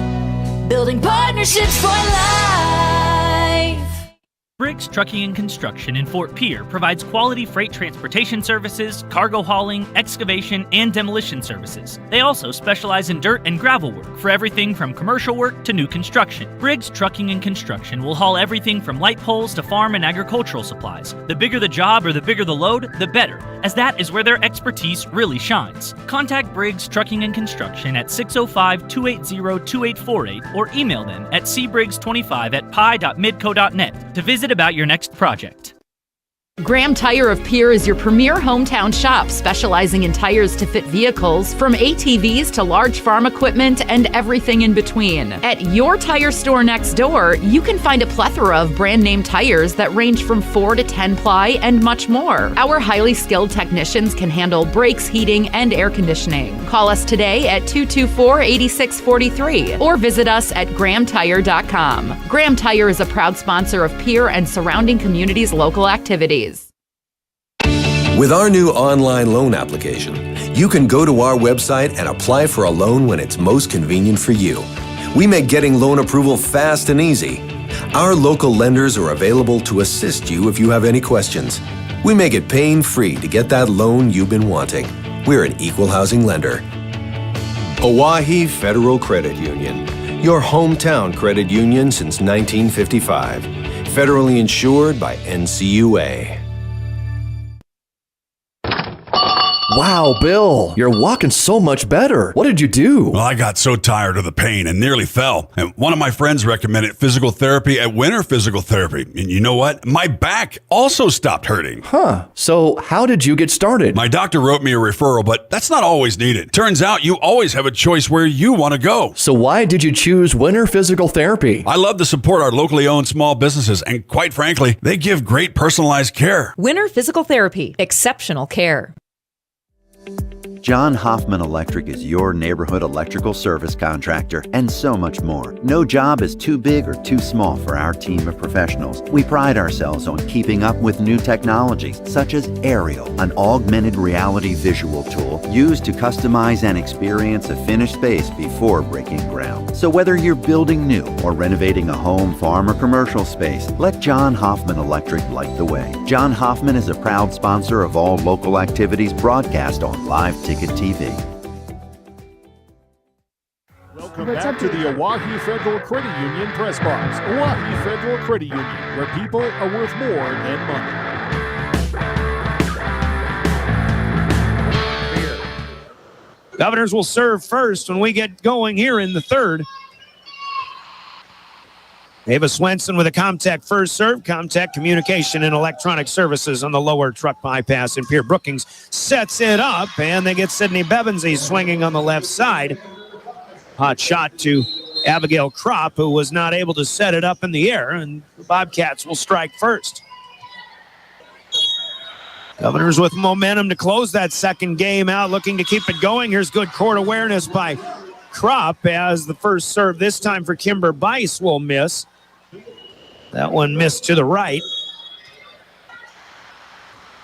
building partnerships for life. Briggs Trucking and Construction in Fort Pierre provides quality freight transportation services, cargo hauling, excavation, and demolition services. They also specialize in dirt and gravel work for everything from commercial work to new construction. Briggs Trucking and Construction will haul everything from light poles to farm and agricultural supplies. The bigger the job or the bigger the load, the better, as that is where their expertise really shines. Contact Briggs Trucking and Construction at 605-280-2848 or email them at cbriggs25@pi.midco.net to visit about your next project. Graham Tire of Pierre is your premier hometown shop, specializing in tires to fit vehicles, from ATVs to large farm equipment and everything in between. At your tire store next door, you can find a plethora of brand name tires that range from 4 to 10 ply and much more. Our highly skilled technicians can handle brakes, heating, and air conditioning. Call us today at 224-8643 or visit us at grahamtire.com. Graham Tire is a proud sponsor of Pierre and surrounding communities' local activities. With our new online loan application, you can go to our website and apply for a loan when it's most convenient for you. We make getting loan approval fast and easy. Our local lenders are available to assist you if you have any questions. We make it pain-free to get that loan you've been wanting. We're an equal housing lender. Oahe Federal Credit Union, your hometown credit union since 1955. Federally insured by NCUA. Wow, Bill, you're walking so much better. What did you do? Well, I got so tired of the pain and nearly fell. And one of my friends recommended physical therapy at Winter Physical Therapy. And you know what? My back also stopped hurting. Huh. So how did you get started? My doctor wrote me a referral, but that's not always needed. Turns out you always have a choice where you want to go. So why did you choose Winter Physical Therapy? I love to support our locally owned small businesses, and quite frankly, they give great personalized care. Winter Physical Therapy. Exceptional care. John Hoffman Electric is your neighborhood electrical service contractor, and so much more. No job is too big or too small for our team of professionals. We pride ourselves on keeping up with new technologies, such as Aerial, an augmented reality visual tool used to customize and experience a finished space before breaking ground. So whether you're building new or renovating a home, farm, or commercial space, let John Hoffman Electric light the way. John Hoffman is a proud sponsor of all local activities broadcast on Live Ticket TV. Welcome back to the Oahe Federal Credit Union Press Box. Oahe Federal Credit Union, where people are worth more than money. Governors will serve first when we get going here in the third. Ava Swenson with a Comtech first serve. Comtech Communication and Electronic Services on the lower truck bypass. And Pierre Brookings sets it up, and they get Sydney Bevensey swinging on the left side. Hot shot to Abigail Kropp, who was not able to set it up in the air, and the Bobcats will strike first. Governors with momentum to close that second game out, looking to keep it going. Here's good court awareness by Kropp as the first serve this time for Kimber Bice will miss. That one missed to the right.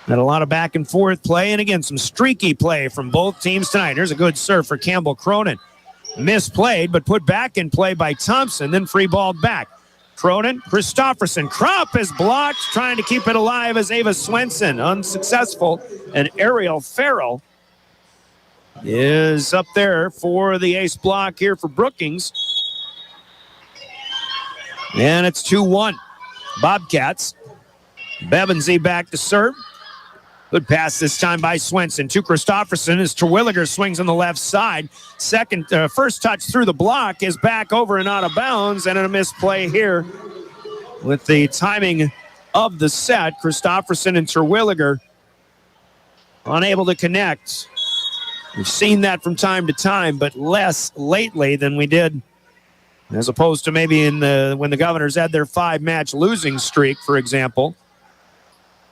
Had a lot of back and forth play, and again, some streaky play from both teams tonight. Here's a good serve for Campbell Cronin. Misplayed, but put back in play by Thompson, then free balled back. Cronin, Christofferson. Kropp is blocked, trying to keep it alive as Ava Swenson unsuccessful. And Ariel Farrell is up there for the ace block here for Brookings. And it's 2-1. Bobcats. Bevensey back to serve. Good pass this time by Swenson to Christofferson as Terwilliger swings on the left side. First touch through the block is back over and out of bounds, and a misplay here with the timing of the set. Christofferson and Terwilliger unable to connect. We've seen that from time to time, but less lately than we did, as opposed to maybe when the Governors had their 5-match losing streak, for example.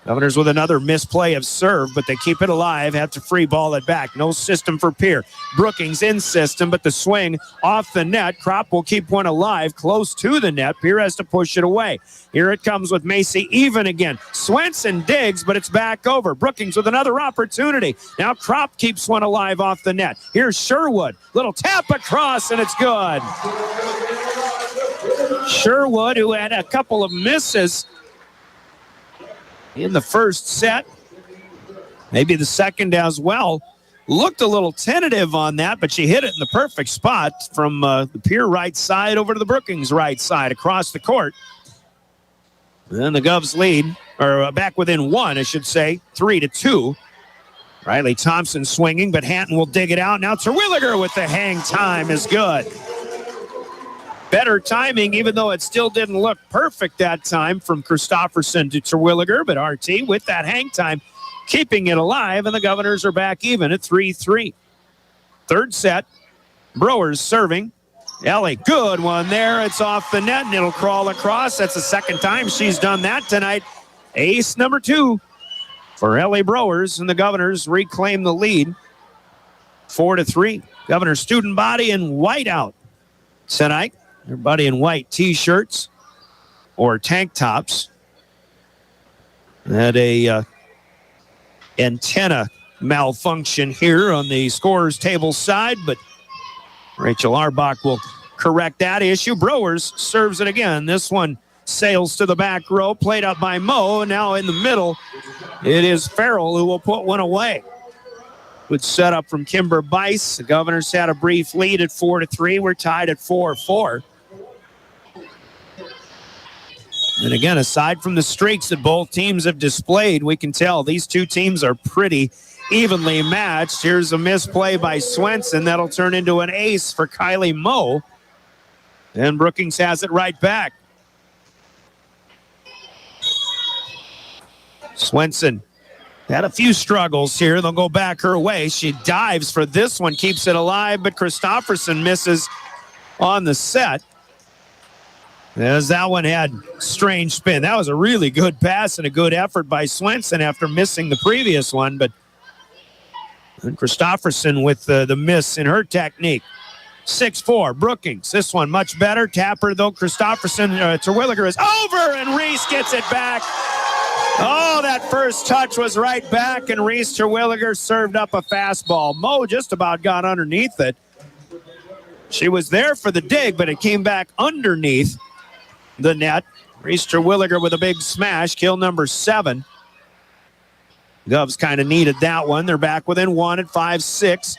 Governors with another misplay of serve, but they keep it alive, have to free ball it back. No system for Pierre. Brookings in system, but the swing off the net. Kropp will keep one alive, close to the net. Pierre has to push it away. Here it comes with Macy even again. Swenson digs, but it's back over. Brookings with another opportunity. Now Kropp keeps one alive off the net. Here's Sherwood. Little tap across, and it's good. Sherwood, who had a couple of misses in the first set, maybe the second as well, looked a little tentative on that, but she hit it in the perfect spot from the Pierre right side over to the Brookings right side across the court. And then the Govs lead, or back within one, I should say, 3-2. Riley Thompson swinging, but Hanton will dig it out. Now Terwilliger with the hang time is good. Better timing, even though it still didn't look perfect that time from Christofferson to Terwilliger, but RT with that hang time, keeping it alive, and the Governors are back even at 3-3. Third set, Brewers serving. Ellie, good one there. It's off the net, and it'll crawl across. That's the second time she's done that tonight. Ace number 2 for Ellie Brewers, and the Governors reclaim the lead, 4-3. Governor student body in white out tonight. Everybody in white T-shirts or tank tops. Had a antenna malfunction here on the scorer's table side, but Rachel Arbach will correct that issue. Brewers serves it again. This one sails to the back row, played up by Moe. Now in the middle, it is Farrell who will put one away. Good setup from Kimber Bice. The Governors had a brief lead at 4-3. We're tied at 4-4. And again, aside from the streaks that both teams have displayed, we can tell these two teams are pretty evenly matched. Here's a misplay by Swenson. That'll turn into an ace for Kylie Moe. And Brookings has it right back. Swenson had a few struggles here. They'll go back her way. She dives for this one, keeps it alive, but Christofferson misses on the set. As that one had strange spin. That was a really good pass and a good effort by Swenson after missing the previous one, but Christofferson with the miss in her technique. 6-4, Brookings. This one much better. Tapper, though, Christofferson, Terwilliger is over, and Reese gets it back. Oh, that first touch was right back, and Reese Terwilliger served up a fastball. Moe just about got underneath it. She was there for the dig, but it came back underneath the net. Reese Terwilliger with a big smash, kill number 7. Govs kind of needed that one. They're back within 1 at 5-6.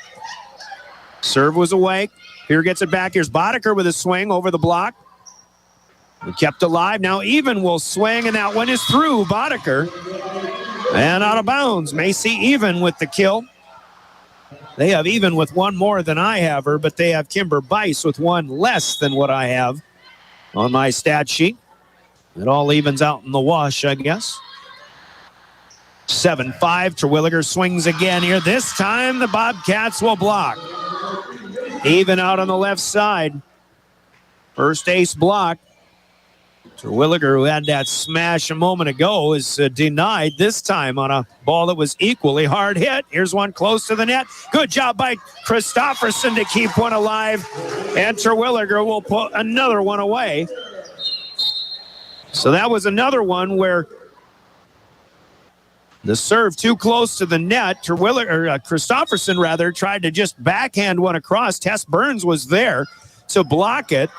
Serve was away. Here gets it back. Here's Boddicker with a swing over the block. We kept alive. Now Even will swing, and that one is through Boddicker. And out of bounds. Macy Even with the kill. They have even with one more than I have her, but they have Kimber Bice with one less than what I have on my stat sheet. It all evens out in the wash, I guess. 7-5. Terwilliger swings again here. This time the Bobcats will block. Even out on the left side. First ace block. Terwilliger, who had that smash a moment ago, is denied this time on a ball that was equally hard hit. Here's one close to the net. Good job by Christofferson to keep one alive. And Terwilliger will put another one away. So that was another one where the serve too close to the net. Christofferson rather tried to just backhand one across. Tess Burns was there to block it.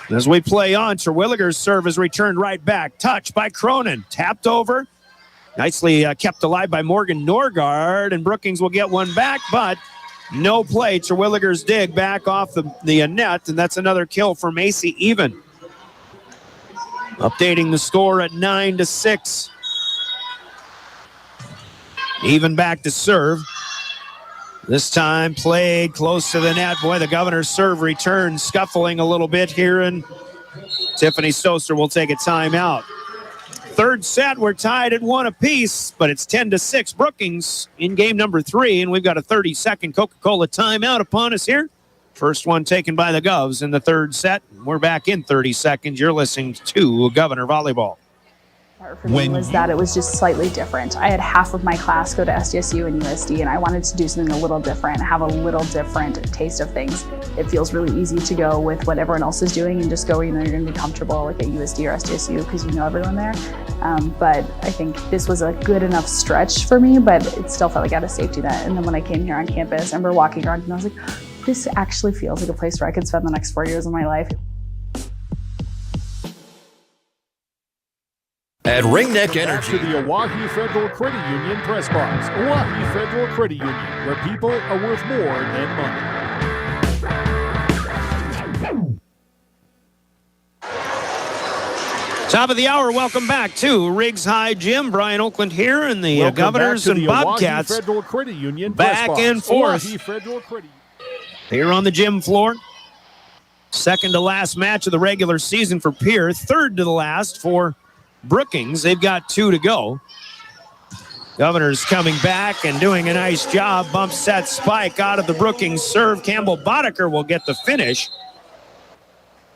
As we play on, Terwilliger's serve is returned right back. Touch by Cronin. Tapped over. Nicely kept alive by Morgan Norgard. And Brookings will get one back, but no play. Terwilliger's dig back off the net, and that's another kill for Macy Even. Updating the score at 9-6. Even back to serve. This time played close to the net. Boy, the Governor's serve return scuffling a little bit here, and Tiffany Stoster will take a timeout. Third set, we're tied at 1 apiece, but it's 10-6 Brookings in game number 3, and we've got a 30-second Coca-Cola timeout upon us here. First one taken by the Govs in the third set. We're back in 30 seconds. You're listening to Governor Volleyball. For me was that it was just slightly different. I had half of my class go to SDSU and USD, and I wanted to do something a little different, have a little different taste of things. It feels really easy to go with what everyone else is doing and just go where you know you're going to be comfortable, like at USD or SDSU, because you know everyone there. But I think this was a good enough stretch for me, but it still felt like I had a safety net. And then when I came here on campus, I remember walking around and I was like, this actually feels like a place where I could spend the next 4 years of my life. At Ringneck Energy. To the Oahe Federal Credit Union press box. Oahe Federal Credit Union, where people are worth more than money. Top of the hour, welcome back to Riggs High Gym. Brian Oakland here, and the Governors and Bobcats Federal Credit Union back and forth here on the gym floor. Second to last match of the regular season for Pierre. Third to the last for Brookings. They've got 2 to go. Governors coming back and doing a nice job. Bump set spike out of the Brookings serve. Campbell Boddicker will get the finish.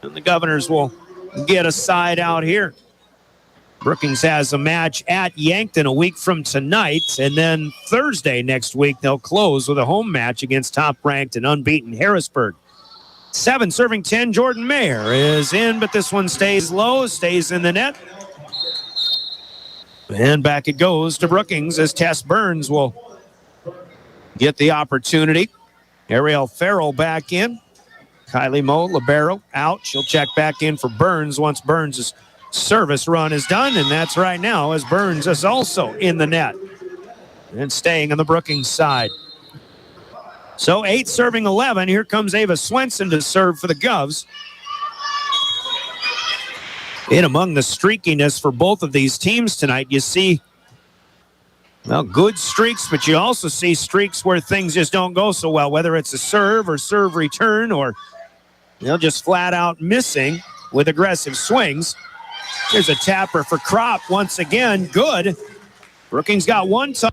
And the Governors will get a side out here. Brookings has a match at Yankton a week from tonight. And then Thursday next week, they'll close with a home match against top-ranked and unbeaten Harrisburg. 7 serving 10. Jordan Mayer is in, but this one stays low, stays in the net. And back it goes to Brookings as Tess Burns will get the opportunity. Ariel Farrell back in. Kylie Moe, libero, out. She'll check back in for Burns once Burns' service run is done. And that's right now as Burns is also in the net. And staying on the Brookings side. So 8 serving 11. Here comes Ava Swenson to serve for the Govs. In among the streakiness for both of these teams tonight, you see, well, good streaks, but you also see streaks where things just don't go so well, whether it's a serve or serve return or they'll just flat out missing with aggressive swings. Here's a tapper for Kropp once again. Good. Brookings got one time.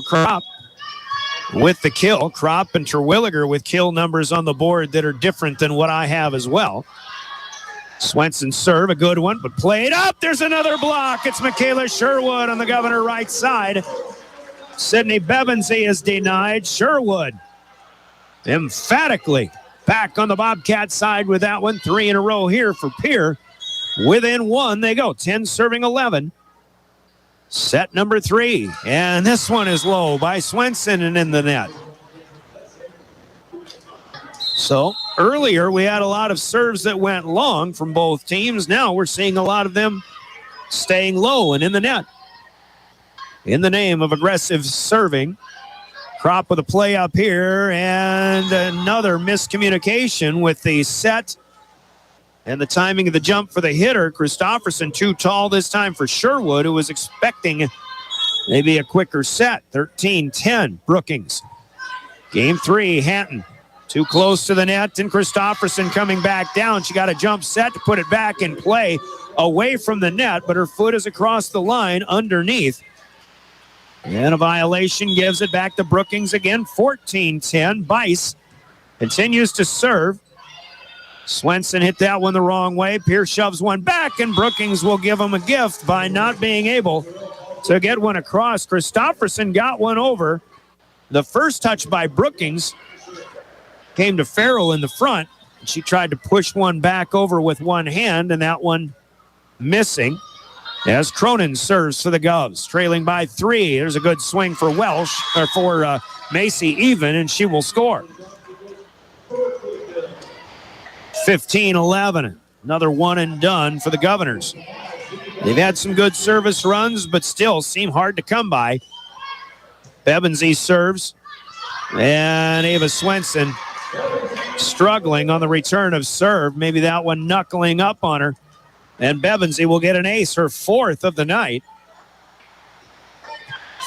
Kropp with the kill. Kropp and Terwilliger with kill numbers on the board that are different than what I have as well. Swenson serve, a good one, but played up. There's another block. It's Michaela Sherwood on the Governor right side. Sydney Bevensey is denied. Sherwood emphatically back on the Bobcat side with that one. 3 in a row here for Pierre. Within 1 they go. 10 serving 11. Set number 3, and this one is low by Swenson and in the net. So earlier we had a lot of serves that went long from both teams. Now we're seeing a lot of them staying low and in the net. In the name of aggressive serving, Kropp with a play up here and another miscommunication with the set And the timing of the jump for the hitter, Christofferson, too tall this time for Sherwood, who was expecting maybe a quicker set. 13-10, Brookings. Game 3, Hanton. Too close to the net, and Christofferson coming back down. She got a jump set to put it back in play away from the net, but her foot is across the line underneath. And a violation gives it back to Brookings again. 14-10. Bice continues to serve. Swenson hit that one the wrong way. Pierce shoves one back, and Brookings will give him a gift by not being able to get one across. Christofferson got one over. The first touch by Brookings came to Farrell in the front. She tried to push one back over with one hand, and that one missing. As Cronin serves for the Govs, trailing by 3. There's a good swing for Macy even, and she will score. 15-11. Another one and done for the Governors. They've had some good service runs, but still seem hard to come by. Bevensey serves, and Ava Swenson struggling on the return of serve. Maybe that one knuckling up on her. And Bevensey will get an ace, her 4th of the night.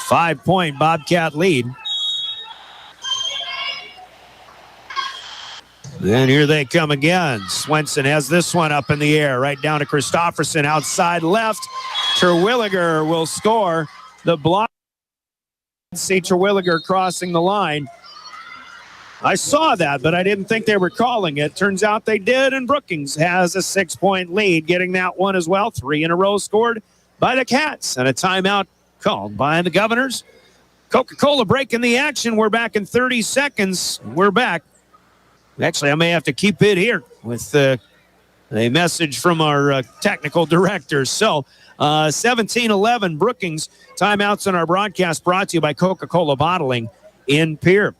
5-point Bobcat lead. Then here they come again. Swenson has this one up in the air, right down to Christofferson, outside left. Terwilliger will score the block. See Terwilliger crossing the line. I saw that, but I didn't think they were calling it. Turns out they did, and Brookings has a 6-point lead, getting that one as well. 3 in a row scored by the Cats, and a timeout called by the Governors. Coca-Cola breaking the action. We're back in 30 seconds. We're back. Actually, I may have to keep it here with a message from our technical director. So, 17-11 Brookings. Timeouts on our broadcast brought to you by Coca-Cola Bottling in Pierre.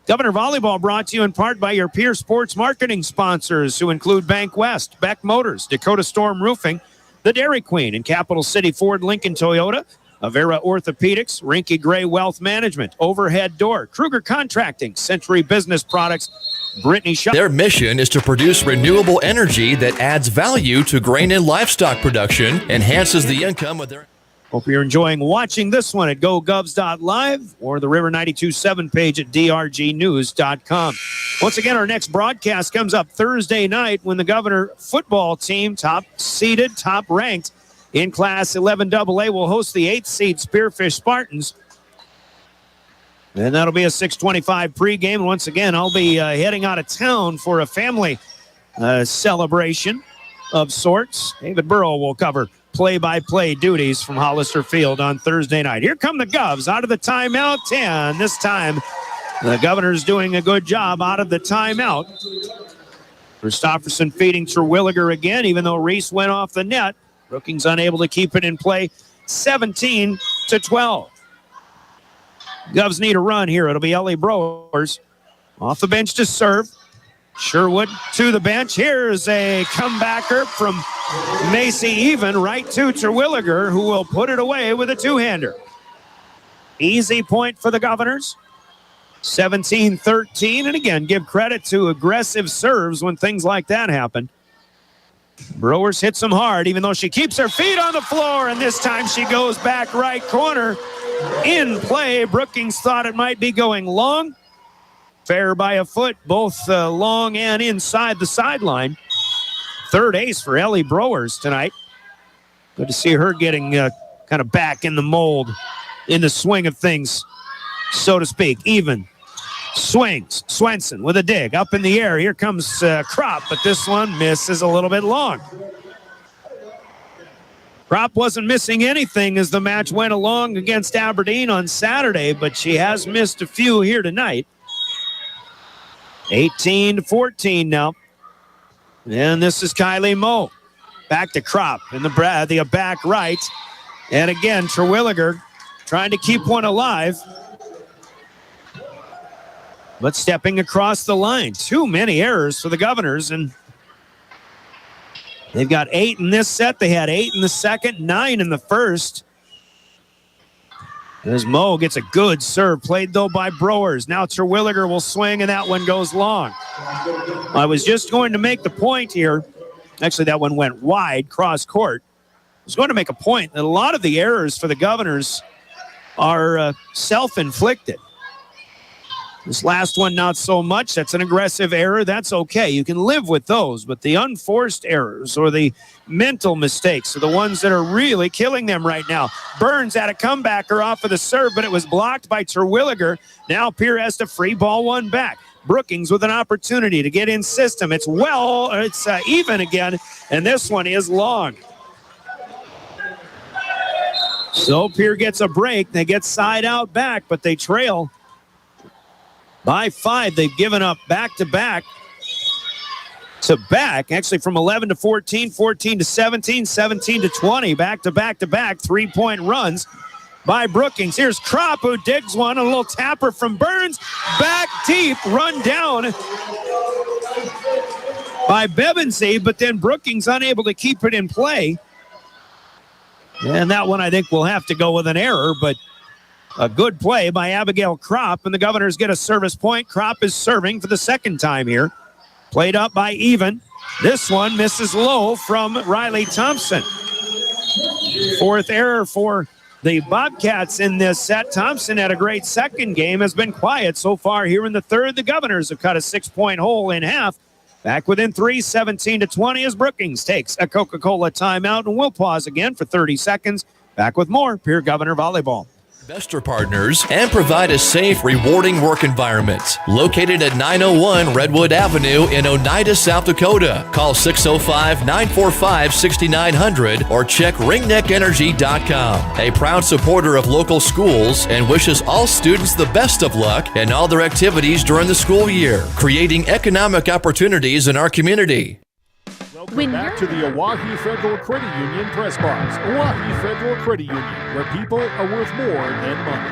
Governor Volleyball brought to you in part by your Pierre Sports marketing sponsors, who include Bank West, Beck Motors, Dakota Storm Roofing, the Dairy Queen, and Capital City Ford Lincoln Toyota, Avera Orthopedics, Rinky Gray Wealth Management, Overhead Door, Kruger Contracting, Century Business Products, Brittany Shaw. Their mission is to produce renewable energy that adds value to grain and livestock production, enhances the income of their... Hope you're enjoying watching this one at GoGovs.live or the River 92.7 page at drgnews.com. Once again, our next broadcast comes up Thursday night when the Governor football team, top-seeded, top-ranked in Class 11AA, will host the 8th seed Spearfish Spartans. And that'll be a 6:25 pregame. Once again, I'll be heading out of town for a family celebration of sorts. David Burrow will cover play-by-play duties from Hollister Field on Thursday night. Here come the Govs out of the timeout, and this time the Governor's doing a good job out of the timeout. Christofferson feeding Terwilliger again, even though Reese went off the net. Brookings unable to keep it in play, 17-12. Govs need a run here. It'll be Ellie Browers off the bench to serve. Sherwood to the bench. Here's a comebacker from Macy Even right to Terwilliger, who will put it away with a two-hander. Easy point for the Governors. 17-13. And again, give credit to aggressive serves when things like that happen. Brewers hits them hard, even though she keeps her feet on the floor, and this time she goes back right corner. In play, Brookings thought it might be going long. Fair by a foot, both long and inside the sideline. Third ace for Ellie Browers tonight. Good to see her getting kind of back in the mold, in the swing of things, so to speak. Even swings. Swenson with a dig up in the air. Here comes Kropp, but this one misses a little bit long. Kropp wasn't missing anything as the match went along against Aberdeen on Saturday, but she has missed a few here tonight. 18-14 now. And this is Kylie Moe. Back to Kropp in the back right. And again, Terwilliger trying to keep one alive. But stepping across the line. Too many errors for the Governors. And they've got 8 in this set. They had 8 in the second, 9 in the first. As Moe gets a good serve, played though by Browers. Now Terwilliger will swing, and that one goes long. I was just going to make the point here Actually, that one went wide, cross court. I was going to make a point that a lot of the errors for the Governors are self-inflicted. This last one, not so much. That's an aggressive error. That's okay. You can live with those. But the unforced errors or the mental mistakes are the ones that are really killing them right now. Burns had a comebacker off of the serve, but it was blocked by Terwilliger. Now Pierre has to free ball one back. Brookings with an opportunity to get in system. It's even again, and this one is long. So Pierre gets a break. They get side out back, but they trail by 5. They've given up back-to-back to back, actually from 11 to 14, 14 to 17, 17 to 20, back-to-back-to-back, 3-point runs by Brookings. Here's Kropp, who digs one, a little tapper from Burns, back deep, run down by Bevensey, but then Brookings unable to keep it in play. And that one I think will have to go with an error, but a good play by Abigail Kropp, and the Governors get a service point. Kropp is serving for the second time here. Played up by Even. This one misses low from Riley Thompson. Fourth error for the Bobcats in this set. Thompson had a great second game, has been quiet so far here in the third. The Governors have cut a 6-point hole in half. Back within 3, 17 to 20 as Brookings takes a Coca-Cola timeout, and we'll pause again for 30 seconds. Back with more Pierre Governor Volleyball. Investor partners and provide a safe, rewarding work environment. Located at 901 Redwood Avenue in Oneida, South Dakota. Call 605-945-6900 or check ringneckenergy.com. A proud supporter of local schools and wishes all students the best of luck in all their activities during the school year, creating economic opportunities in our community. Welcome back to the Oahe Federal Credit Union Press Box. Oahe Federal Credit Union, where people are worth more than money.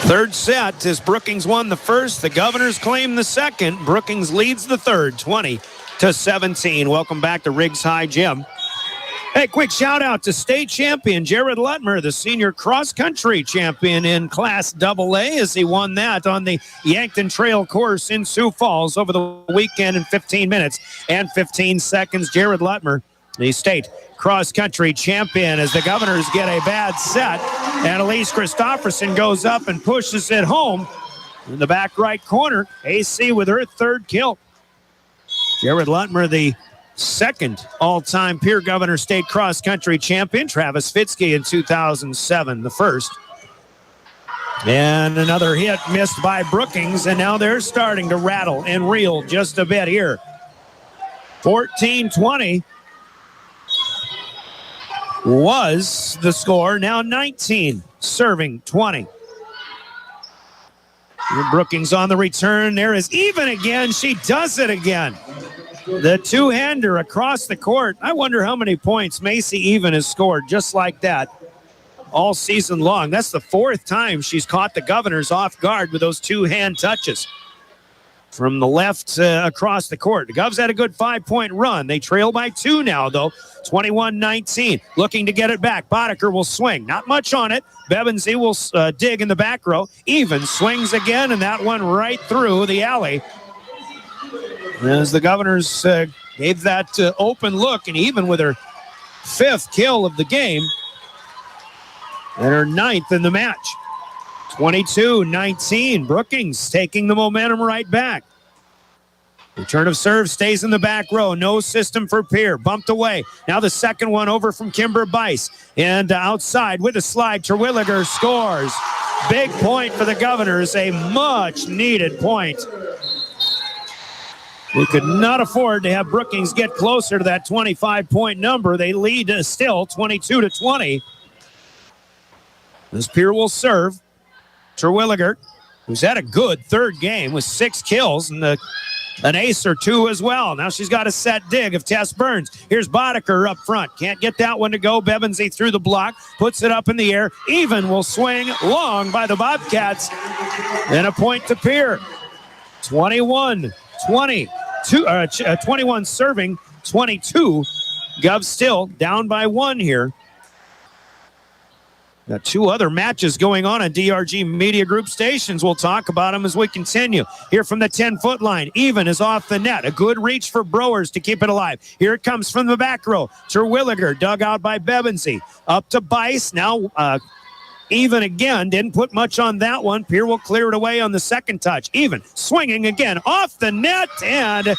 Third set as Brookings won the first. The Governors claim the second. Brookings leads the third, 20 to 17. Welcome back to Riggs High Gym. Hey, quick shout out to state champion Jared Lutmer, the senior cross-country champion in Class AA, as he won that on the Yankton Trail course in Sioux Falls over the weekend in 15 minutes and 15 seconds. Jared Lutmer, the state cross-country champion, as the Governors get a bad set, and Elise Christofferson goes up and pushes it home in the back right corner. AC with her third kill. Jared Lutmer, the second all-time Pierre Governor State cross-country champion. Travis Fitzke in 2007, the first. And another hit missed by Brookings, and now they're starting to rattle and reel just a bit here. 14-20 was the score. Now 19, serving 20. Brookings on the return. There is Even again. She does it again. The two-hander across the court. I wonder how many points Macy Even has scored just like that all season long. That's the fourth time she's caught the Governors off guard with those two-hand touches from the left across the court. The Govs had a good 5-point run. They trail by 2 now, though, 21-19. Looking to get it back. Boddicker will swing. Not much on it. Bevensey will dig in the back row. Even swings again, and that one right through the alley. As the Governors gave that open look, and Even with her 5th kill of the game and her 9th in the match. 22-19. Brookings taking the momentum right back. Return of serve stays in the back row. No system for Pierre. Bumped away. Now the second one over from Kimber Bice. And outside with a slide, Terwilliger scores. Big point for the Governors. A much-needed point. We could not afford to have Brookings get closer to that 25-point number. They lead still 22-20. This Pierre will serve. Terwilliger, who's had a good third game with 6 kills and an ace or 2 as well. Now she's got a set dig of Tess Burns. Here's Boddicker up front. Can't get that one to go. Bevensey through the block. Puts it up in the air. Even will swing long by the Bobcats. And a point to Pierre. 21-20. 21 serving, 22. Govs still down by 1 here. Got two other matches going on DRG Media Group stations. We'll talk about them as we continue. Here from the 10-foot line. Even is off the net. A good reach for Brewers to keep it alive. Here it comes from the back row. Terwilliger dug out by Bevensey. Up to Bice. Now Even again. Didn't put much on that one. Pierre will clear it away on the second touch. Even swinging again off the net. And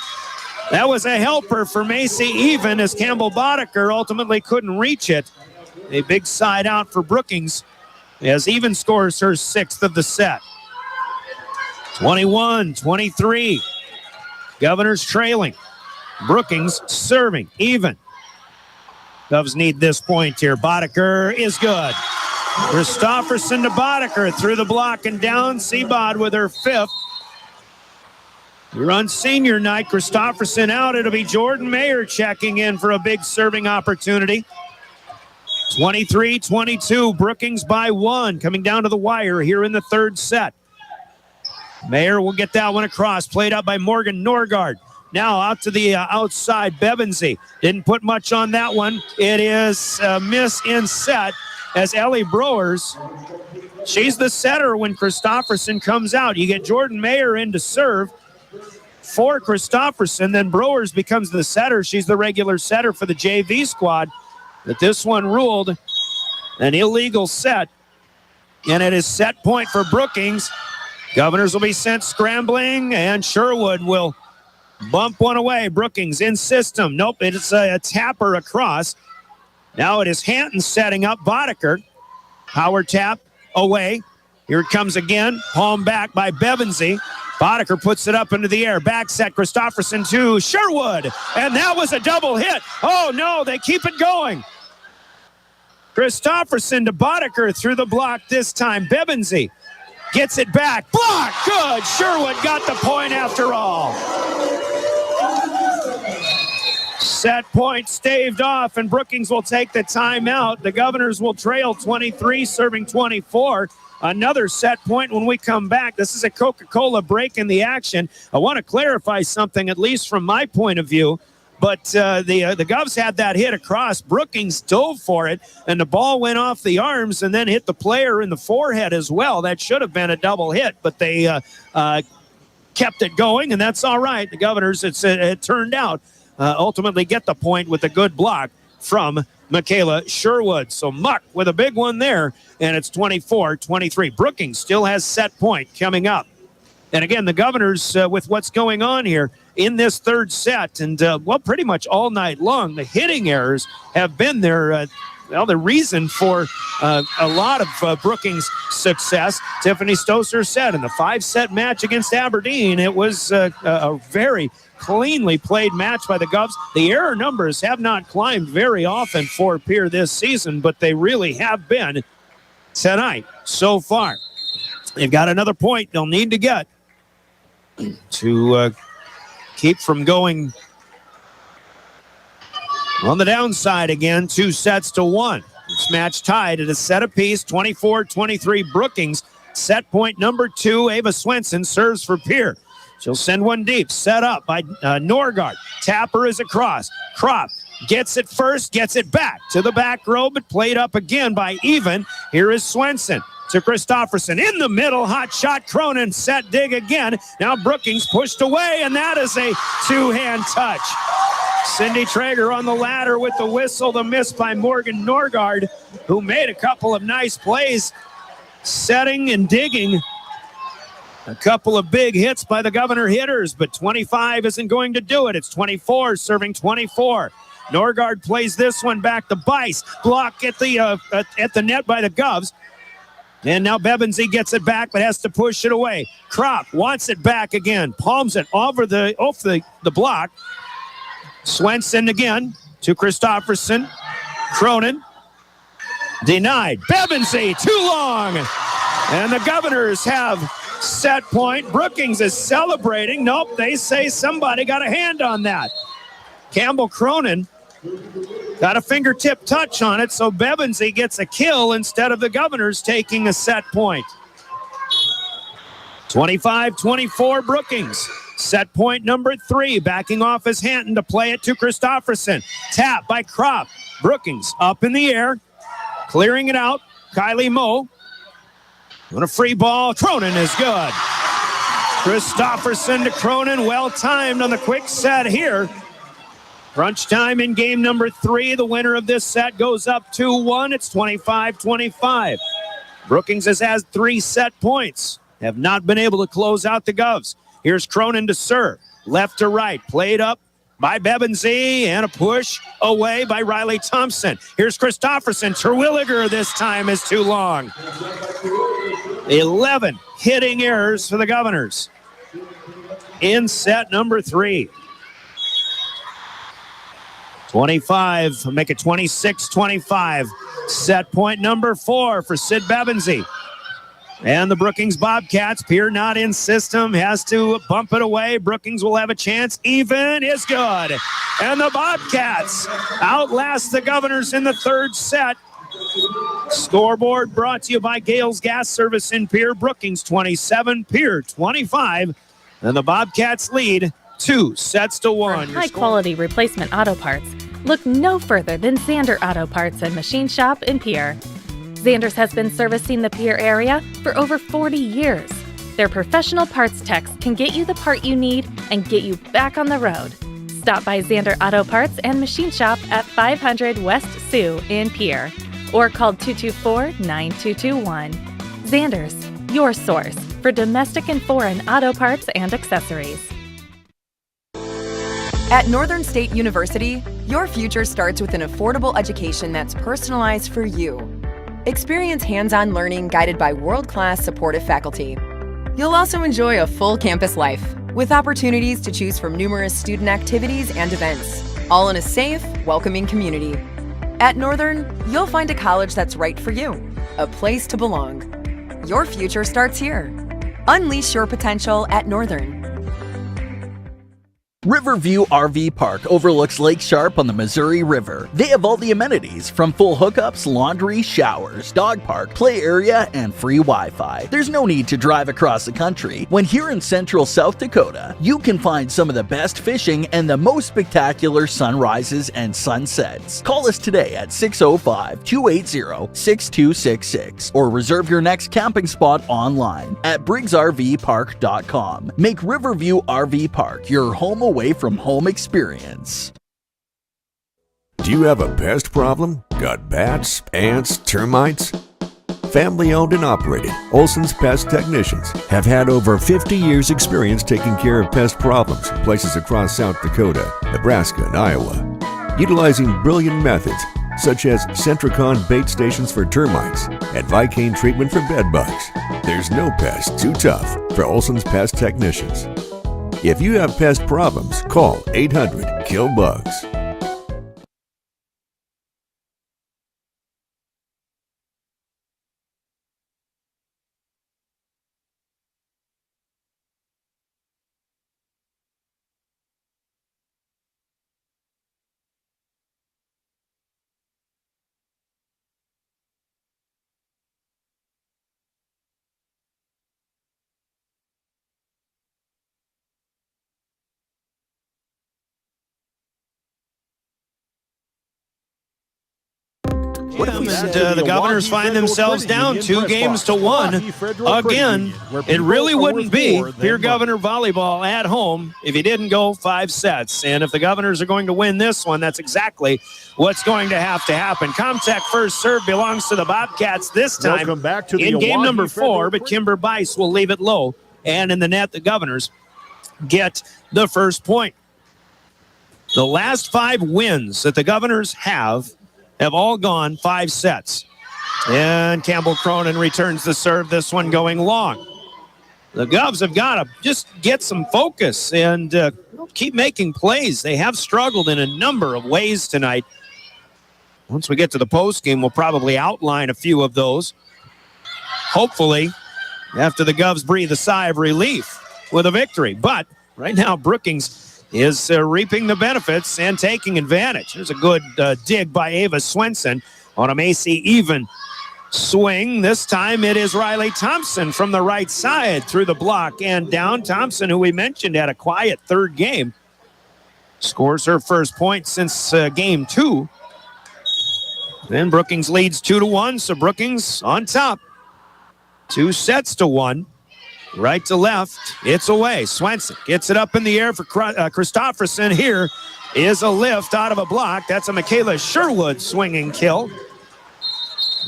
that was a helper for Macy Even as Campbell Boddicker ultimately couldn't reach it. A big side out for Brookings as Even scores her 6th of the set. 21-23. Governors trailing. Brookings serving. Even. Doves need this point here. Boddicker is good. Christofferson to Boddicker through the block and down. Seabod with her 5th. We're on senior night. Christofferson out. It'll be Jordan Mayer checking in for a big serving opportunity. 23-22, Brookings by 1, coming down to the wire here in the third set. Mayer will get that one across, played up by Morgan Norgard. Now out to the outside, Bevensey. Didn't put much on that one. It is a miss in set as Ellie Brewers, she's the setter when Christofferson comes out. You get Jordan Mayer in to serve for Christofferson, then Brewers becomes the setter. She's the regular setter for the JV squad. But this one ruled an illegal set, and it is set point for Brookings. Governors will be sent scrambling, and Sherwood will bump one away. Brookings in system. Nope, it's a tapper across. Now it is Hanton setting up Boddicker. Power tap away. Here it comes again. Palm back by Bevensey. Boddicker puts it up into the air. Back set, Christofferson to Sherwood. And that was a double hit. Oh, no, they keep it going. Christofferson to Boddicker through the block this time. Bevensey gets it back. Block, good. Sherwood got the point after all. Set point staved off, and Brookings will take the timeout. The Governors will trail 23, serving 24. Another set point when we come back. This is a Coca-Cola break in the action. I want to clarify something, at least from my point of view. But the Govs had that hit across. Brookings dove for it, and the ball went off the arms and then hit the player in the forehead as well. That should have been a double hit, but they kept it going, and that's all right. The Governors, it turned out, ultimately get the point with a good block from Michaela Sherwood. So Muck with a big one there, and it's 24-23. Brookings still has set point coming up. And again, the Governors, with what's going on here in this third set, and pretty much all night long, the hitting errors have been the reason for a lot of Brookings' success. Tiffany Stoser said in the 5-set match against Aberdeen, it was a very cleanly played match by the Govs. The error numbers have not climbed very often for Pierre this season, but they really have been tonight so far. They've got another point they'll need to get to keep from going on the downside again. 2-1. This match tied at a set apiece. 24-23 Brookings. Set point number 2. Ava Swenson serves for Pierre. She'll send one deep. Set up by Norgard. Tapper is across. Krop gets it first, gets it back to the back row, but played up again by Even. Here is Swenson to Christofferson. In the middle, hot shot. Cronin set dig again. Now Brookings pushed away, and that is a two-hand touch. Cindy Traeger on the ladder with the whistle. The miss by Morgan Norgard, who made a couple of nice plays, setting and digging. A couple of big hits by the Governor hitters, but 25 isn't going to do it. It's 24 serving 24. Norgard plays this one back to Bice. Block at the net by the Govs. And now Bevensey gets it back, but has to push it away. Krop wants it back again. Palms it off the block. Swenson again to Christofferson. Cronin denied. Bevensey too long. And the Governors have set point. Brookings is celebrating. Nope, they say somebody got a hand on that. Campbell Cronin got a fingertip touch on it, so Bevensey gets a kill instead of the Governors taking a set point. 25-24 Brookings. Set point number 3. Backing off is Hanton to play it to Christofferson. Tap by Krop. Brookings up in the air. Clearing it out. Kylie Moe. On a free ball, Cronin is good. Christofferson to Cronin, well timed on the quick set here. Crunch time in game number 3. The winner of this set goes up 2-1. It's 25-25. Brookings has 3 set points. Have not been able to close out the Govs. Here's Cronin to serve. Left to right. Played up by Bebensee, and a push away by Riley Thompson. Here's Christofferson. Terwilliger this time is too long. 11 hitting errors for the Governors in set number 3. 25, make it 26-25. Set point number 4 for Sid Bebensee. And the Brookings Bobcats, Pierre not in system, has to bump it away. Brookings will have a chance. Even is good. And the Bobcats outlast the Governors in the 3rd set. Scoreboard brought to you by Gales Gas Service in Pierre. Brookings 27, Pierre 25. And the Bobcats lead 2-1. For high-quality replacement auto parts, look no further than Zander Auto Parts and Machine Shop in Pierre. Zander's has been servicing the Pierre area for over 40 years. Their professional parts techs can get you the part you need and get you back on the road. Stop by Zander Auto Parts and Machine Shop at 500 West Sioux in Pierre or call 224-9221. Zander's, your source for domestic and foreign auto parts and accessories. At Northern State University, your future starts with an affordable education that's personalized for you. Experience hands-on learning guided by world-class supportive faculty. You'll also enjoy a full campus life with opportunities to choose from numerous student activities and events, all in a safe, welcoming community. At Northern, you'll find a college that's right for you, a place to belong. Your future starts here. Unleash your potential at Northern. Riverview RV Park overlooks Lake Sharp on the Missouri River. They have all the amenities from full hookups, laundry, showers, dog park, play area, and free Wi-Fi. There's no need to drive across the country. When here in central South Dakota, you can find some of the best fishing and the most spectacular sunrises and sunsets. Call us today at 605-280-6266 or reserve your next camping spot online at briggsrvpark.com. Make Riverview RV Park your home away from home experience. Do you have a pest problem? Got bats, ants, termites? Family owned and operated, Olson's Pest Technicians have had over 50 years experience taking care of pest problems in places across South Dakota, Nebraska, and Iowa. Utilizing brilliant methods such as Centricon bait stations for termites and Vicane treatment for bed bugs. There's no pest too tough for Olson's Pest Technicians. If you have pest problems, call 800-KILL-BUGS. The Governors find themselves down 2-1. Again, it really wouldn't be Pierre Governor volleyball at home if he didn't go 5 sets. And if the Governors are going to win this one, that's exactly what's going to happen. Comtech first serve belongs to the Bobcats this time. Welcome back to in the game Milwaukee number 4, Federal but Kimber Bice will leave it low. And in the net, the Governors get the first point. The last 5 wins that the Governors have all gone 5 sets. And Campbell Cronin returns the serve, this one going long. The Govs have got to just get some focus and keep making plays. They have struggled in a number of ways tonight. Once we get to the postgame, we'll probably outline a few of those. Hopefully, after the Govs breathe a sigh of relief with a victory. But right now, Brookings is reaping the benefits and taking advantage. There's a good dig by Ava Swenson on a Macy even swing. This time it is Riley Thompson from the right side through the block and down. Thompson, who we mentioned had a quiet 3rd game, scores her first point since game 2. Then Brookings leads 2-1, so Brookings on top. 2 sets to 1. Right to left, it's away. Swenson gets it up in the air for Christofferson. Here is a lift out of a block. That's a Michaela Sherwood swinging kill.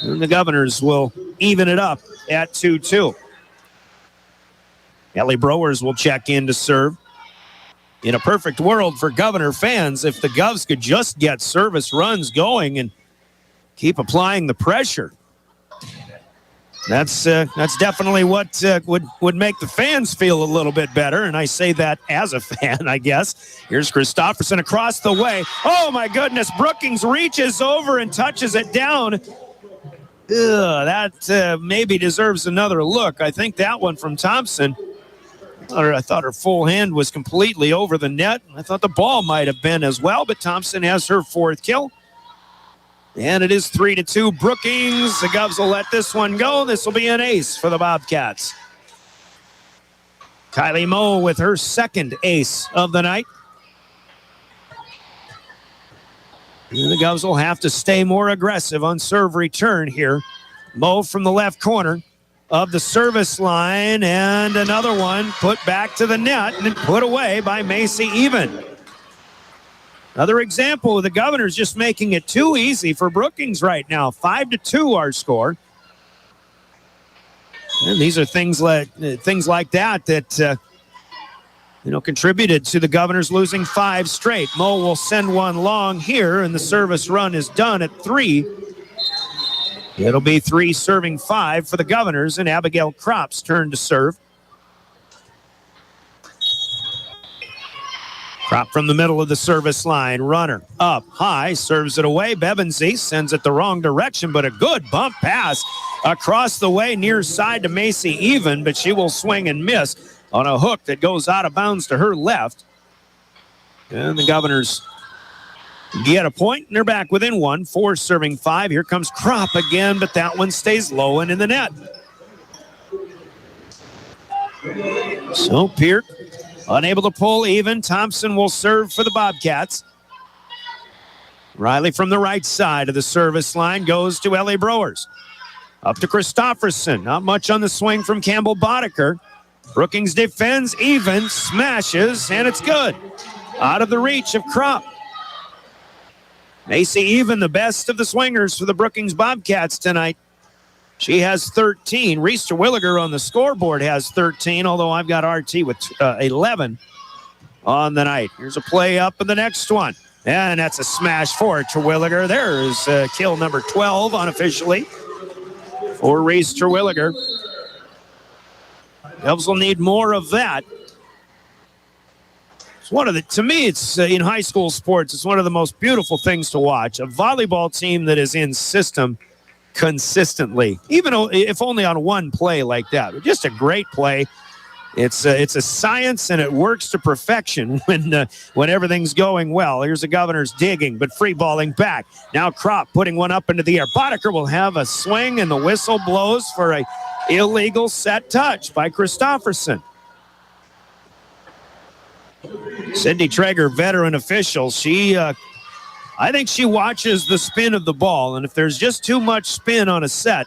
And the Governors will even it up at 2-2. Ellie Browers will check in to serve. In a perfect world for Governor fans, if the Govs could just get service runs going and keep applying the pressure. That's definitely what would make the fans feel a little bit better, and I say that as a fan, I guess. Here's Christofferson across the way. Oh, my goodness. Brookings reaches over and touches it down. That maybe deserves another look. I think that one from Thompson. I thought her full hand was completely over the net. I thought the ball might have been as well, but Thompson has her 4th kill. And it is 3-2 Brookings. The Govs will let this one go. This will be an ace for the Bobcats. Kylie Moe with her 2nd ace of the night. And the Govs will have to stay more aggressive on serve return here. Moe from the left corner of the service line, and another one put back to the net and put away by Macy Even. Another example of the Governors just making it too easy for Brookings right now. 5-2 our score. And these are things like that contributed to the Governors losing 5 straight. Moe will send one long here, and the service run is done at 3. It'll be 3 serving 5 for the Governors, and Abigail Kropp's turn to serve. Kropp from the middle of the service line. Runner up high, serves it away. Bevensey sends it the wrong direction, but a good bump pass across the way near side to Macy Even, but she will swing and miss on a hook that goes out of bounds to her left. And the Governors get a point, and they're back within 1. 4 serving 5. Here comes Kropp again, but that one stays low and in the net. So Pierre unable to pull even. Thompson will serve for the Bobcats. Riley from the right side of the service line goes to Ellie Browers. Up to Christofferson. Not much on the swing from Campbell Boddicker. Brookings defends, even, smashes, and it's good. Out of the reach of Kropp. Macy Even, the best of the swingers for the Brookings Bobcats tonight. She has 13. Reese Terwilliger on the scoreboard has 13, although I've got RT with 11 on the night. Here's a play up in the next one. And that's a smash for Terwilliger. There's kill number 12 unofficially for Reese Terwilliger. Elves will need more of that. To me, it's in high school sports, it's one of the most beautiful things to watch. A volleyball team that is in system consistently, even if only on one play like that. Just a great play. It's a science, and it works to perfection when everything's going well. Here's the Governors digging, but free balling back. Now Kropp putting one up into the air. Boddicker will have a swing, and the whistle blows for a illegal set touch by Christofferson. Sydney Traeger, veteran official, I think she watches the spin of the ball, and if there's just too much spin on a set,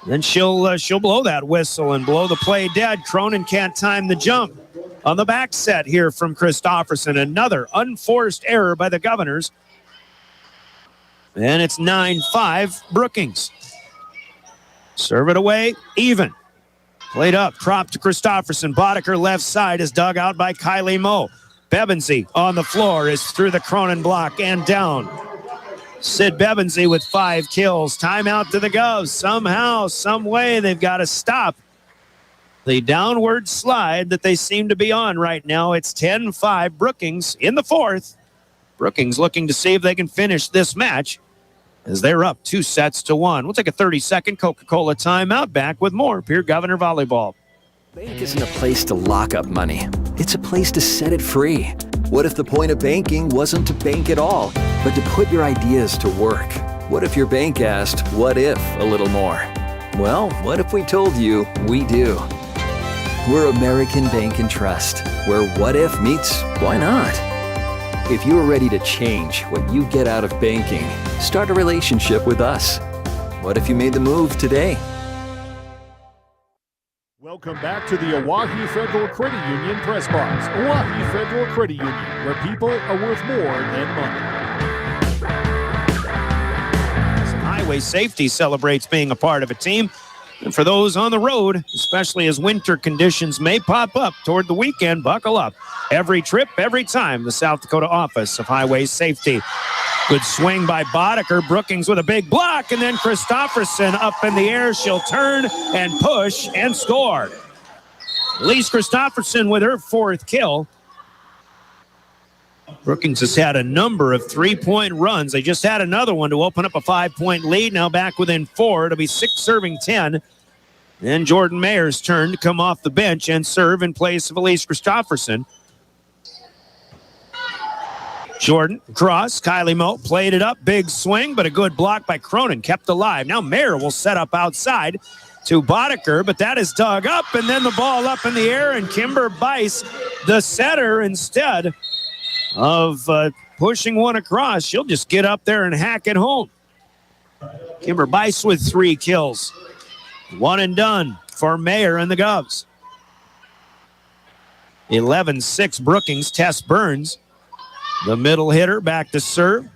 then she'll blow that whistle and blow the play dead. Cronin can't time the jump on the back set here from Christofferson. Another unforced error by the Governors. And it's 9-5 Brookings. Serve it away, even. Played up, Kropp to Christofferson. Boddicker left side is dug out by Kylie Moe. Bevensey on the floor is through the Cronin block and down. Sid Bevensey with 5 kills. Timeout to the Govs. Somehow, some way, they've got to stop the downward slide that they seem to be on right now. It's 10-5 Brookings in the 4th. Brookings looking to see if they can finish this match as they're up 2-1. We'll take a 30-second Coca-Cola timeout. Back with more Pierre Governor Volleyball. Bank isn't a place to lock up money. It's a place to set it free. What if the point of banking wasn't to bank at all, but to put your ideas to work? What if your bank asked, what if, a little more? Well, what if we told you we do? We're American Bank and Trust, where what if meets why not? If you're ready to change what you get out of banking, start a relationship with us. What if you made the move today? Welcome back to the Oahe Federal Credit Union Press Box. Oahe Federal Credit Union, where people are worth more than money. Highway Safety celebrates being a part of a team. And for those on the road, especially as winter conditions may pop up toward the weekend, buckle up. Every trip, every time, the South Dakota Office of Highway Safety. Good swing by Boddicker. Brookings with a big block, and then Christofferson up in the air. She'll turn and push and score. Elise Christofferson with her 4th kill. Brookings has had a number of 3-point runs. They just had another one to open up a 5-point lead. Now back within 4. It'll be 6 serving 10. Then Jordan Mayer's turn to come off the bench and serve in place of Elise Christofferson. Jordan, cross, Kylie Moe played it up, big swing, but a good block by Cronin, kept alive. Now Mayer will set up outside to Boddicker, but that is dug up, and then the ball up in the air, and Kimber Bice, the setter, instead of pushing one across, she'll just get up there and hack it home. Kimber Bice with 3 kills. 1 and done for Mayer and the Govs. 11-6 Brookings, Tess Burns. The middle hitter back to serve.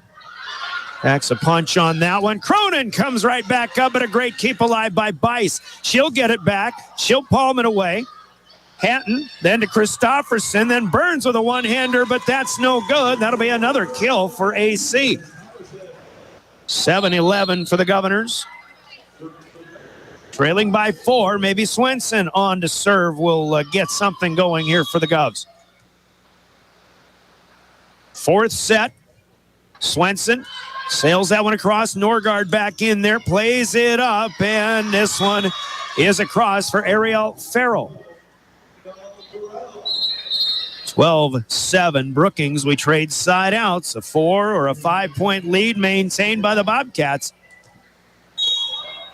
Packs a punch on that one. Cronin comes right back up, but a great keep alive by Bice. She'll get it back. She'll palm it away. Hatton, then to Christofferson, then Burns with a one-hander, but that's no good. That'll be another kill for AC. 7-11 for the Governors. Trailing by 4, maybe Swenson on to serve will get something going here for the Govs. 4th set. Swenson sails that one across. Norgard back in there, plays it up, and this one is across for Ariel Farrell. 12-7 Brookings. We trade side outs. A 4 or a 5-point lead maintained by the Bobcats.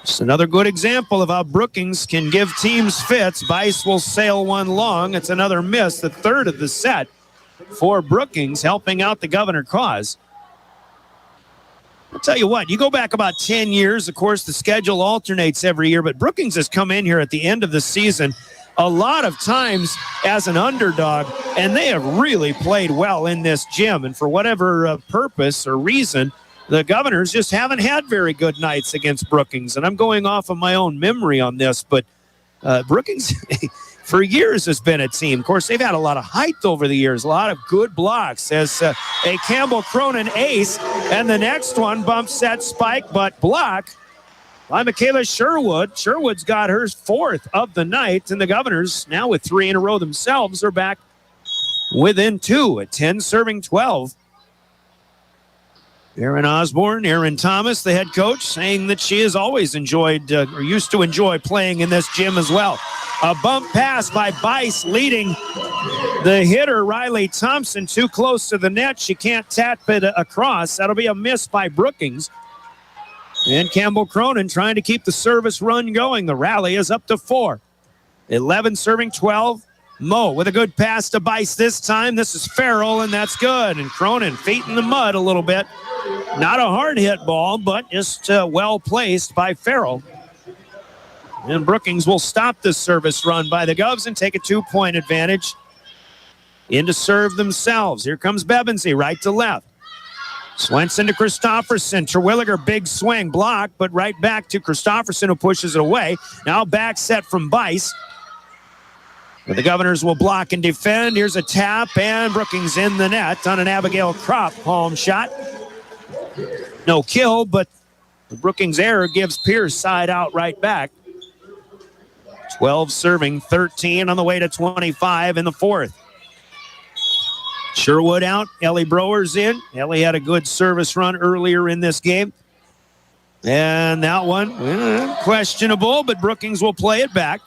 Just another good example of how Brookings can give teams fits. Bice will sail one long. It's another miss, the 3rd of the set for Brookings, helping out the Governor cause. I'll tell you what, you go back about 10 years, of course, the schedule alternates every year, but Brookings has come in here at the end of the season a lot of times as an underdog, and they have really played well in this gym. And for whatever purpose or reason, the Governors just haven't had very good nights against Brookings. And I'm going off of my own memory on this, but Brookings for years has been a team. Of course, they've had a lot of height over the years, a lot of good blocks as a Campbell Cronin ace, and the next one bumps that spike, but block by Michaela Sherwood. Sherwood's got her 4th of the night, and the Governors, now with 3 in a row themselves, are back within 2 at 10 serving 12. Erin Osborne, Erin Thomas, the head coach, saying that she has always enjoyed or used to enjoy playing in this gym as well. A bump pass by Bice leading the hitter, Riley Thompson, too close to the net. She can't tap it across. That'll be a miss by Brookings. And Campbell Cronin trying to keep the service run going. The rally is up to 4. 11 serving 12. Moe with a good pass to Bice this time. This is Farrell, and that's good. And Cronin feet in the mud a little bit. Not a hard hit ball, but just well placed by Farrell. And Brookings will stop this service run by the Govs and take a 2-point advantage into serve themselves. Here comes Bebensy, right to left. Swenson to Christofferson. Terwilliger, big swing, block, but right back to Christofferson, who pushes it away. Now back set from Bice. But the Governors will block and defend. Here's a tap, and Brookings in the net on an Abigail Kropp palm shot. No kill, but the Brookings error gives Pierce side out right back. 12 serving, 13 on the way to 25 in the 4th. Sherwood out, Ellie Brower's in. Ellie had a good service run earlier in this game. And that one, questionable, but Brookings will play it back.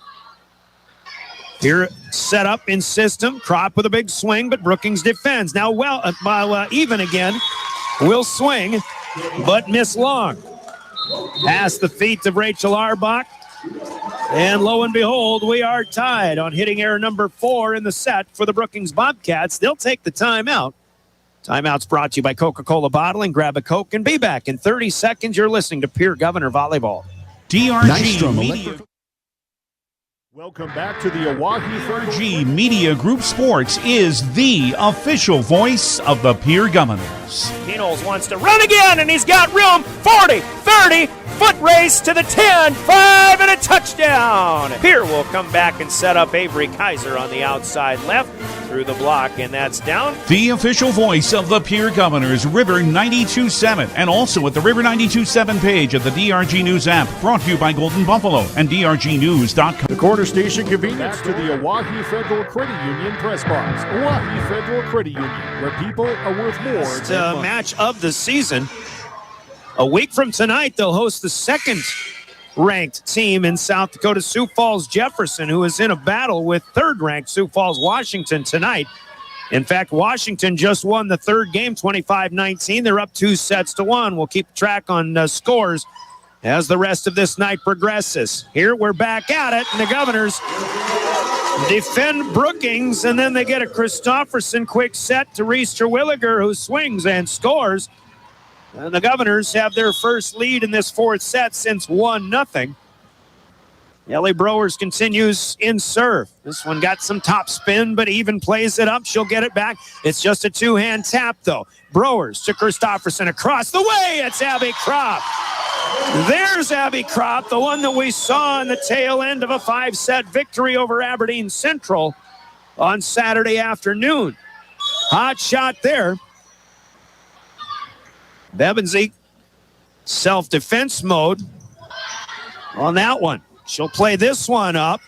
Here, set up in system. Kropp with a big swing, but Brookings defends. Now, even again, will swing, but miss long. Past the feet of Rachel Arbach. And lo and behold, we are tied on hitting error number 4 in the set for the Brookings Bobcats. They'll take the timeout. Timeout's brought to you by Coca-Cola Bottling. Grab a Coke and be back in 30 seconds. You're listening to Pierre Governor Volleyball. DRG Media. Welcome back to the Oahe DRG Media Group Sports is the official voice of the Pierre Governors. Knowles wants to run again, and he's got room. 40, 30, foot race to the 10, 5, and a touchdown. Pierre will come back and set up Avery Kaiser on the outside left through the block, and that's down. The official voice of the Pierre Governors, River 92.7, and also at the River 92.7 page of the DRG News app, brought to you by Golden Buffalo and DRGnews.com. The Corner Station convenience to the Oahe Federal Credit Union press box. Oahe Federal Credit Union, where people are worth more than money. Match of the season. A week from tonight, they'll host the second-ranked team in South Dakota, Sioux Falls Jefferson, who is in a battle with third-ranked Sioux Falls Washington tonight. In fact, Washington just won the third game, 25-19. They're up 2-1. We'll keep track on scores as the rest of this night progresses. Here we're back at it, and the Governors defend Brookings, and then they get a Christofferson quick set to Reese Terwilliger, who swings and scores. And the Governors have their first lead in this fourth set since 1-0. Ellie Browers continues in serve. This one got some top spin, but even plays it up. She'll get it back. It's just a two-hand tap, though. Browers to Christofferson across the way. It's Abby Kropp. There's Abby Kropp, the one that we saw in the tail end of a 5-set victory over Aberdeen Central on Saturday afternoon. Hot shot there. Bebensy, self-defense mode on that one. She'll play this one up.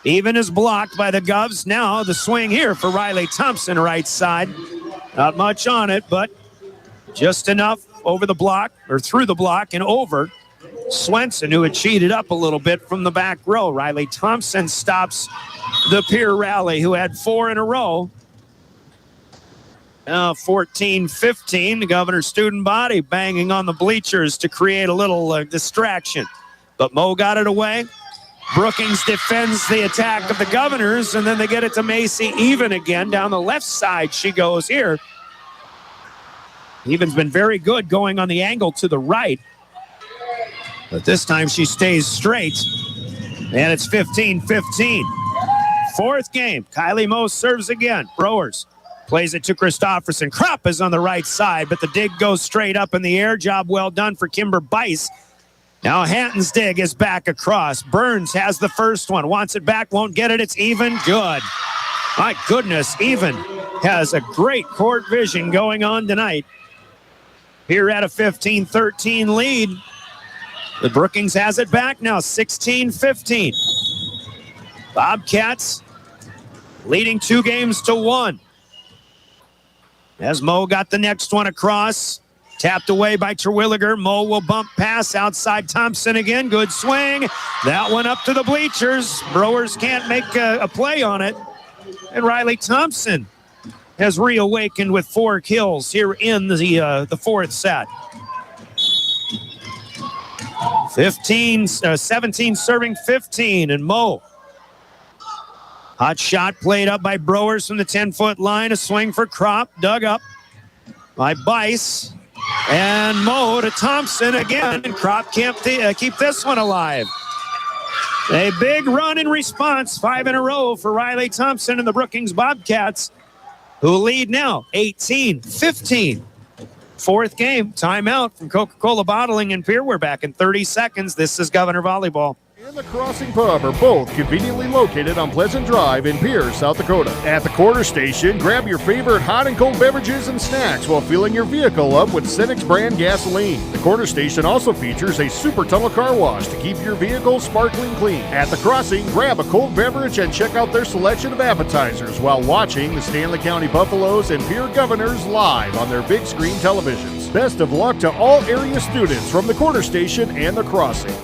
Even is blocked by the Govs. Now the swing here for Riley Thompson, right side. Not much on it, but just enough over the block, or through the block and over. Swenson, who had cheated up a little bit from the back row. Riley Thompson stops the Pierre rally, who had 4 in a row. 14-15, the Governor's student body banging on the bleachers to create a little distraction. But Mo got it away. Brookings defends the attack of the Governors, and then they get it to Macy Even again. Down the left side she goes here. Even's been very good going on the angle to the right. But this time she stays straight. And it's 15-15. Fourth game. Kylie Moe serves again. Browers plays it to Christofferson. Kropp is on the right side, but the dig goes straight up in the air. Job well done for Kimber Bice. Now Hanton's dig is back across. Burns has the first one. Wants it back, won't get it. It's Even. Good. My goodness, Even has a great court vision going on tonight. Here at a 15-13 lead. The Brookings has it back now, 16-15. Bobcats leading 2-1. As Mo got the next one across. Tapped away by Terwilliger. Mo will bump pass outside Thompson again. Good swing. That one up to the bleachers. Browers can't make a play on it. And Riley Thompson has reawakened with 4 kills here in the fourth set. 17 serving 15, and Mo. Hot shot played up by Browers from the 10-foot line. A swing for Kropp, dug up by Bice. And Mo to Thompson again, and Kropp can't keep this one alive. A big run in response, 5 in a row for Riley Thompson and the Brookings Bobcats, who lead now 18-15. Fourth game, timeout from Coca-Cola Bottling in Pierre. We're back in 30 seconds. This is Governor Volleyball. And the Crossing Pub are both conveniently located on Pleasant Drive in Pierre, South Dakota. At the Corner Station, grab your favorite hot and cold beverages and snacks while filling your vehicle up with Cenex brand gasoline. The Corner Station also features a super tunnel car wash to keep your vehicle sparkling clean. At the Crossing, grab a cold beverage and check out their selection of appetizers while watching the Stanley County Buffaloes and Pierre Governors live on their big screen televisions. Best of luck to all area students from the Corner Station and the Crossing.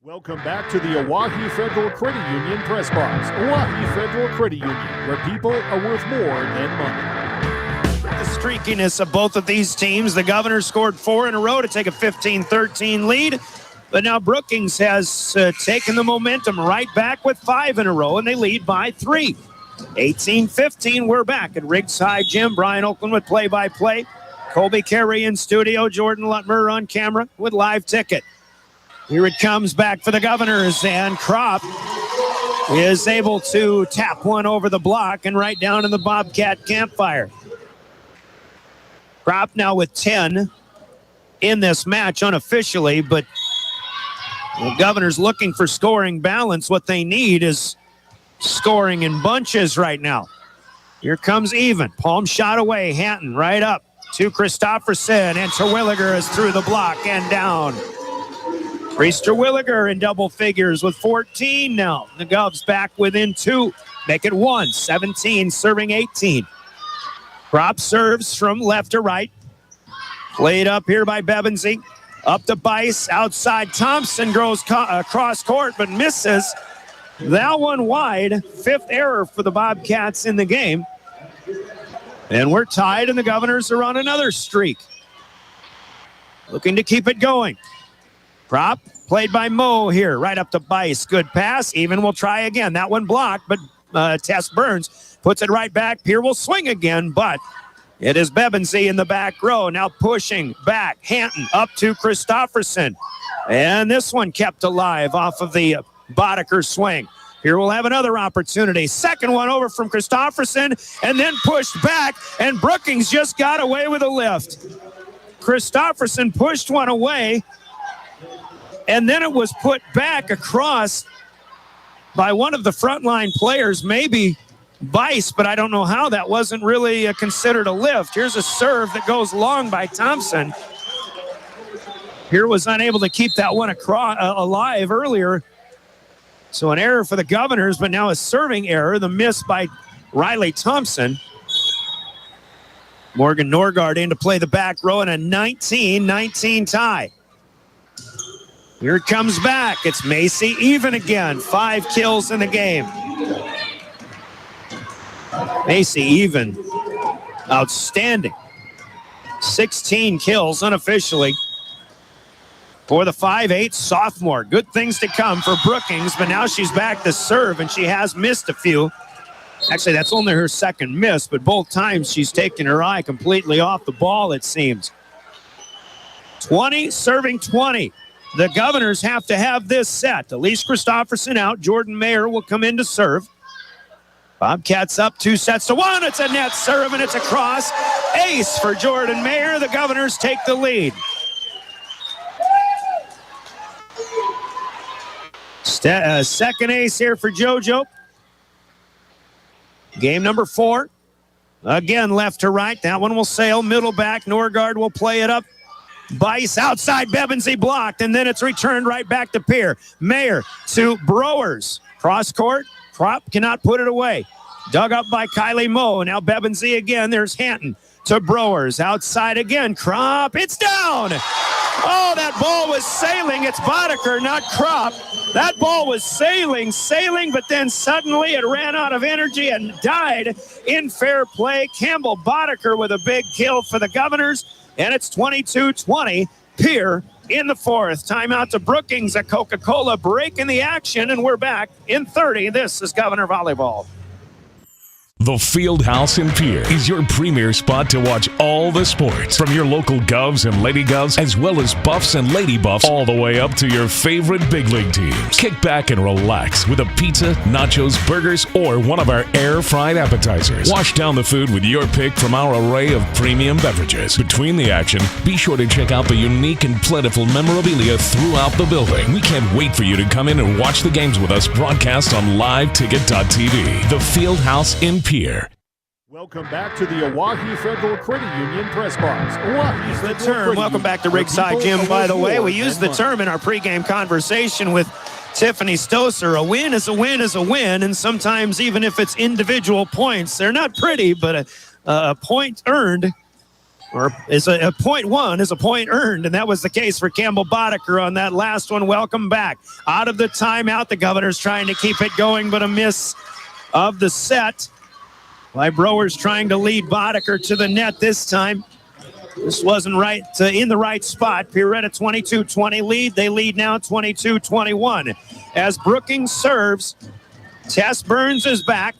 Welcome back to the Oahe Federal Credit Union press box. Oahe Federal Credit Union, where people are worth more than money. The streakiness of both of these teams. The Governors scored 4 in a row to take a 15-13 lead. But now Brookings has taken the momentum right back with 5 in a row, and they lead by 3. 18-15, we're back at Rigside Gym. Brian Oakland with play-by-play. Colby Carey in studio. Jordan Lutmer on camera with live ticket. Here it comes back for the Governors, and Kropp is able to tap one over the block and right down in the Bobcat campfire. Kropp now with 10 in this match unofficially, but the Governors looking for scoring balance. What they need is scoring in bunches right now. Here comes Even. Palm shot away. Hanton right up to Christofferson, and Terwilliger is through the block and down. Reese Terwilliger in double figures with 14 now. The Govs back within 2. Make it 1. 17 serving 18. Kropp serves from left to right. Played up here by Bebensy. Up to Bice. Outside Thompson goes across court but misses. That one wide. 5th error for the Bobcats in the game. And we're tied, and the Governors are on another streak. Looking to keep it going. Kropp played by Moe here, right up to Bice. Good pass. Even will try again. That one blocked, but Tess Burns puts it right back. Pierre will swing again, but it is Bebensy in the back row. Now pushing back. Hanton up to Christofferson. And this one kept alive off of the Boddicker swing. Here we'll have another opportunity. Second one over from Christofferson, and then pushed back, and Brookings just got away with a lift. Christofferson pushed one away, and then it was put back across by one of the frontline players, maybe Bice, but I don't know how. That wasn't really considered a lift. Here's a serve that goes long by Thompson. Here was unable to keep that one alive earlier. So an error for the Governors, but now a serving error. The miss by Riley Thompson. Morgan Norgard in to play the back row in a 19-19 tie. Here it comes back. It's Macy Even again. 5 kills in the game. Macy Even, outstanding. 16 kills unofficially for the 5'8" sophomore. Good things to come for Brookings, but now she's back to serve, and she has missed a few. Actually, that's only her second miss, but both times she's taken her eye completely off the ball, it seems. 20 serving 20. The Governors have to have this set. Elise Christofferson out. Jordan Mayer will come in to serve. Bobcats up 2-1. It's a net serve, and it's a cross. Ace for Jordan Mayer. The Governors take the lead. Second ace here for JoJo. Game number 4. Again, left to right. That one will sail. Middle back. Norgard will play it up. Bice outside. Bebensy blocked, and then it's returned right back to Pierre. Mayer to Browers. Cross court. Kropp cannot put it away. Dug up by Kylie Moe. Now Bebensy again. There's Hanton to Browers. Outside again. Kropp. It's down. Oh, that ball was sailing. It's Boddicker, not Kropp. That ball was sailing, but then suddenly it ran out of energy and died in fair play. Campbell Boddicker with a big kill for the Governors, and it's 22-20. Pierre in the 4th. Timeout to Brookings at Coca-Cola, breaking the action, and we're back in 30. This is Governor Volleyball. The Fieldhouse in Pierre is your premier spot to watch all the sports, from your local Govs and Lady Govs, as well as Buffs and Lady Buffs, all the way up to your favorite big league teams. Kick back and relax with a pizza, nachos, burgers, or one of our air-fried appetizers. Wash down the food with your pick from our array of premium beverages. Between the action, be sure to check out the unique and plentiful memorabilia throughout the building. We can't wait for you to come in and watch the games with us broadcast on liveticket.tv. The Fieldhouse in Pierre. Welcome back to the Oahe Federal Credit Union Press Box. Oahe The term. Welcome back to Rigside Gym, by the way. We used the term in our pregame conversation with Tiffany Stoser. A win is a win is a win, and sometimes even if it's individual points, they're not pretty, but a point earned, or is a point won is a point earned, and that was the case for Campbell Boddicker on that last one. Welcome back. Out of the timeout, the Governors trying to keep it going, but a miss of the set. By Browers trying to lead Boddicker to the net this time. This wasn't right in the right spot. Pierrette 22-20 lead. They lead now 22-21. As Brookings serves, Tess Burns is back.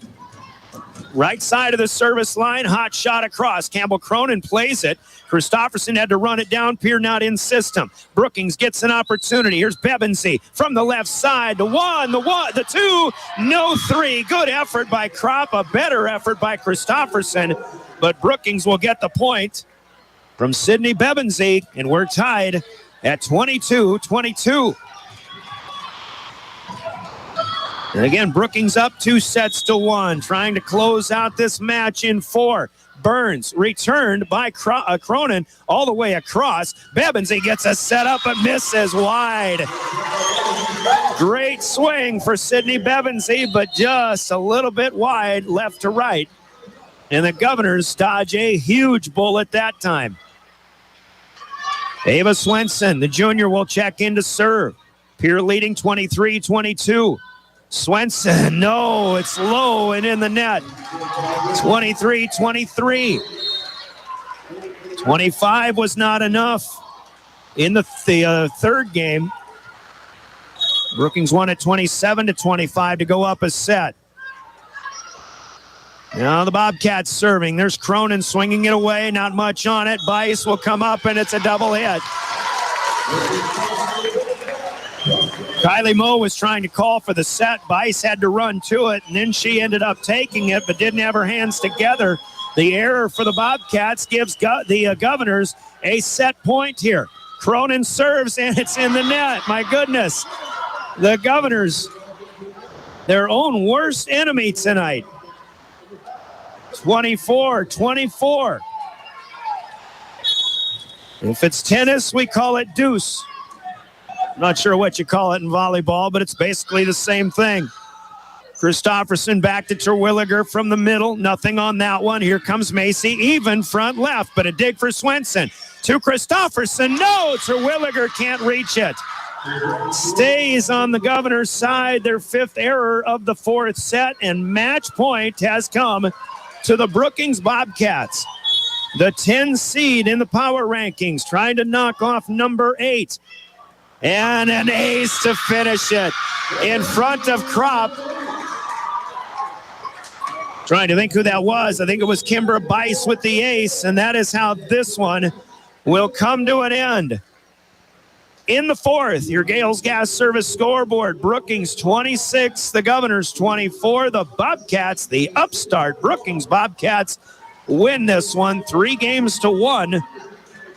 Right side of the service line, hot shot across. Campbell Cronin plays it. Christofferson had to run it down. Pierre not in system. Brookings gets an opportunity. Here's Bebensee from the left side. The one, the two, no three. Good effort by Kropp, a better effort by Christofferson, but Brookings will get the point from Sidney Bebensee, and we're tied at 22-22. And again, Brookings up 2-1, trying to close out this match in 4. Burns returned by Cronin all the way across. Bebensee gets a setup but misses wide. Great swing for Sidney Bebensee, but just a little bit wide left to right. And the Governors dodge a huge bullet that time. Ava Swenson, the junior, will check in to serve. Pierre leading 23-22. Swenson, no, it's low and in the net. 23-23. 25 was not enough in the third game. Brookings won at 27-25 to go up a set. Now the Bobcats serving. There's Cronin swinging it away. Not much on it. Bice will come up, and it's a double hit. Kylie Moe was trying to call for the set. Bice had to run to it, and then she ended up taking it, but didn't have her hands together. The error for the Bobcats gives the Governors a set point here. Cronin serves, and it's in the net. My goodness. The Governors, their own worst enemy tonight. 24-24. If it's tennis, we call it deuce. I'm not sure what you call it in volleyball, but it's basically the same thing. Christofferson back to Terwilliger from the middle. Nothing on that one. Here comes Macy, even front left, but a dig for Swenson. To Christofferson. No, Terwilliger can't reach it. Stays on the Governor's side, their 5th error of the 4th set, and match point has come to the Brookings Bobcats. The 10 seed in the power rankings, trying to knock off number 8. And an ace to finish it in front of Kropp. Trying to think who that was. I think it was Kimber Bice with the ace, and that is how this one will come to an end. In the 4th, your Gales Gas Service scoreboard. Brookings 26, the Governors 24. The Bobcats, the upstart Brookings Bobcats, win this one 3-1.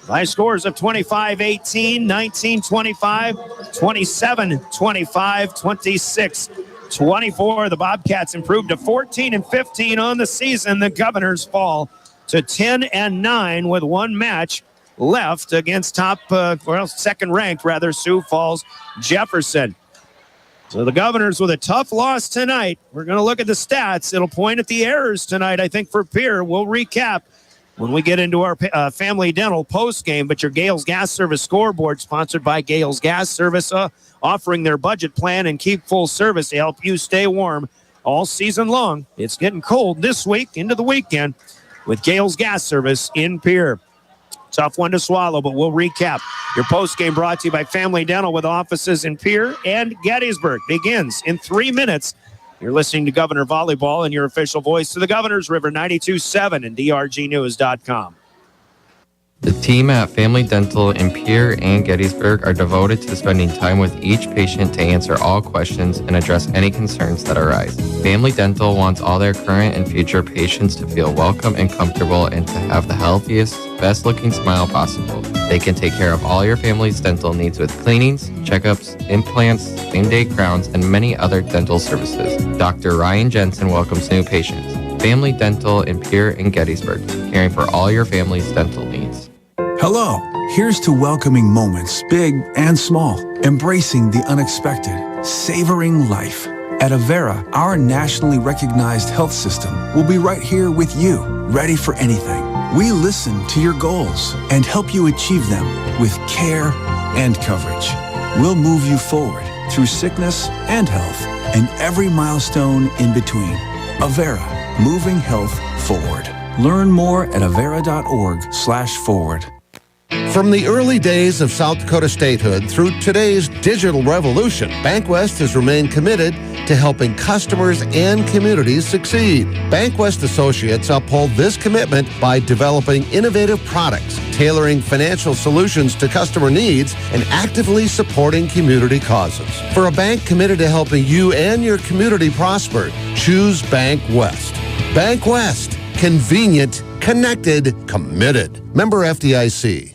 By scores of 25-18, 19-25, 27-25, 26-24. The Bobcats improved to 14-15 on the season. The Governors fall to 10-9 with one match left against second-ranked, Sioux Falls Jefferson. So the Governors with a tough loss tonight. We're going to look at the stats. It'll point at the errors tonight, I think, for Pierre. We'll recap when we get into our Family Dental post-game. But your Gales Gas Service scoreboard, sponsored by Gales Gas Service, offering their budget plan and keep full service to help you stay warm all season long. It's getting cold this week into the weekend with Gales Gas Service in Pierre. Tough one to swallow, but we'll recap. Your post-game brought to you by Family Dental with offices in Pierre and Gettysburg. Begins in 3 minutes. You're listening to Governor Volleyball and your official voice to the Governors, River 92.7 and drgnews.com. The team at Family Dental in Pierre and Gettysburg are devoted to spending time with each patient to answer all questions and address any concerns that arise. Family Dental wants all their current and future patients to feel welcome and comfortable and to have the healthiest, best-looking smile possible. They can take care of all your family's dental needs with cleanings, checkups, implants, same-day crowns, and many other dental services. Dr. Ryan Jensen welcomes new patients. Family Dental in Pierre and Gettysburg, caring for all your family's dental needs. Hello, here's to welcoming moments, big and small, embracing the unexpected, savoring life. At Avera, our nationally recognized health system will be right here with you, ready for anything. We listen to your goals and help you achieve them with care and coverage. We'll move you forward through sickness and health and every milestone in between. Avera, moving health forward. Learn more at avera.org/forward. From the early days of South Dakota statehood through today's digital revolution, BankWest has remained committed to helping customers and communities succeed. BankWest Associates uphold this commitment by developing innovative products, tailoring financial solutions to customer needs, and actively supporting community causes. For a bank committed to helping you and your community prosper, choose BankWest. BankWest. Convenient, connected, committed. Member FDIC.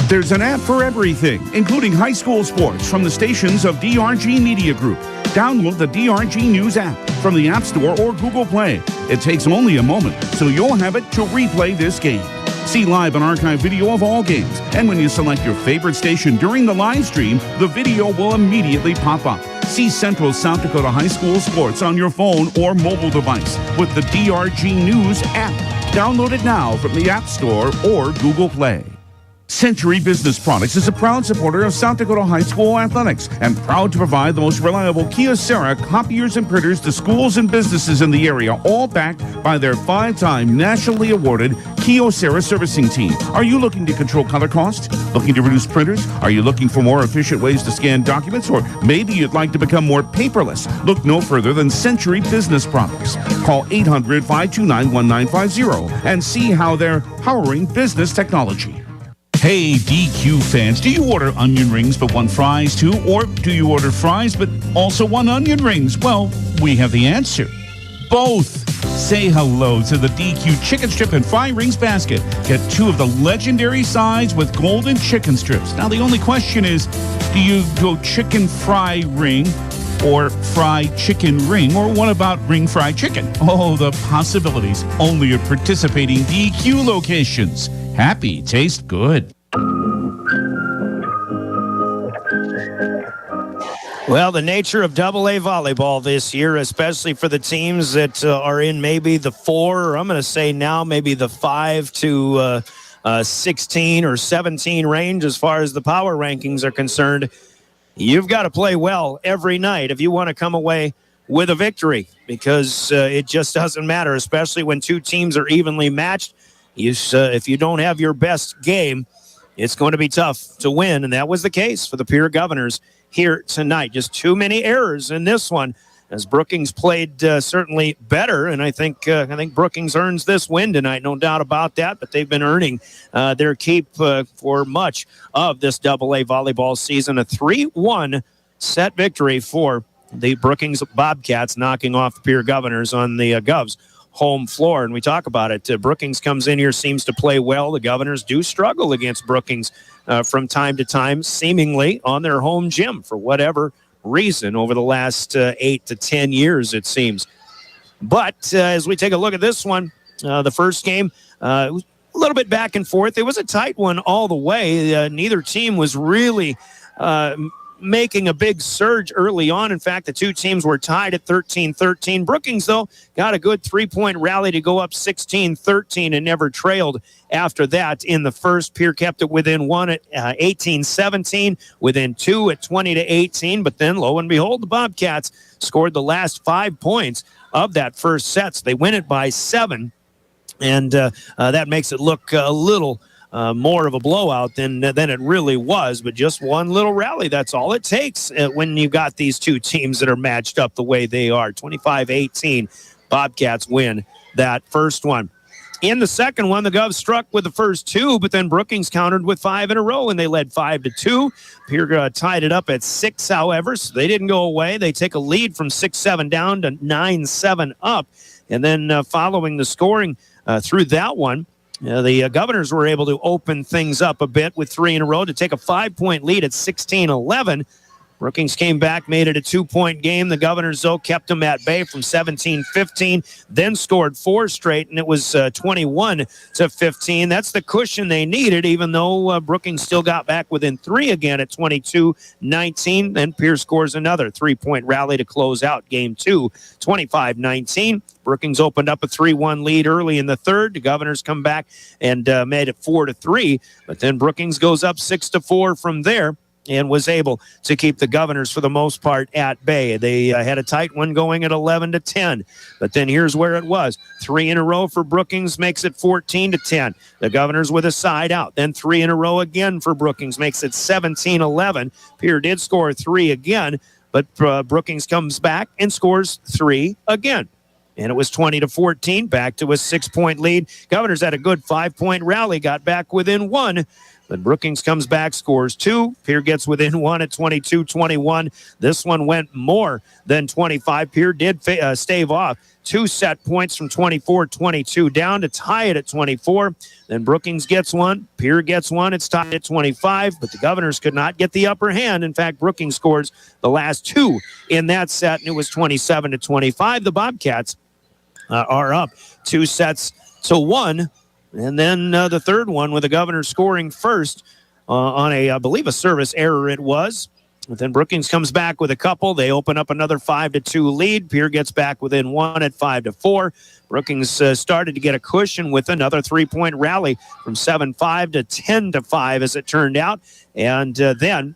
There's an app for everything, including high school sports from the stations of DRG Media Group. Download the DRG News app from the App Store or Google Play. It takes only a moment, so you'll have it to replay this game. See live and archive video of all games. And when you select your favorite station during the live stream, the video will immediately pop up. See Central South Dakota High School sports on your phone or mobile device with the DRG News app. Download it now from the App Store or Google Play. Century Business Products is a proud supporter of South Dakota High School athletics and proud to provide the most reliable Kyocera copiers and printers to schools and businesses in the area, all backed by their 5-time nationally awarded Kyocera servicing team. Are you looking to control color cost? Looking to reduce printers? Are you looking for more efficient ways to scan documents? Or maybe you'd like to become more paperless? Look no further than Century Business Products. Call 800-529-1950 and see how they're powering business technology. Hey, DQ fans, do you order onion rings but want fries too? Or do you order fries but also want onion rings? Well, we have the answer. Both. Say hello to the DQ chicken strip and fry rings basket. Get 2 of the legendary sides with golden chicken strips. Now, the only question is, do you go chicken fry ring or fried chicken ring? Or what about ring fried chicken? Oh, the possibilities. Only at participating DQ locations. Happy, taste good. Well, the nature of AA volleyball this year, especially for the teams that are in maybe the 4, or I'm going to say now maybe the 5 to 16 or 17 range as far as the power rankings are concerned, you've got to play well every night if you want to come away with a victory, because it just doesn't matter, especially when 2 teams are evenly matched. If you don't have your best game, it's going to be tough to win, and that was the case for the Pierre Governors here tonight. Just too many errors in this one, as Brookings played certainly better, and I think Brookings earns this win tonight, no doubt about that, but they've been earning their keep for much of this AA volleyball season. A 3-1 set victory for the Brookings Bobcats, knocking off the Pierre Governors on the Govs home floor. And we talk about it. Brookings comes in here, seems to play well. The Governors do struggle against Brookings from time to time, seemingly on their home gym for whatever reason over the last 8 to 10 years, it seems. But as we take a look at this one, the first game, it was a little bit back and forth. It was a tight one all the way. Neither team was really making a big surge early on. In fact, the 2 teams were tied at 13-13. Brookings, though, got a good 3-point rally to go up 16-13 and never trailed after that. In the first, Pierre kept it within 1 at 18-17, within 2 at 20-18. But then, lo and behold, the Bobcats scored the last 5 points of that first set. So they win it by 7, and that makes it look a little more of a blowout than it really was, but just one little rally. That's all it takes when you've got these 2 teams that are matched up the way they are. 25-18, Bobcats win that first one. In the second one, the Govs struck with the first 2, but then Brookings countered with 5 in a row, and they led 5-2. Pierre tied it up at 6, however, so they didn't go away. They take a lead from 6-7 down to 9-7 up, and then following the scoring through that one, the Governors were able to open things up a bit with 3 in a row to take a 5-point lead at 16-11. Brookings came back, made it a 2-point game. The Governors, though, kept them at bay from 17-15, then scored 4 straight, and it was 21-15. That's the cushion they needed, even though Brookings still got back within 3 again at 22-19. Then Pierce scores another 3-point rally to close out game 2, 25-19. Brookings opened up a 3-1 lead early in the third. The Governors come back and made it 4-3, but then Brookings goes up 6-4 from there and was able to keep the Governors for the most part at bay. They had a tight one going at 11-10, but then here's where it was. 3 in a row for Brookings makes it 14-10. The Governors with a side out. Then 3 in a row again for Brookings makes it 17-11. Pierre did score 3 again, but Brookings comes back and scores 3 again. And it was 20-14, back to a 6-point lead. Governors had a good 5-point rally, got back within 1. But Brookings comes back, scores 2. Pierre gets within 1 at 22-21. This one went more than 25. Pierre did stave off 2 set points from 24-22 down to tie it at 24. Then Brookings gets 1. Pierre gets 1. It's tied at 25. But the Governors could not get the upper hand. In fact, Brookings scores the last 2 in that set, and it was 27-25. The Bobcats are up 2-1. And then the third one with the Governors scoring first on I believe, a service error it was. But then Brookings comes back with a couple. They open up another 5-2 lead. Pierre gets back within 1 at 5-4. Brookings started to get a cushion with another 3-point rally from 7-5 to 10-5 as it turned out. And then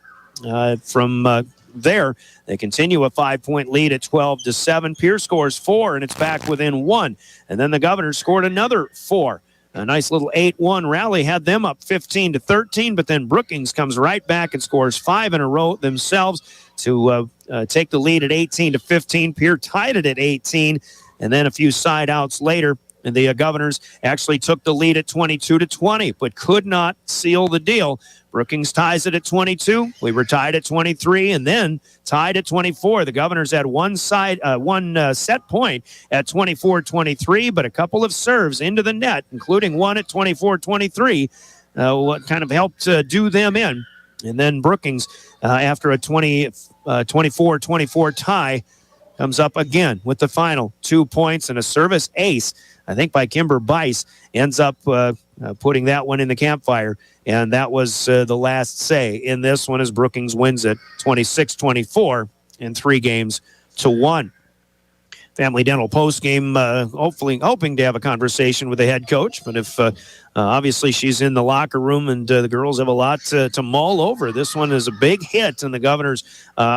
from there, they continue a 5-point lead at 12-7. Pierre scores 4, and it's back within 1. And then the Governors scored another 4. A nice little 8-1 rally had them up 15-13, but then Brookings comes right back and scores 5 in a row themselves to take the lead at 18-15. Pierre tied it at 18, and then a few side outs later, and the Governors actually took the lead at 22-20, but could not seal the deal. Brookings ties it at 22. We were tied at 23 and then tied at 24. The Governors had one set point at 24-23, but a couple of serves into the net, including one at 24-23, what kind of helped do them in. And then Brookings, after a 24-24 tie, comes up again with the final 2 points and a service ace, I think by Kimber Bice, ends up putting that one in the campfire. And that was the last say in this one as Brookings wins it 26-24 in 3-1. Family Dental postgame, hoping to have a conversation with the head coach. But if obviously she's in the locker room and the girls have a lot to mull over, this one is a big hit in the Governors'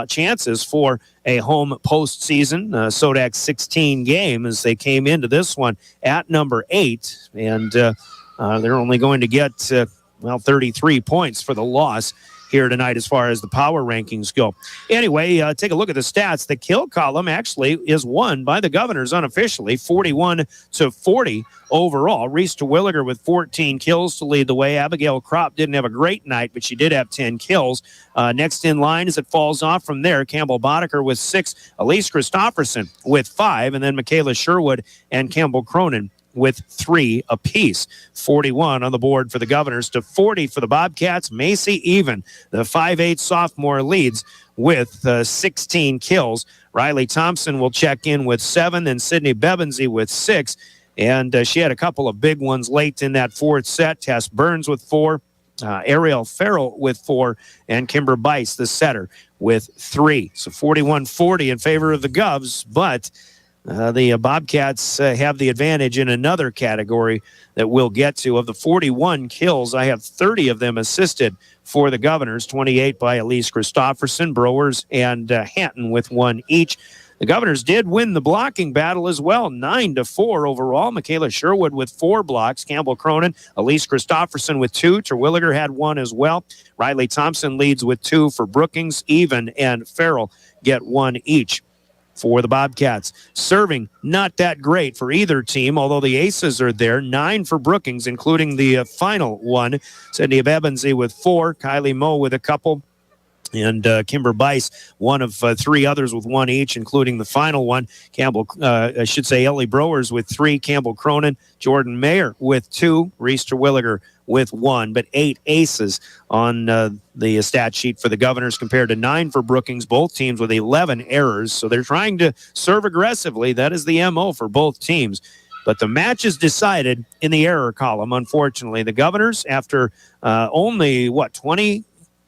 chances for a home postseason Sodak 16 game as they came into this one at number 8. And they're only going to get 33 points for the loss here tonight as far as the power rankings go. Anyway, take a look at the stats. The kill column actually is won by the Governors unofficially, 41-40 overall. Reese Terwilliger with 14 kills to lead the way. Abigail Kropp didn't have a great night, but she did have 10 kills. Next in line as it falls off from there, Campbell Boddicker with 6, Elise Christofferson with 5, and then Michaela Sherwood and Campbell Cronin with 3 apiece. 41 on the board for the Governors to 40 for the Bobcats. Macy even, the 5'8" sophomore, leads with 16 kills. Riley Thompson will check in with 7, then Sydney Bebensy with 6. And she had a couple of big ones late in that fourth set. Tess Burns with 4, Ariel Farrell with 4, and Kimber Bice, the setter, with 3. So 41-40 in favor of the Govs, but the Bobcats have the advantage in another category that we'll get to. Of the 41 kills, I have 30 of them assisted for the Governors, 28 by Elise Christofferson, Browers, and Hanton with 1 each. The Governors did win the blocking battle as well, 9-4 overall. Michaela Sherwood with 4 blocks, Campbell Cronin, Elise Christofferson with 2, Terwilliger had 1 as well. Riley Thompson leads with 2 for Brookings, Even and Farrell get 1 each for the Bobcats. Serving, not that great for either team, although the aces are there. 9 for Brookings, including the final one. Sydney Bebensy with 4, Kylie Moe with a couple, and Kimber Bice, one of 3 others with 1 each, including the final one. Ellie Browers with 3, Campbell Cronin, Jordan Mayer with 2, Reese Terwilliger with 1, but 8 aces on the stat sheet for the Governors compared to 9 for Brookings, both teams with 11 errors. So they're trying to serve aggressively. That is the MO for both teams. But the match is decided in the error column, unfortunately. The Governors, after only,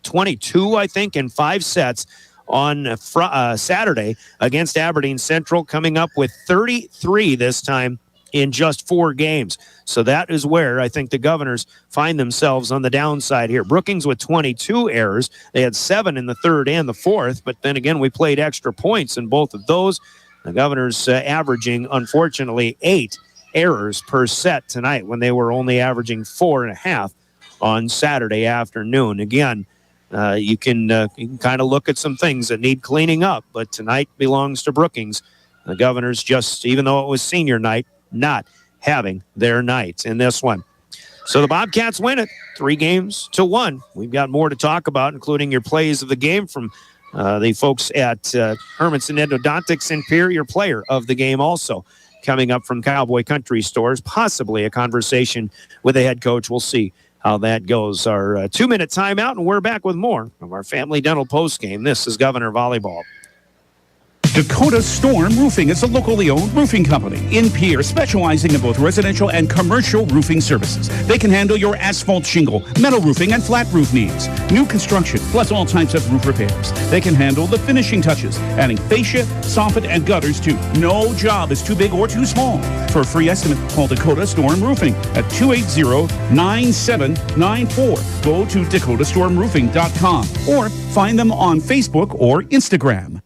22, I think, in 5 sets on Saturday against Aberdeen Central, coming up with 33 this time in just 4 games. So that is where I think the Governors find themselves on the downside here. Brookings with 22 errors. They had 7 in the third and the fourth, but then again, we played extra points in both of those. The Governors averaging, unfortunately, 8 errors per set tonight when they were only averaging 4.5 on Saturday afternoon. Again, you can kind of look at some things that need cleaning up. But tonight belongs to Brookings. The Governors, just even though it was senior night, not having their night in this one. So the Bobcats win it 3-1. We've got more to talk about, including your plays of the game from the folks at Hermanson Endodontics in Pierre, your player of the game also coming up from Cowboy Country Stores, possibly a conversation with the head coach. We'll see how that goes. Our 2-minute timeout, and we're back with more of our Family Dental postgame. This is Governor Volleyball. Dakota Storm Roofing is a locally owned roofing company in Pierre, specializing in both residential and commercial roofing services. They can handle your asphalt shingle, metal roofing, and flat roof needs. New construction, plus all types of roof repairs. They can handle the finishing touches, adding fascia, soffit, and gutters too. No job is too big or too small. For a free estimate, call Dakota Storm Roofing at 280-9794. Go to dakotastormroofing.com or find them on Facebook or Instagram.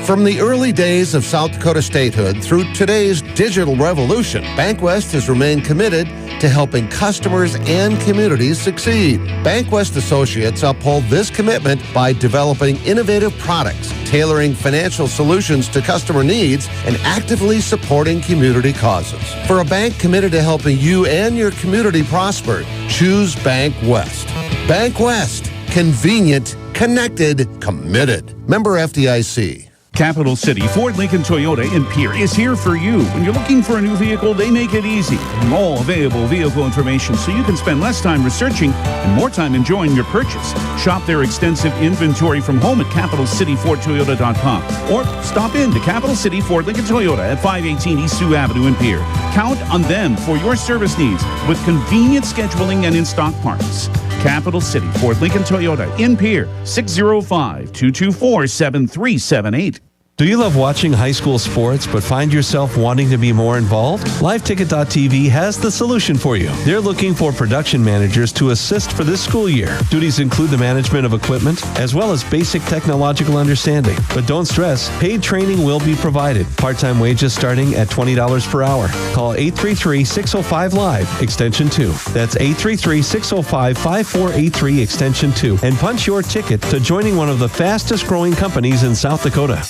From the early days of South Dakota statehood through today's digital revolution, BankWest has remained committed to helping customers and communities succeed. BankWest Associates uphold this commitment by developing innovative products, tailoring financial solutions to customer needs, and actively supporting community causes. For a bank committed to helping you and your community prosper, choose BankWest. BankWest. Convenient, connected, committed. Member FDIC. Capital City Ford Lincoln Toyota in Pierre is here for you. When you're looking for a new vehicle, they make it easy. All available vehicle information so you can spend less time researching and more time enjoying your purchase. Shop their extensive inventory from home at capitalcityfordtoyota.com or stop in to Capital City Ford Lincoln Toyota at 518 East Sioux Avenue in Pierre. Count on them for your service needs with convenient scheduling and in-stock parts. Capital City Ford Lincoln Toyota in Pierre, 605-224-7378. Do you love watching high school sports but find yourself wanting to be more involved? LiveTicket.tv has the solution for you. They're looking for production managers to assist for this school year. Duties include the management of equipment as well as basic technological understanding. But don't stress, paid training will be provided. Part-time wages starting at $20 per hour. Call 833-605-LIVE, extension 2. That's 833-605-5483, extension 2. And punch your ticket to joining one of the fastest growing companies in South Dakota.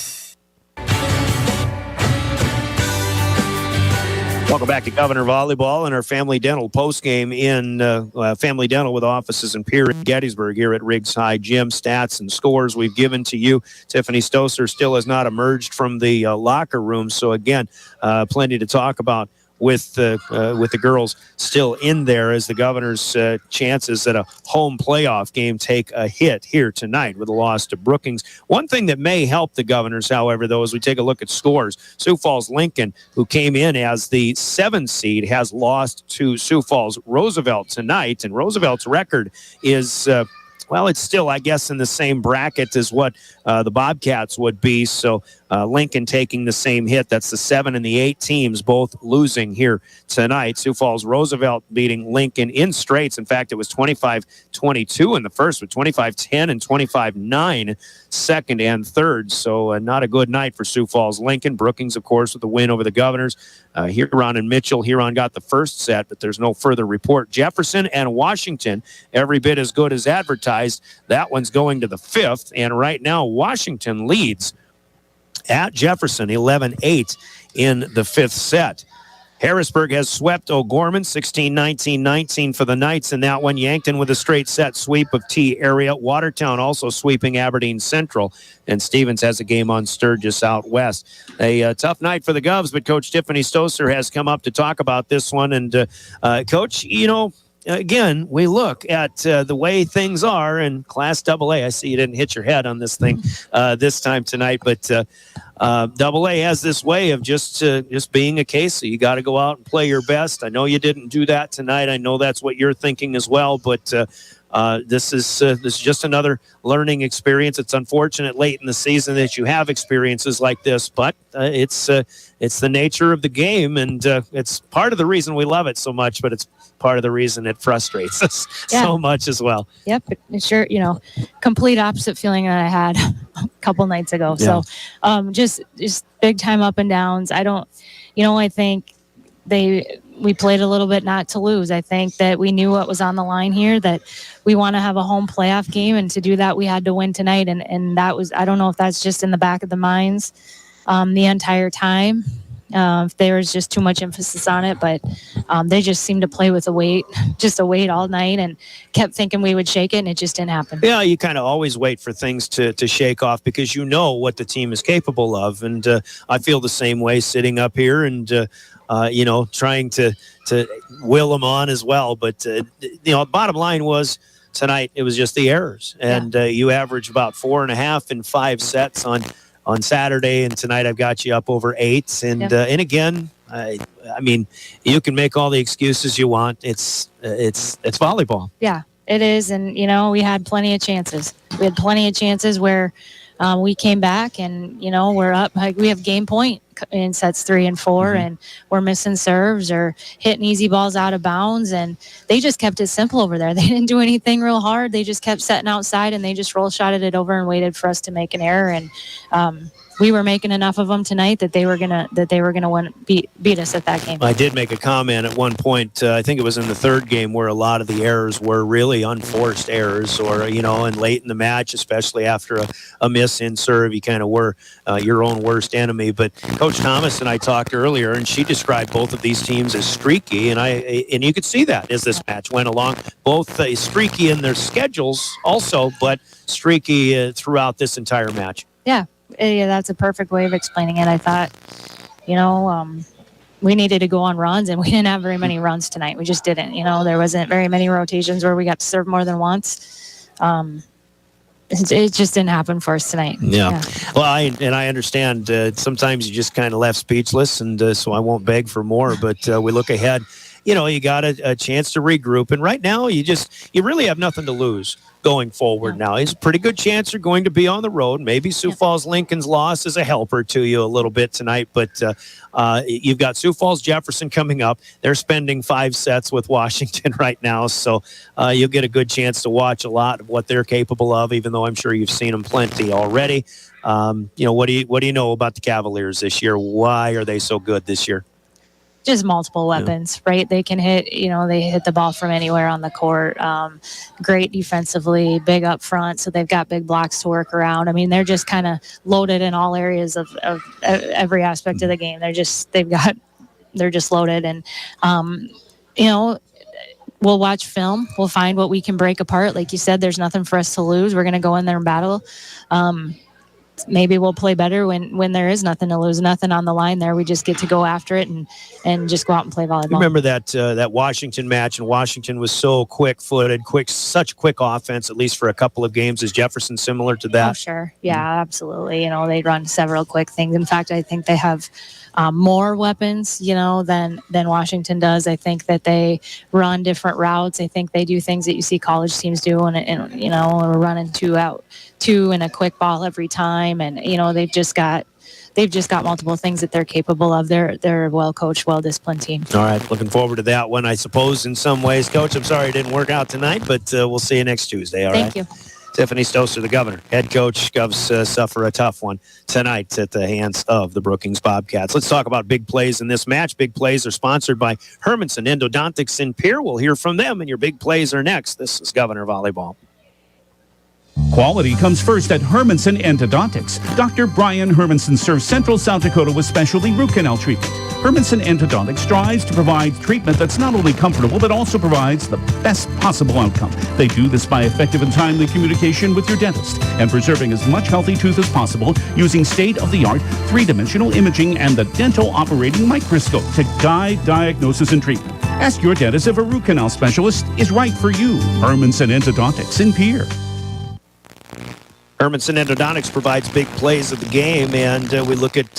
Welcome back to Governor Volleyball and our Family Dental postgame in Family Dental with offices in Pierre and Gettysburg here at Riggs High Gym. Stats and scores we've given to you. Tiffany Stoser still has not emerged from the locker room. So again, plenty to talk about with the girls still in there as the Governors' chances at a home playoff game take a hit here tonight with a loss to Brookings. One thing that may help the Governors, however, though, as we take a look at scores, Sioux Falls Lincoln, who came in as the 7th seed, has lost to Sioux Falls Roosevelt tonight, and Roosevelt's record is well, it's still, I guess, in the same bracket as what the Bobcats would be. So Lincoln taking the same hit. That's the 7 and the 8 teams both losing here tonight. Sioux Falls Roosevelt beating Lincoln in straights. In fact, it was 25-22 in the first with 25-10 and 25-9 second and third. So not a good night for Sioux Falls Lincoln. Brookings, of course, with the win over the Governors. Huron and Mitchell. Huron got the first set, but there's no further report. Jefferson and Washington, every bit as good as advertised. That one's going to the 5th, and right now Washington leads at Jefferson 11-8 in the 5th set. Harrisburg has swept O'Gorman 16-19-19 for the Knights in that one. Yankton with a straight set sweep of T area. Watertown also sweeping Aberdeen Central, and Stevens has a game on Sturgis out west. A tough night for the Govs, but Coach Tiffany Stoser has come up to talk about this one. And Coach, you know, again, we look at the way things are in Class AA. I see you didn't hit your head on this thing this time tonight, but AA has this way of just being a case. So you got to go out and play your best. I know you didn't do that tonight. I know that's what you're thinking as well, but this is just another learning experience. It's unfortunate late in the season that you have experiences like this, but it's the nature of the game, and it's part of the reason we love it so much, but it's part of the reason it frustrates us so much as well. Yep. It's sure, complete opposite feeling that I had a couple nights ago. Yeah. So just big time up and downs. I think we played a little bit not to lose. I think that we knew what was on the line here, that we want to have a home playoff game, and to do that we had to win tonight, and that was, I don't know if that's just in the back of the minds the entire time. If there was just too much emphasis on it, but they just seemed to play with a weight all night, and kept thinking we would shake it, and it just didn't happen. Yeah, you kind of always wait for things to shake off because you know what the team is capable of, and I feel the same way sitting up here and trying to will them on as well. But bottom line was tonight it was just the errors, and you averaged about 4.5 in 5 sets on Saturday, and tonight I've got you up over 8. And again, I mean, you can make all the excuses you want. It's volleyball. Yeah, it is, and we had plenty of chances. We had plenty of chances where we came back, and we're up. Like, we have game point in sets 3 and 4, and we're missing serves or hitting easy balls out of bounds, and they just kept it simple over there. They didn't do anything real hard. They just kept setting outside, and they just roll shotted it over and waited for us to make an error. And we were making enough of them tonight that they were gonna beat us at that game. I did make a comment at one point. I think it was in the third game where a lot of the errors were really unforced errors, or and late in the match, especially after a miss in serve, you kind of were your own worst enemy. But Coach Thomas and I talked earlier, and she described both of these teams as streaky, and you could see that as this match went along. Both streaky in their schedules, also, but streaky throughout this entire match. Yeah, that's a perfect way of explaining it. I thought, we needed to go on runs, and we didn't have very many runs tonight. We just didn't. There wasn't very many rotations where we got to serve more than once. It just didn't happen for us tonight. Yeah. Well, I understand. Sometimes you just kind of left speechless, and so I won't beg for more. But we look ahead. You got a chance to regroup, and right now you really have nothing to lose going forward. Now it's a pretty good chance you're going to be on the road. Maybe Sioux Falls Lincoln's loss is a helper to you a little bit tonight, but you've got Sioux Falls Jefferson coming up. They're spending 5 sets with Washington right now, so you'll get a good chance to watch a lot of what they're capable of, even though I'm sure you've seen them plenty already. What do you know about the Cavaliers this year? Why are they so good this year? Just multiple weapons, right? They can hit, they hit the ball from anywhere on the court. Great defensively, big up front, so they've got big blocks to work around. I mean, they're just kind of loaded in all areas of every aspect of the game. They're just loaded, and we'll watch film. We'll find what we can break apart. Like you said, there's nothing for us to lose. We're going to go in there and battle. Maybe we'll play better when there is nothing to lose, nothing on the line there. We just get to go after it and just go out and play volleyball. Remember that Washington match, and Washington was so quick-footed, such quick offense, at least for a couple of games. Is Jefferson similar to that? Oh, sure. Yeah, absolutely. They run several quick things. In fact, I think they have more weapons, than Washington does. I think that they run different routes. I think they do things that you see college teams do, and we're running 2 out, 2 and a quick ball every time. And they've just got multiple things that they're capable of. They're a well coached, well disciplined team. All right, looking forward to that one, I suppose, in some ways. Coach, I'm sorry it didn't work out tonight, but we'll see you next Tuesday. All right. Thank you. Tiffany Stoser, the Governor, head coach. Govs suffer a tough one tonight at the hands of the Brookings Bobcats. Let's talk about big plays in this match. Big plays are sponsored by Hermanson Endodontics in Pierre. We'll hear from them, and your big plays are next. This is Governor Volleyball. Quality comes first at Hermanson Endodontics. Dr. Brian Hermanson serves Central South Dakota with specialty root canal treatment. Hermanson Endodontics strives to provide treatment that's not only comfortable, but also provides the best possible outcome. They do this by effective and timely communication with your dentist and preserving as much healthy tooth as possible using state-of-the-art 3-dimensional imaging and the dental operating microscope to guide diagnosis and treatment. Ask your dentist if a root canal specialist is right for you. Hermanson Endodontics in Pierre. Hermanson Endodontics provides big plays of the game, and we look at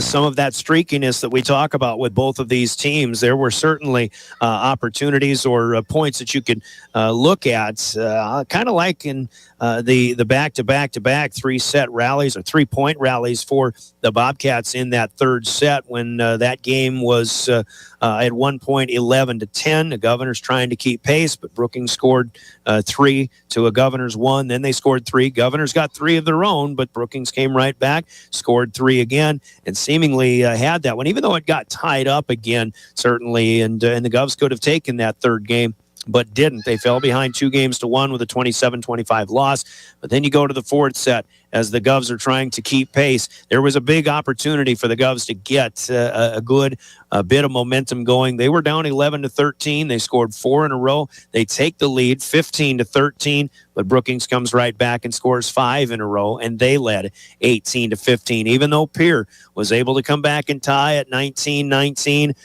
some of that streakiness that we talk about with both of these teams. There were certainly opportunities or points that you could look at, kind of like in the back-to-back-to-back 3-set rallies or 3-point rallies for the Bobcats in that third set when that game was at one point 11-10. The Governors trying to keep pace, but Brookings scored 3 to a Governors 1. Then they scored 3. Governors Governors got 3 of their own, but Brookings came right back, scored 3 again, and seemingly had that one, even though it got tied up again, certainly, and the Govs could have taken that third game, but didn't. They fell behind 2-1 with a 27-25 loss. But then you go to the fourth set as the Govs are trying to keep pace. There was a big opportunity for the Govs to get a good bit of momentum going. They were down 11-13. They scored 4 in a row. They take the lead 15-13, but Brookings comes right back and scores 5 in a row, and they led 18-15. Even though Pierre was able to come back and tie at 19-19,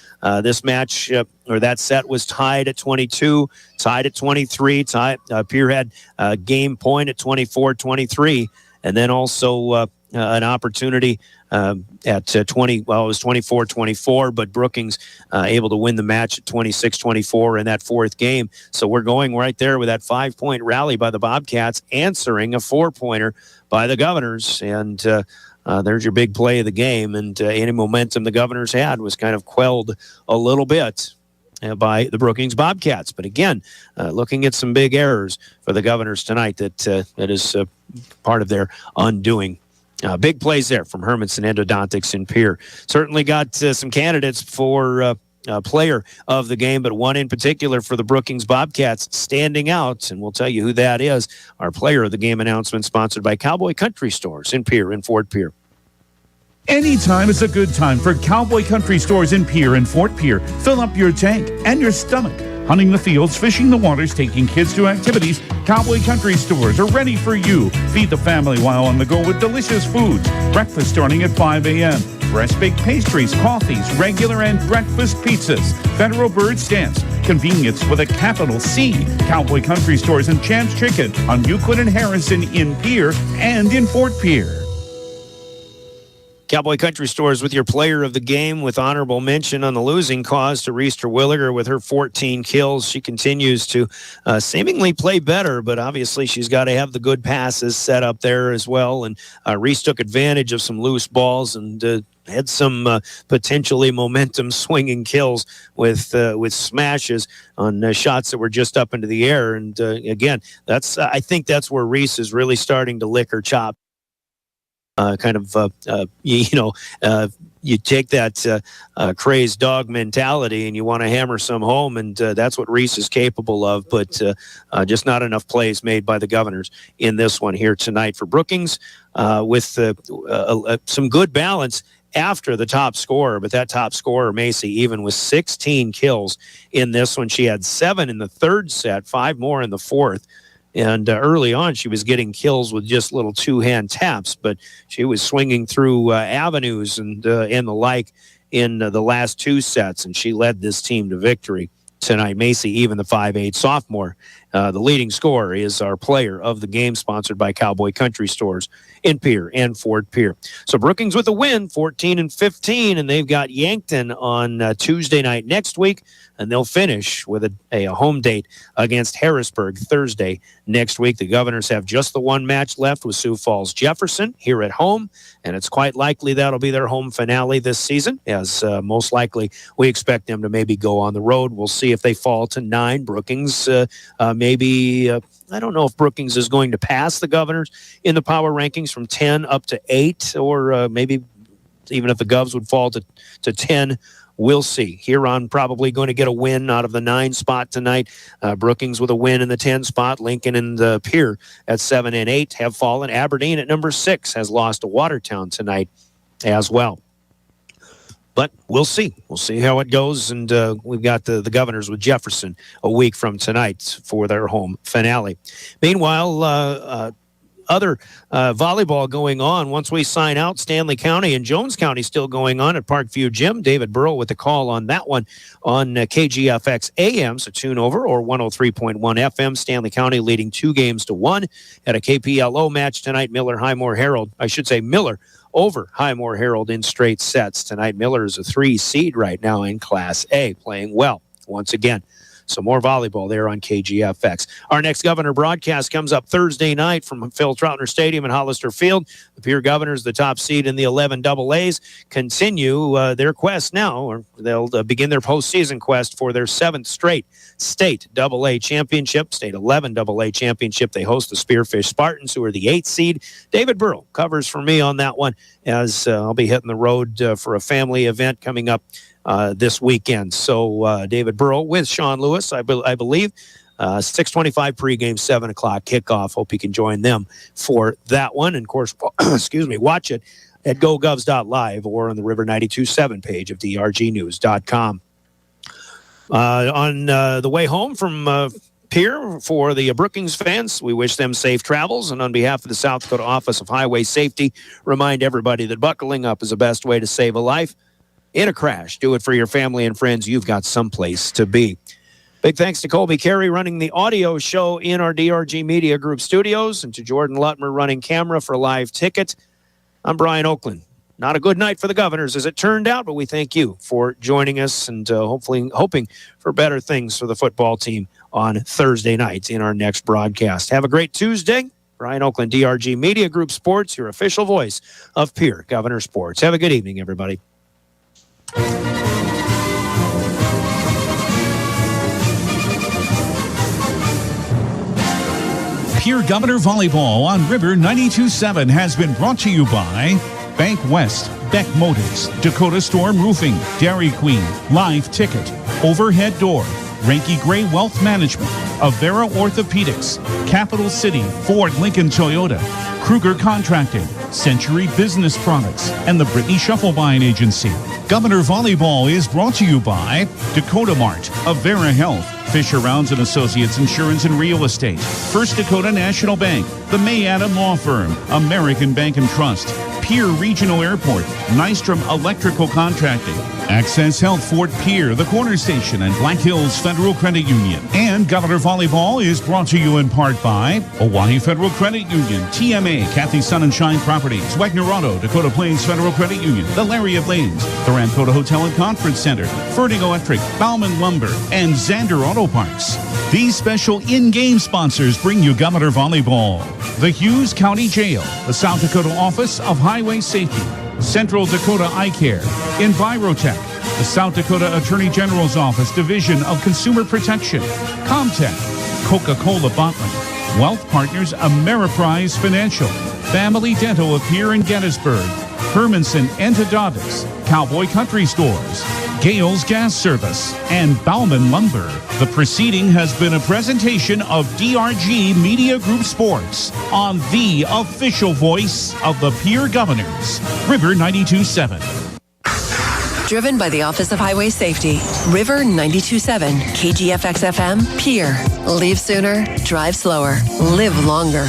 this match or that set was tied at 22, tied at 23. Pierre had a game point at 24-23. And then also an opportunity at 20, well, it was 24-24, but Brookings able to win the match at 26-24 in that fourth game. So we're going right there with that 5-point rally by the Bobcats, answering a 4-pointer by the Governors. And there's your big play of the game. And any momentum the Governors had was kind of quelled a little bit by the Brookings Bobcats. But again, looking at some big errors for the Governors tonight that is part of their undoing. Big plays there from Hermanson Endodontics in Pierre. Certainly got some candidates for player of the game, but one in particular for the Brookings Bobcats standing out, and we'll tell you who that is. Our player of the game announcement sponsored by Cowboy Country Stores in Pierre and Fort Pierre. Anytime is a good time for Cowboy Country Stores in Pierre and Fort Pierre. Fill up your tank and your stomach. Hunting the fields, fishing the waters, taking kids to activities, Cowboy Country Stores are ready for you. Feed the family while on the go with delicious foods. Breakfast starting at 5 a.m. Fresh baked pastries, coffees, regular and breakfast pizzas. Federal Bird Stance. Convenience with a capital C. Cowboy Country Stores and Champs Chicken on Euclid and Harrison in Pierre and in Fort Pierre. Cowboy Country Stores with your player of the game, with honorable mention on the losing cause to Reester Williger with her 14 kills. She continues to seemingly play better, but obviously she's got to have the good passes set up there as well. And Reese took advantage of some loose balls and had some potentially momentum swinging kills with smashes on shots that were just up into the air. And again, I think that's where Reese is really starting to lick her chop. You take that crazed dog mentality and you want to hammer some home, and that's what Reese is capable of, but just not enough plays made by the Governors in this one here tonight for Brookings, with some good balance after the top scorer, but that top scorer, Macy, even with 16 kills in this one. She had 7 in the third set, 5 more in the fourth. And early on, she was getting kills with just little 2-hand taps, but she was swinging through avenues and the like in the last 2 sets, and she led this team to victory tonight. Macy, even the 5'8" sophomore, the leading scorer, is our player of the game, sponsored by Cowboy Country Stores in Pierre and Fort Pierre. So Brookings with a win, 14-15, and they've got Yankton on Tuesday night next week, and they'll finish with a home date against Harrisburg Thursday next week. The Governors have just the one match left with Sioux Falls Jefferson here at home, and it's quite likely that'll be their home finale this season, as most likely we expect them to maybe go on the road. We'll see if they fall to 9. Brookings maybe... I don't know if Brookings is going to pass the Governors in the power rankings from 10 up to 8, or maybe even if the Govs would fall to 10. We'll see. Huron probably going to get a win out of the 9 spot tonight. Brookings with a win in the 10 spot. Lincoln and the Pierre at 7 and 8 have fallen. Aberdeen at number 6 has lost to Watertown tonight as well. But we'll see. We'll see how it goes. And we've got the Governors with Jefferson a week from tonight for their home finale. Meanwhile, other volleyball going on. Once we sign out, Stanley County and Jones County still going on at Parkview Gym. David Burrell with the call on that one on KGFX AM. So tune over, or 103.1 FM. Stanley County leading 2-1 at a KPLO match tonight. Miller over Highmore Herald in straight sets tonight. Miller is a 3 seed right now in Class A, playing well once again. So more volleyball there on KGFX. Our next Governor broadcast comes up Thursday night from Phil Troutner Stadium in Hollister Field. The Pierre Governors, the top seed in the 11 AA's, continue their quest now, or they'll begin their postseason quest for their 7th straight state AA championship, state 11 AA championship. They host the Spearfish Spartans, who are the 8th seed. David Burrell covers for me on that one, as I'll be hitting the road for a family event coming up this weekend. So David Burrell with Sean Lewis, I believe. 6:25 pregame, 7 o'clock kickoff. Hope you can join them for that one. And of course, watch it at gogovs.live or on the River 92.7 page of drgnews.com. On the way home from Pierre, for the Brookings fans, we wish them safe travels. And on behalf of the South Dakota Office of Highway Safety, remind everybody that buckling up is the best way to save a life. In a crash, do it for your family and friends. You've got someplace to be. Big thanks to Colby Carey running the audio show in our DRG Media Group studios, and to Jordan Lutmer running camera for Live Ticket. I'm Brian Oakland. Not a good night for the Governors as it turned out, but we thank you for joining us, and hoping for better things for the football team on Thursday night in our next broadcast. Have a great Tuesday. Brian Oakland, DRG Media Group Sports, your official voice of Pierre Governor Sports. Have a good evening, everybody. Pierre Governor Volleyball on River 92.7 has been brought to you by Bank West, Beck Motors, Dakota Storm Roofing, Dairy Queen, Live Ticket, Overhead Door, Ranky Gray Wealth Management, Avera Orthopedics, Capital City, Ford Lincoln Toyota, Kruger Contracting, Century Business Products, and the Brittany Shufflebine Agency. Governor Volleyball is brought to you by Dakota Mart, Avera Health, Fisher Rounds and Associates Insurance and Real Estate, First Dakota National Bank, the May Adam Law Firm, American Bank and Trust, Pierre Regional Airport, Nystrom Electrical Contracting, Access Health Fort Pierre, the Corner Station, and Black Hills Federal Credit Union. And Governor Volleyball is brought to you in part by Oahe Federal Credit Union, TMA, Kathy Sun and Shine Properties, Wagner Auto, Dakota Plains Federal Credit Union, the Lariat Lanes, the Ramkota Hotel and Conference Center, Fertig Electric, Bauman Lumber, and Zander Auto Parts. These special in-game sponsors bring you Governor Volleyball. The Hughes County Jail, the South Dakota Office of Highway Safety, Central Dakota Eye Care, Envirotech, the South Dakota Attorney General's Office Division of Consumer Protection, Comtech, Coca-Cola Bottling, Wealth Partners Ameriprise Financial, Family Dental of Pierre and Gettysburg, Hermanson Entidades, Cowboy Country Stores, Gales Gas Service, and Bauman Lumber. The proceeding has been a presentation of DRG Media Group Sports on the official voice of the Pierre Governors, River 92.7. Driven by the Office of Highway Safety. River 92.7, KGFX FM, Pierre. Leave sooner, drive slower, live longer.